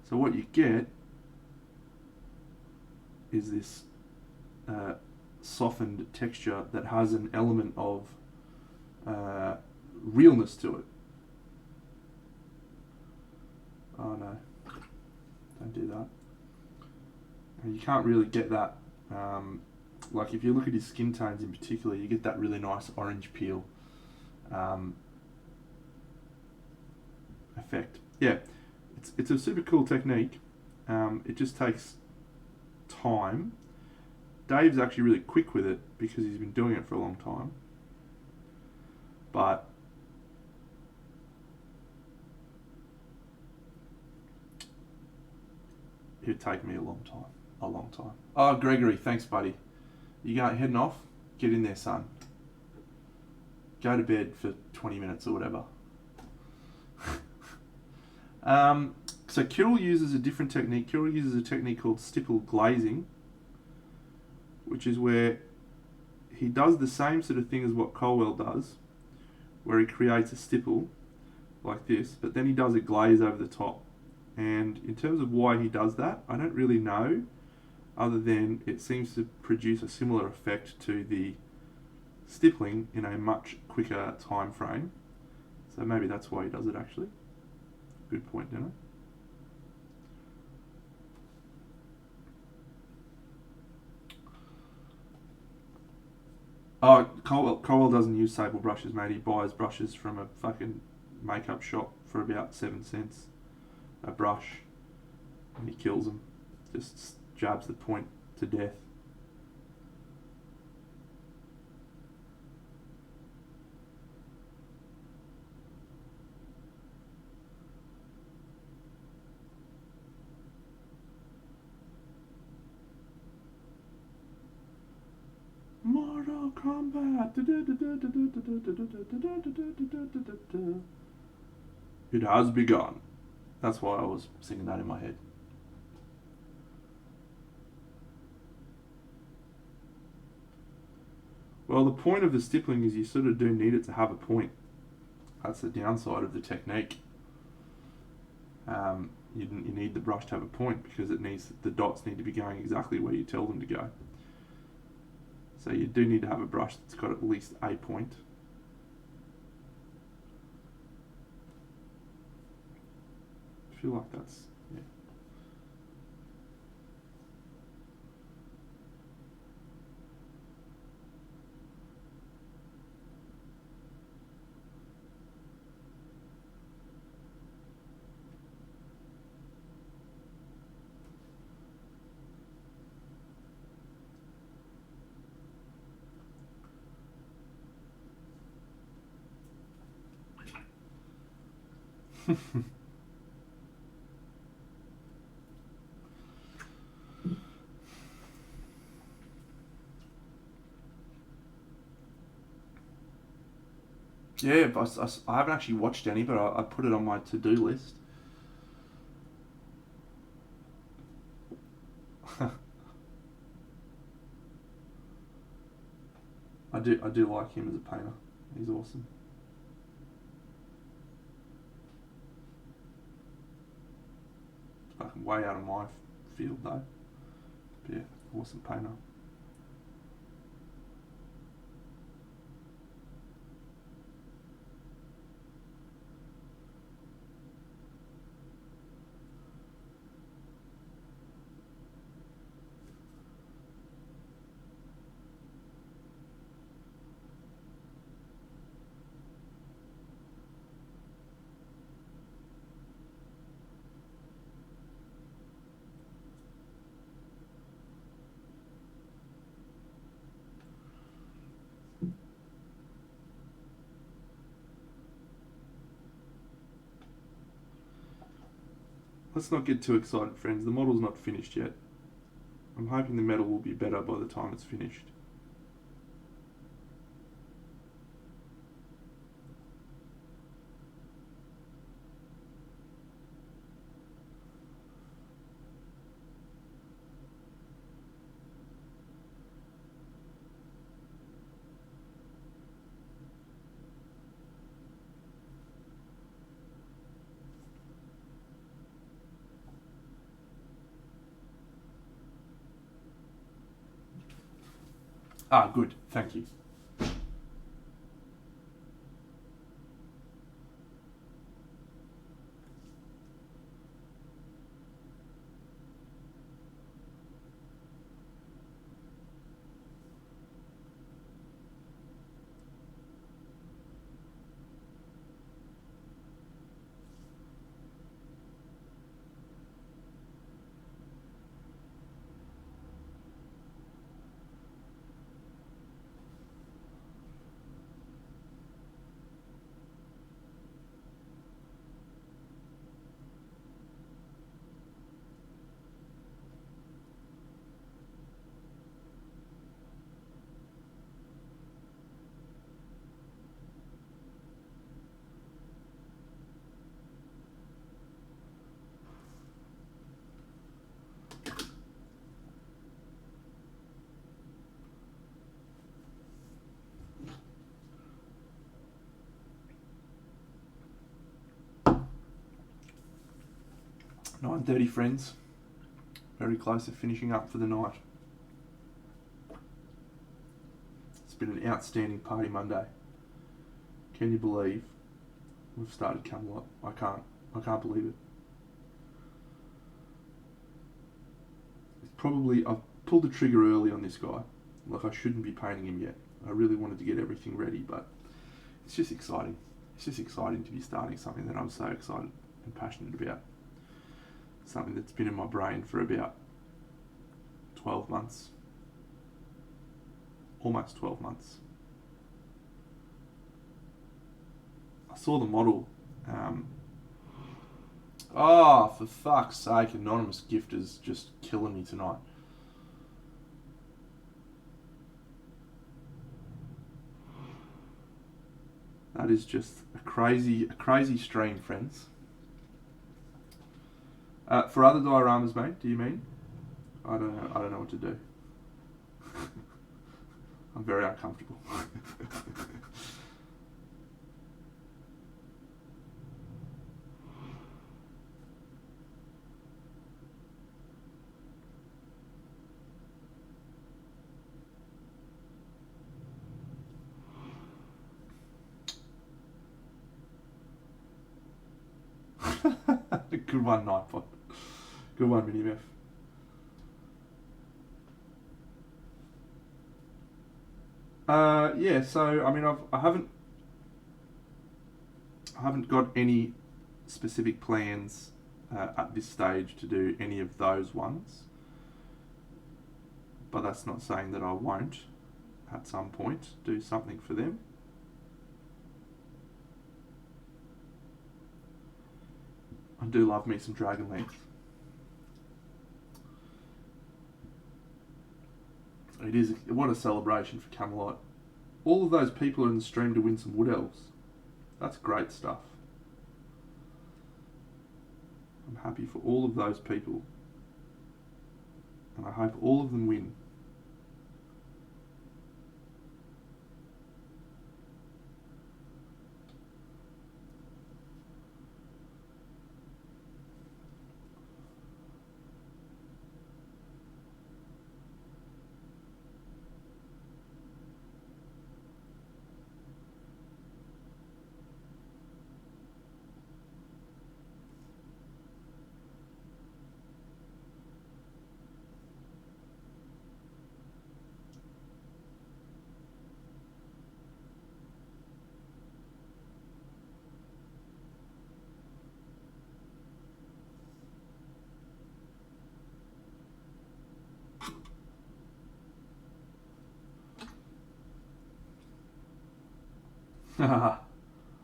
So what you get is this softened texture that has an element of realness to it. Oh no, don't do that. And you can't really get that, like if you look at his skin tones in particular, you get that really nice orange peel effect. Yeah, it's a super cool technique. It just takes time. Dave's actually really quick with it because he's been doing it for a long time. But it'd take me a long time. Oh, Gregory, thanks, buddy. You going heading off? Get in there, son. Go to bed for 20 minutes or whatever. So Kirill uses a different technique. Kirill uses a technique called stipple glazing, which is where he does the same sort of thing as what Colwell does, where he creates a stipple like this, but then he does a glaze over the top. And in terms of why he does that, I don't really know, other than it seems to produce a similar effect to the stippling in a much quicker time frame. So maybe that's why he does it actually. Good point, Dino. Oh, Colwell doesn't use sable brushes, mate. He buys brushes from a fucking makeup shop for about 7 cents a brush, and he kills them. Just jabs the point to death. Mortal Kombat. It has begun. That's why I was singing that in my head. Well, the point of the stippling is you sort of do need it to have a point. That's the downside of the technique. You need the brush to have a point because the dots need to be going exactly where you tell them to go. So you do need to have a brush that's got at least a point. I feel like that's, yeah. Yeah, but I haven't actually watched any, but I put it on my to-do list. I do like him as a painter. He's awesome. It's fucking way out of my field though. But yeah, awesome painter. Let's not get too excited, friends. The model's not finished yet. I'm hoping the metal will be better by the time it's finished. Ah, good. Thank you. "9:30, friends. Very close to finishing up for the night. It's been an outstanding party Monday. Can you believe we've started CAMELOT? I can't believe it. I've pulled the trigger early on this guy. Like, I shouldn't be painting him yet. I really wanted to get everything ready, but it's just exciting. It's just exciting to be starting something that I'm so excited and passionate about. Something that's been in my brain for about 12 months. Almost 12 months. I saw the model. For fuck's sake, anonymous gifter's just killing me tonight. That is just a crazy stream, friends. For other dioramas, mate, do you mean? I don't know what to do. I'm very uncomfortable. Good one, Nightbot. Good one, Minimef. Yeah. So I mean, I haven't got any specific plans at this stage to do any of those ones, but that's not saying that I won't at some point do something for them. I do love me some Dragonlance. It is, what a celebration for Camelot. All of those people are in the stream to win some Wood Elves. That's great stuff. I'm happy for all of those people. And I hope all of them win.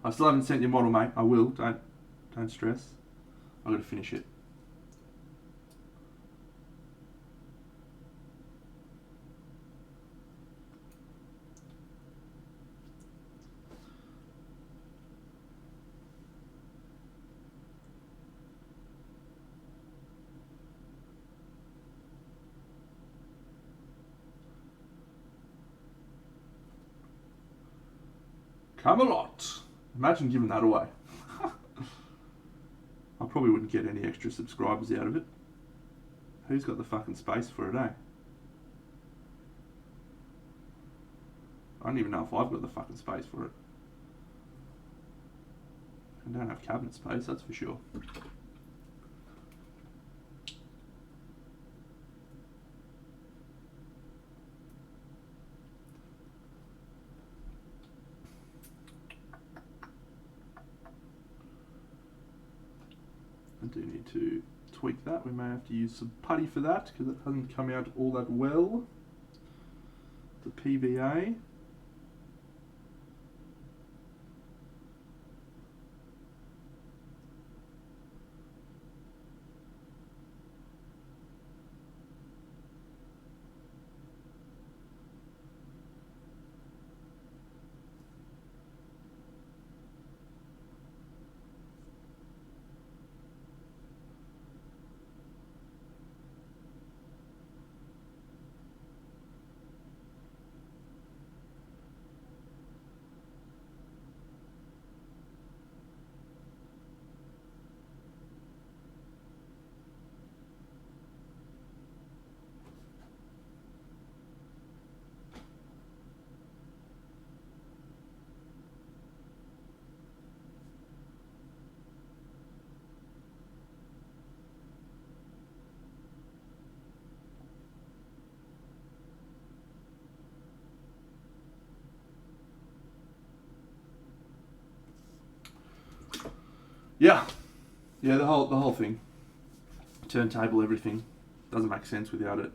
I still haven't sent your model, mate. I will. Don't stress. I've got to finish it. Camelot. Imagine giving that away. I probably wouldn't get any extra subscribers out of it. Who's got the fucking space for it, eh? I don't even know if I've got the fucking space for it. I don't have cabinet space, that's for sure. I do need to tweak that. We may have to use some putty for that because it hasn't come out all that well. The PVA. Yeah, the whole thing, turntable, everything, doesn't make sense without it.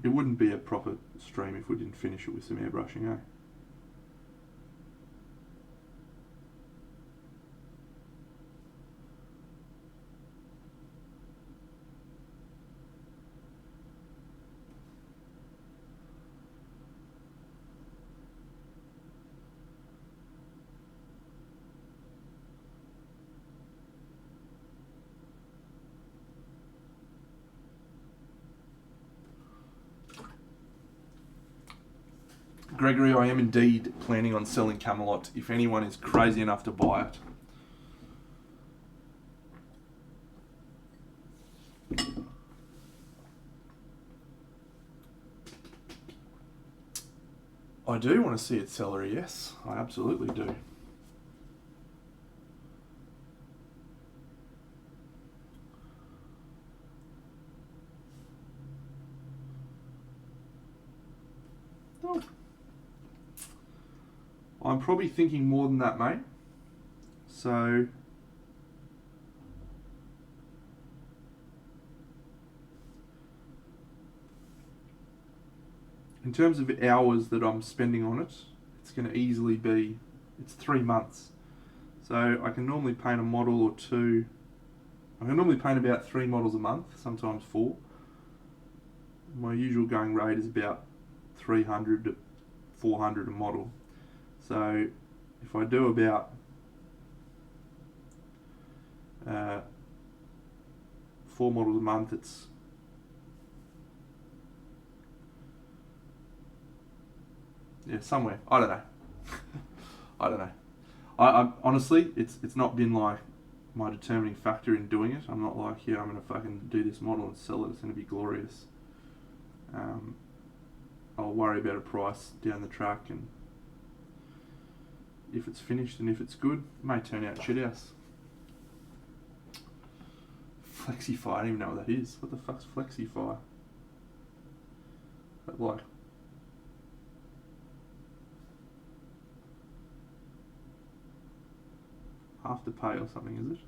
It wouldn't be a proper stream if we didn't finish it with some airbrushing, eh? Gregory, I am indeed planning on selling Camelot if anyone is crazy enough to buy it. I do want to see it celery, yes. I absolutely do. I'm probably thinking more than that, mate. So in terms of hours that I'm spending on it, it's going to easily be, it's 3 months. So I can normally paint a model or two. I can normally paint about 3 models a month, sometimes 4. My usual going rate is about 300 to 400 a model. So if I do about 4 models a month, it's somewhere. I don't know. I don't know. I honestly, it's not been like my determining factor in doing it. I'm not like, I'm gonna fucking do this model and sell it. It's gonna be glorious. I'll worry about a price down the track, and if it's finished and if it's good, it may turn out shit house. Flexify, I don't even know what that is. What the fuck's Flexify? That like Afterpay or something, is it?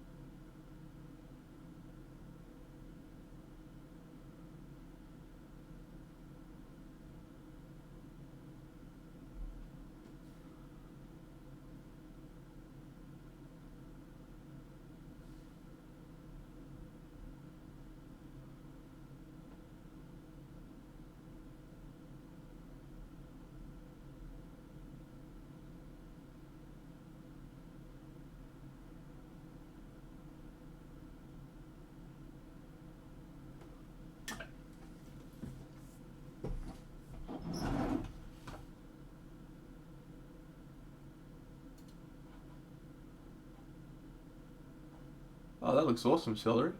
Oh, that looks awesome, Celery. I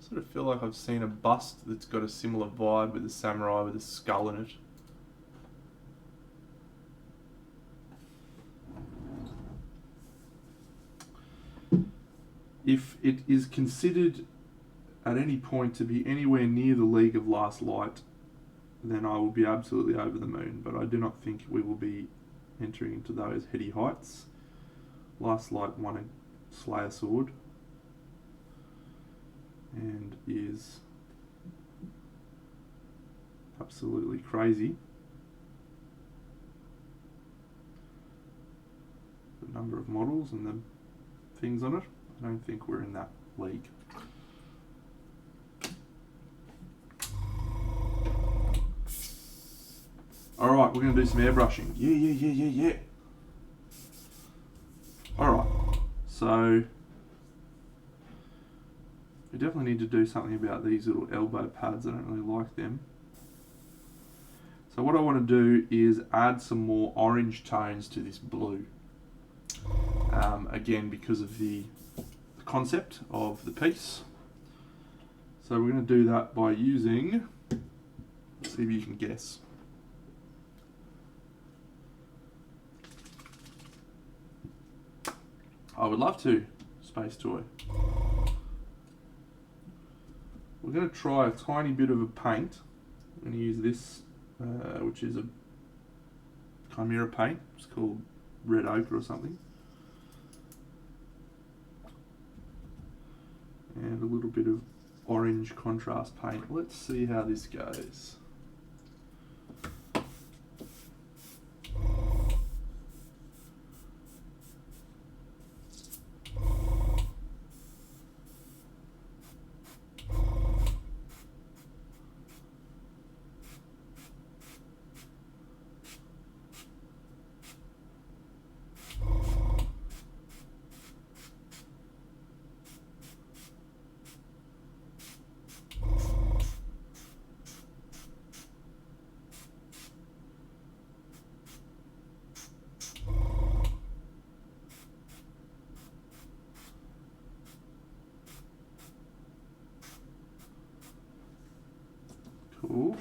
sort of feel like I've seen a bust that's got a similar vibe with a samurai with a skull in it. If it is considered at any point to be anywhere near the League of Last Light, then I will be absolutely over the moon, but I do not think we will be entering into those heady heights. Last Light won a Slayer sword and is absolutely crazy. The number of models and the things on it, I don't think we're in that league. Alright, we're going to do some airbrushing. Yeah. Alright, so we definitely need to do something about these little elbow pads. I don't really like them. So what I want to do is add some more orange tones to this blue. Again, because of the concept of the piece. So we're going to do that by using, see if you can guess. I would love to, Space Toy. We're going to try a tiny bit of a paint. I'm going to use this, which is a Chimera paint. It's called Red Ochre or something. And a little bit of orange contrast paint. Let's see how this goes. Cool.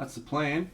That's the plan.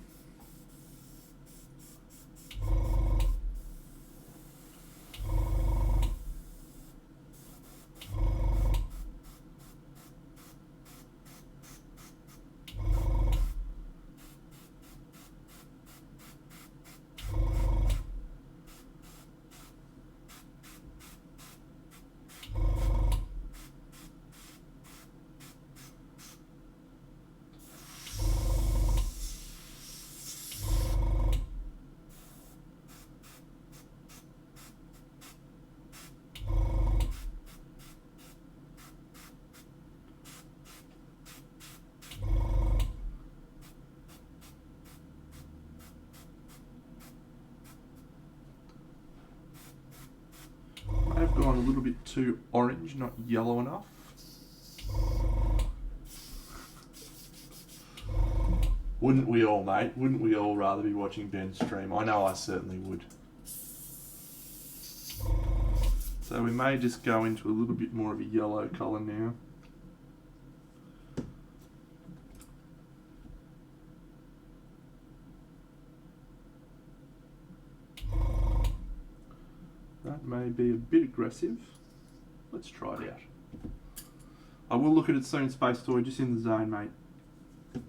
I've gone a little bit too orange, not yellow enough. Wouldn't we all, mate? Wouldn't we all rather be watching Ben stream? I know I certainly would. So we may just go into a little bit more of a yellow colour now. That may be a bit aggressive. Let's try it out. I will look at it soon, Space Toy, just in the zone, mate.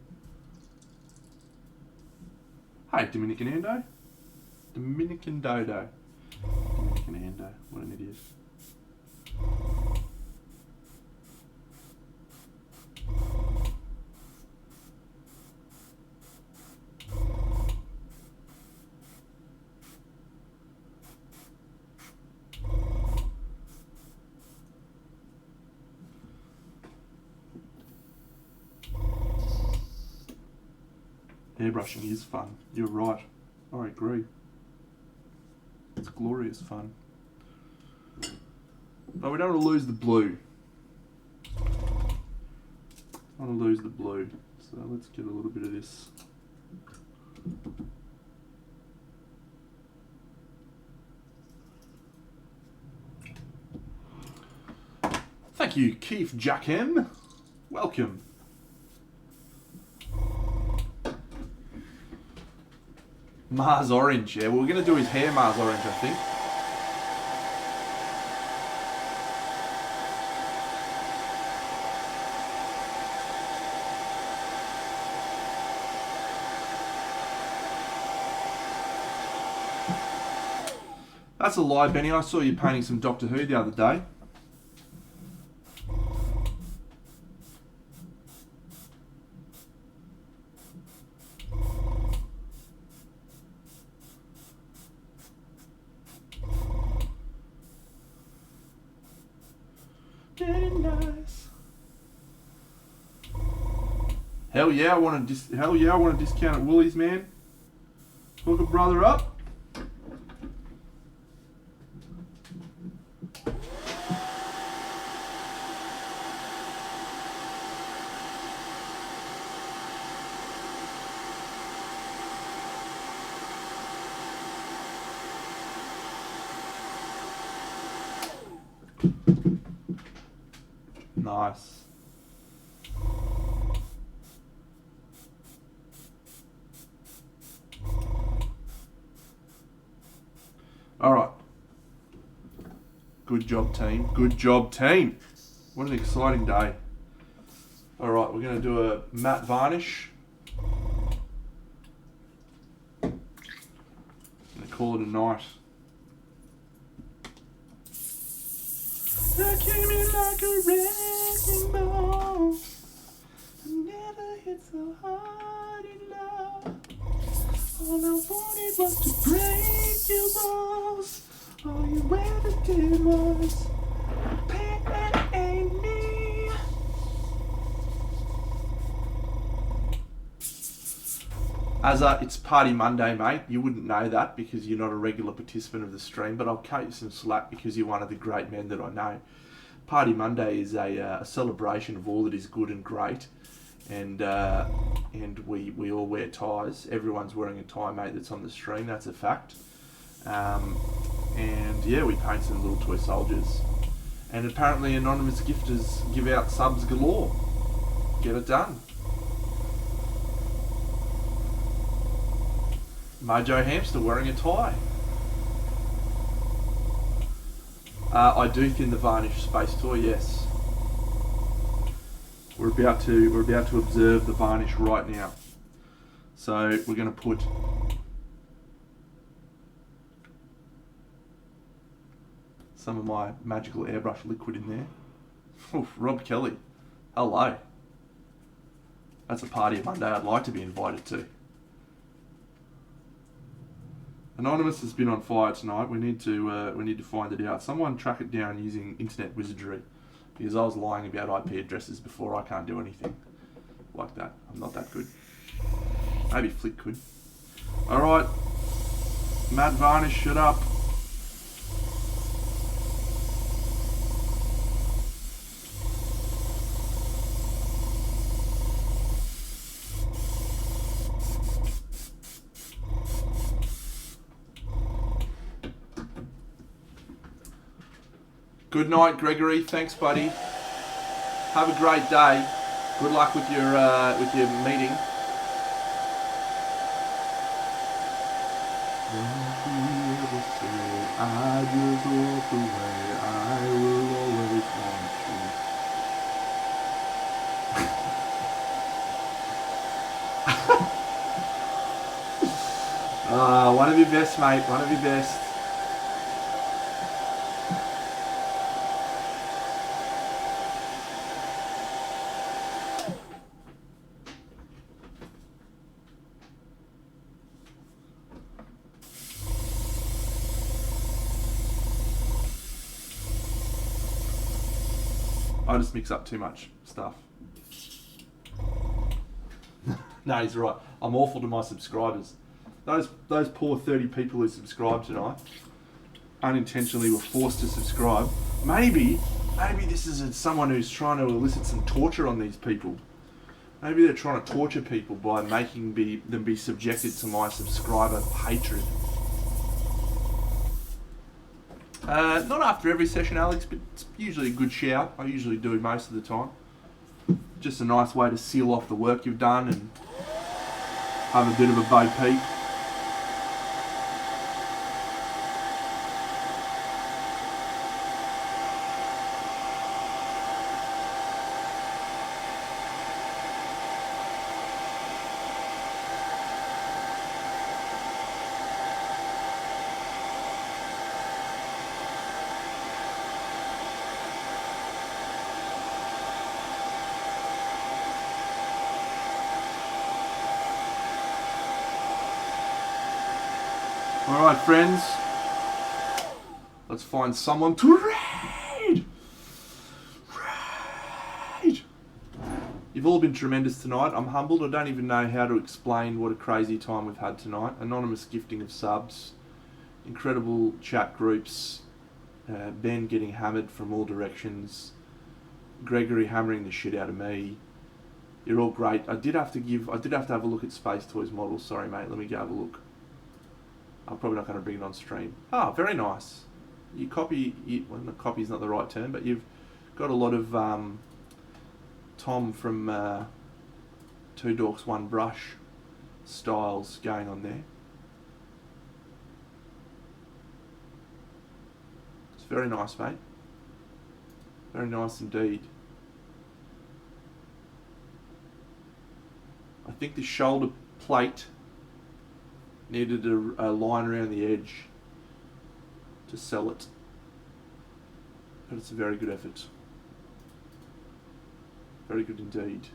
Hey, Dominican Ando. Dominican Dodo. Dominican Ando. What an idiot. Airbrushing is fun. You're right. I agree. It's glorious fun. But we don't want to lose the blue. I want to lose the blue. So let's get a little bit of this. Thank you, Keith Jackham. Welcome. Mars Orange, yeah. We're going to do his hair Mars Orange, I think. That's a lie, Benny. I saw you painting some Doctor Who the other day. Getting nice. Hell yeah, I want a discount at Woolies, man. Hook a brother up. Nice. All right. Good job, team. Good job, team. What an exciting day. All right, we're going to do a matte varnish. I'm going to call it a night. I came in like a wrecking ball. I never hit so hard in love. All I wanted was to break your walls. All you ever did was pay me. As it's Party Monday, mate. You wouldn't know that because you're not a regular participant of the stream, but I'll cut you some slack because you're one of the great men that I know. Party Monday is a celebration of all that is good and great, and we all wear ties. Everyone's wearing a tie, mate, that's on the stream. That's a fact. And yeah, we paint some little toy soldiers. And apparently anonymous gifters give out subs galore. Get it done. Mojo Hamster wearing a tie. I do thin the varnish space toy, yes. We're about to observe the varnish right now. So we're going to put some of my magical airbrush liquid in there. Oof, Rob Kelly, hello. That's a party of Monday I'd like to be invited to. Anonymous has been on fire tonight. We need to find it out. Someone track it down using internet wizardry, because I was lying about IP addresses before. I can't do anything like that. I'm not that good. Maybe Flick could. All right, Matt Varnish, shut up. Good night, Gregory. Thanks, buddy. Have a great day. Good luck with your meeting. I just walk away. I will always want you. One of your best, mate. One of your best. I just mix up too much stuff. No, he's right. I'm awful to my subscribers. Those poor 30 people who subscribed tonight unintentionally were forced to subscribe. Maybe this is someone who's trying to elicit some torture on these people. Maybe they're trying to torture people by making them be subjected to my subscriber hatred. Not after every session, Alex, but it's usually a good shout. I usually do most of the time. Just a nice way to seal off the work you've done and have a bit of a bo peep. Alright, friends, let's find someone to raid! Raid! You've all been tremendous tonight. I'm humbled. I don't even know how to explain what a crazy time we've had tonight. Anonymous gifting of subs, incredible chat groups, Ben getting hammered from all directions, Gregory hammering the shit out of me. You're all great. I did have to have a look at Space Toys models. Sorry, mate. Let me go have a look. I'm probably not going to bring it on stream. Ah, very nice. You copy, well, copy is not the right term, but you've got a lot of Tom from Two Dorks, One Brush styles going on there. It's very nice, mate. Very nice indeed. I think the shoulder plate needed a line around the edge to sell it, but it's a very good effort. Very good indeed.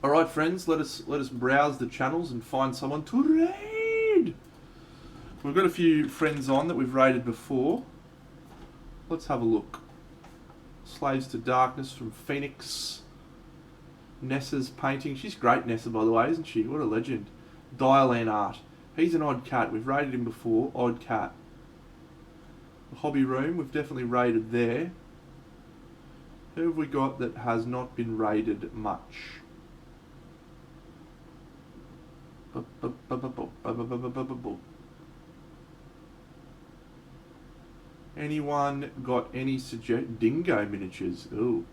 All right, friends, let us browse the channels and find someone to raid. We've got a few friends on that we've raided before. Let's have a look. Slaves to Darkness from Phoenix. Nessa's painting. She's great, Nessa, by the way, isn't she? What a legend. Dialan Art. He's an odd cat. We've raided him before. Odd cat. The Hobby Room. We've definitely raided there. Who have we got that has not been raided much? Anyone got any Dingo miniatures? Ooh.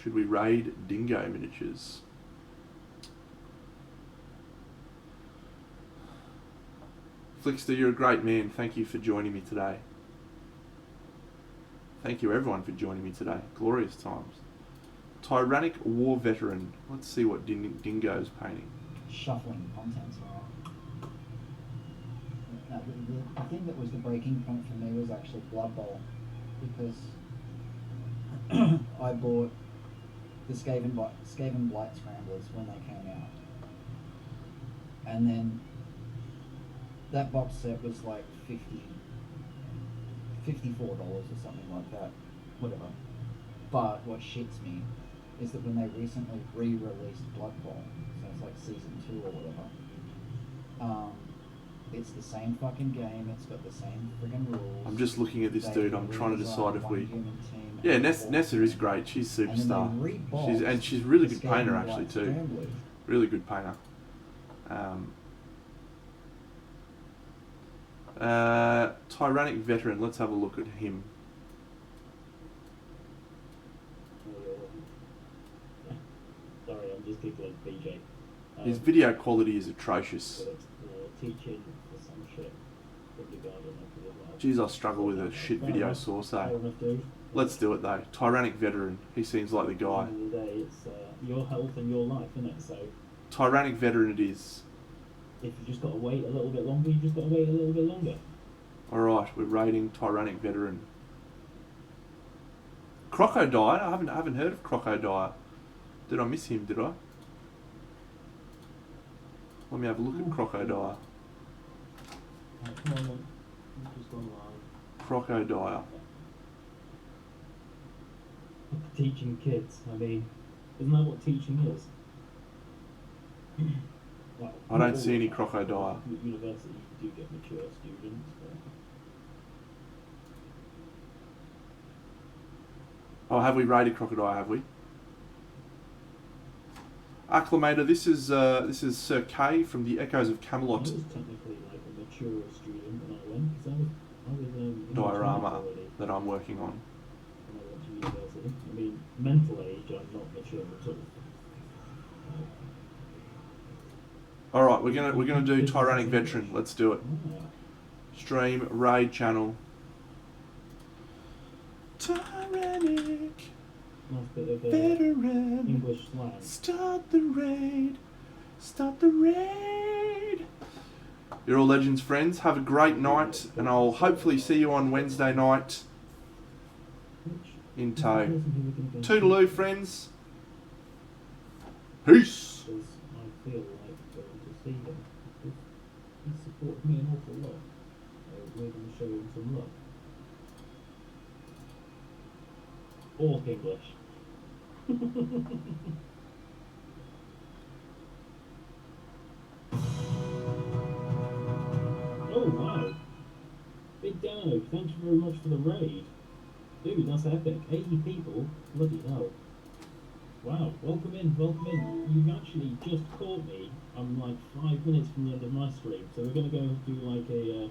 Should we raid dingo miniatures? Flickster, you're a great man. Thank you for joining me today. Thank you everyone for joining me today. Glorious times. Tyrannic War Veteran. Let's see what Dingo's painting. Shuffling contents around. No, the thing that was the breaking point for me was actually Blood Bowl, because I bought the Skaven Blight Scramblers when they came out, and then that box set was like $54 or something like that, whatever. But what shits me is that when they recently re-released Blood Bowl, so it's like season 2 or whatever, it's the same fucking game, it's got the same friggin' rules. I'm just looking at this dude, I'm trying to decide if we... Yeah, Nessa is great, she's superstar. She's really good painter actually too. Really good painter. Tyrannic Veteran, let's have a look at him. Sorry, I'm just giggling, BJ. His video quality is atrocious. Teaching for some shit. Jeez, I struggle with a shit video source, eh? Let's do it though. Tyrannic Veteran, he seems like the guy. At the end of the day, it's your health and your life, isn't it? So Tyrannic Veteran it is. if you just got to wait a little bit longer, you just got to wait a little bit longer. Alright, we're rating Tyrannic Veteran. Crocodile? I haven't heard of Crocodile. Did I miss him, did I? Let me have a look at Crocodile. Come on, then. You've just gone live. Crocodile. Teaching kids, I mean, isn't that what teaching is? Well, I don't see any Crocodile. At university, you do get mature students, but... Oh, have we rated Crocodile, have we? Acclamator, this is Sir Kay from the Echoes of Camelot. I was technically like a mature student when I went, because I was in diorama already that I'm working on. when I went to university. I mean, mental age, I'm not mature at all. All right, we're gonna do Tyrannic Veteran. Let's do it. Ah. Stream raid channel. Tyrannic Nice bit of Veteran. English slang. Start the raid. Start the raid. You're all legends, friends. Have a great night, and I'll hopefully see you on Wednesday night in tow. Toodaloo, friends. Peace. Because I feel like going to see him. He supported me an awful lot. So we're going to show him some love. Or English. Oh wow! Big Dano, thank you very much for the raid. Dude, that's epic. 80 people? Bloody hell. Wow, welcome in, welcome in. You've actually just caught me. I'm like 5 minutes from the end of my stream, so we're gonna go do like a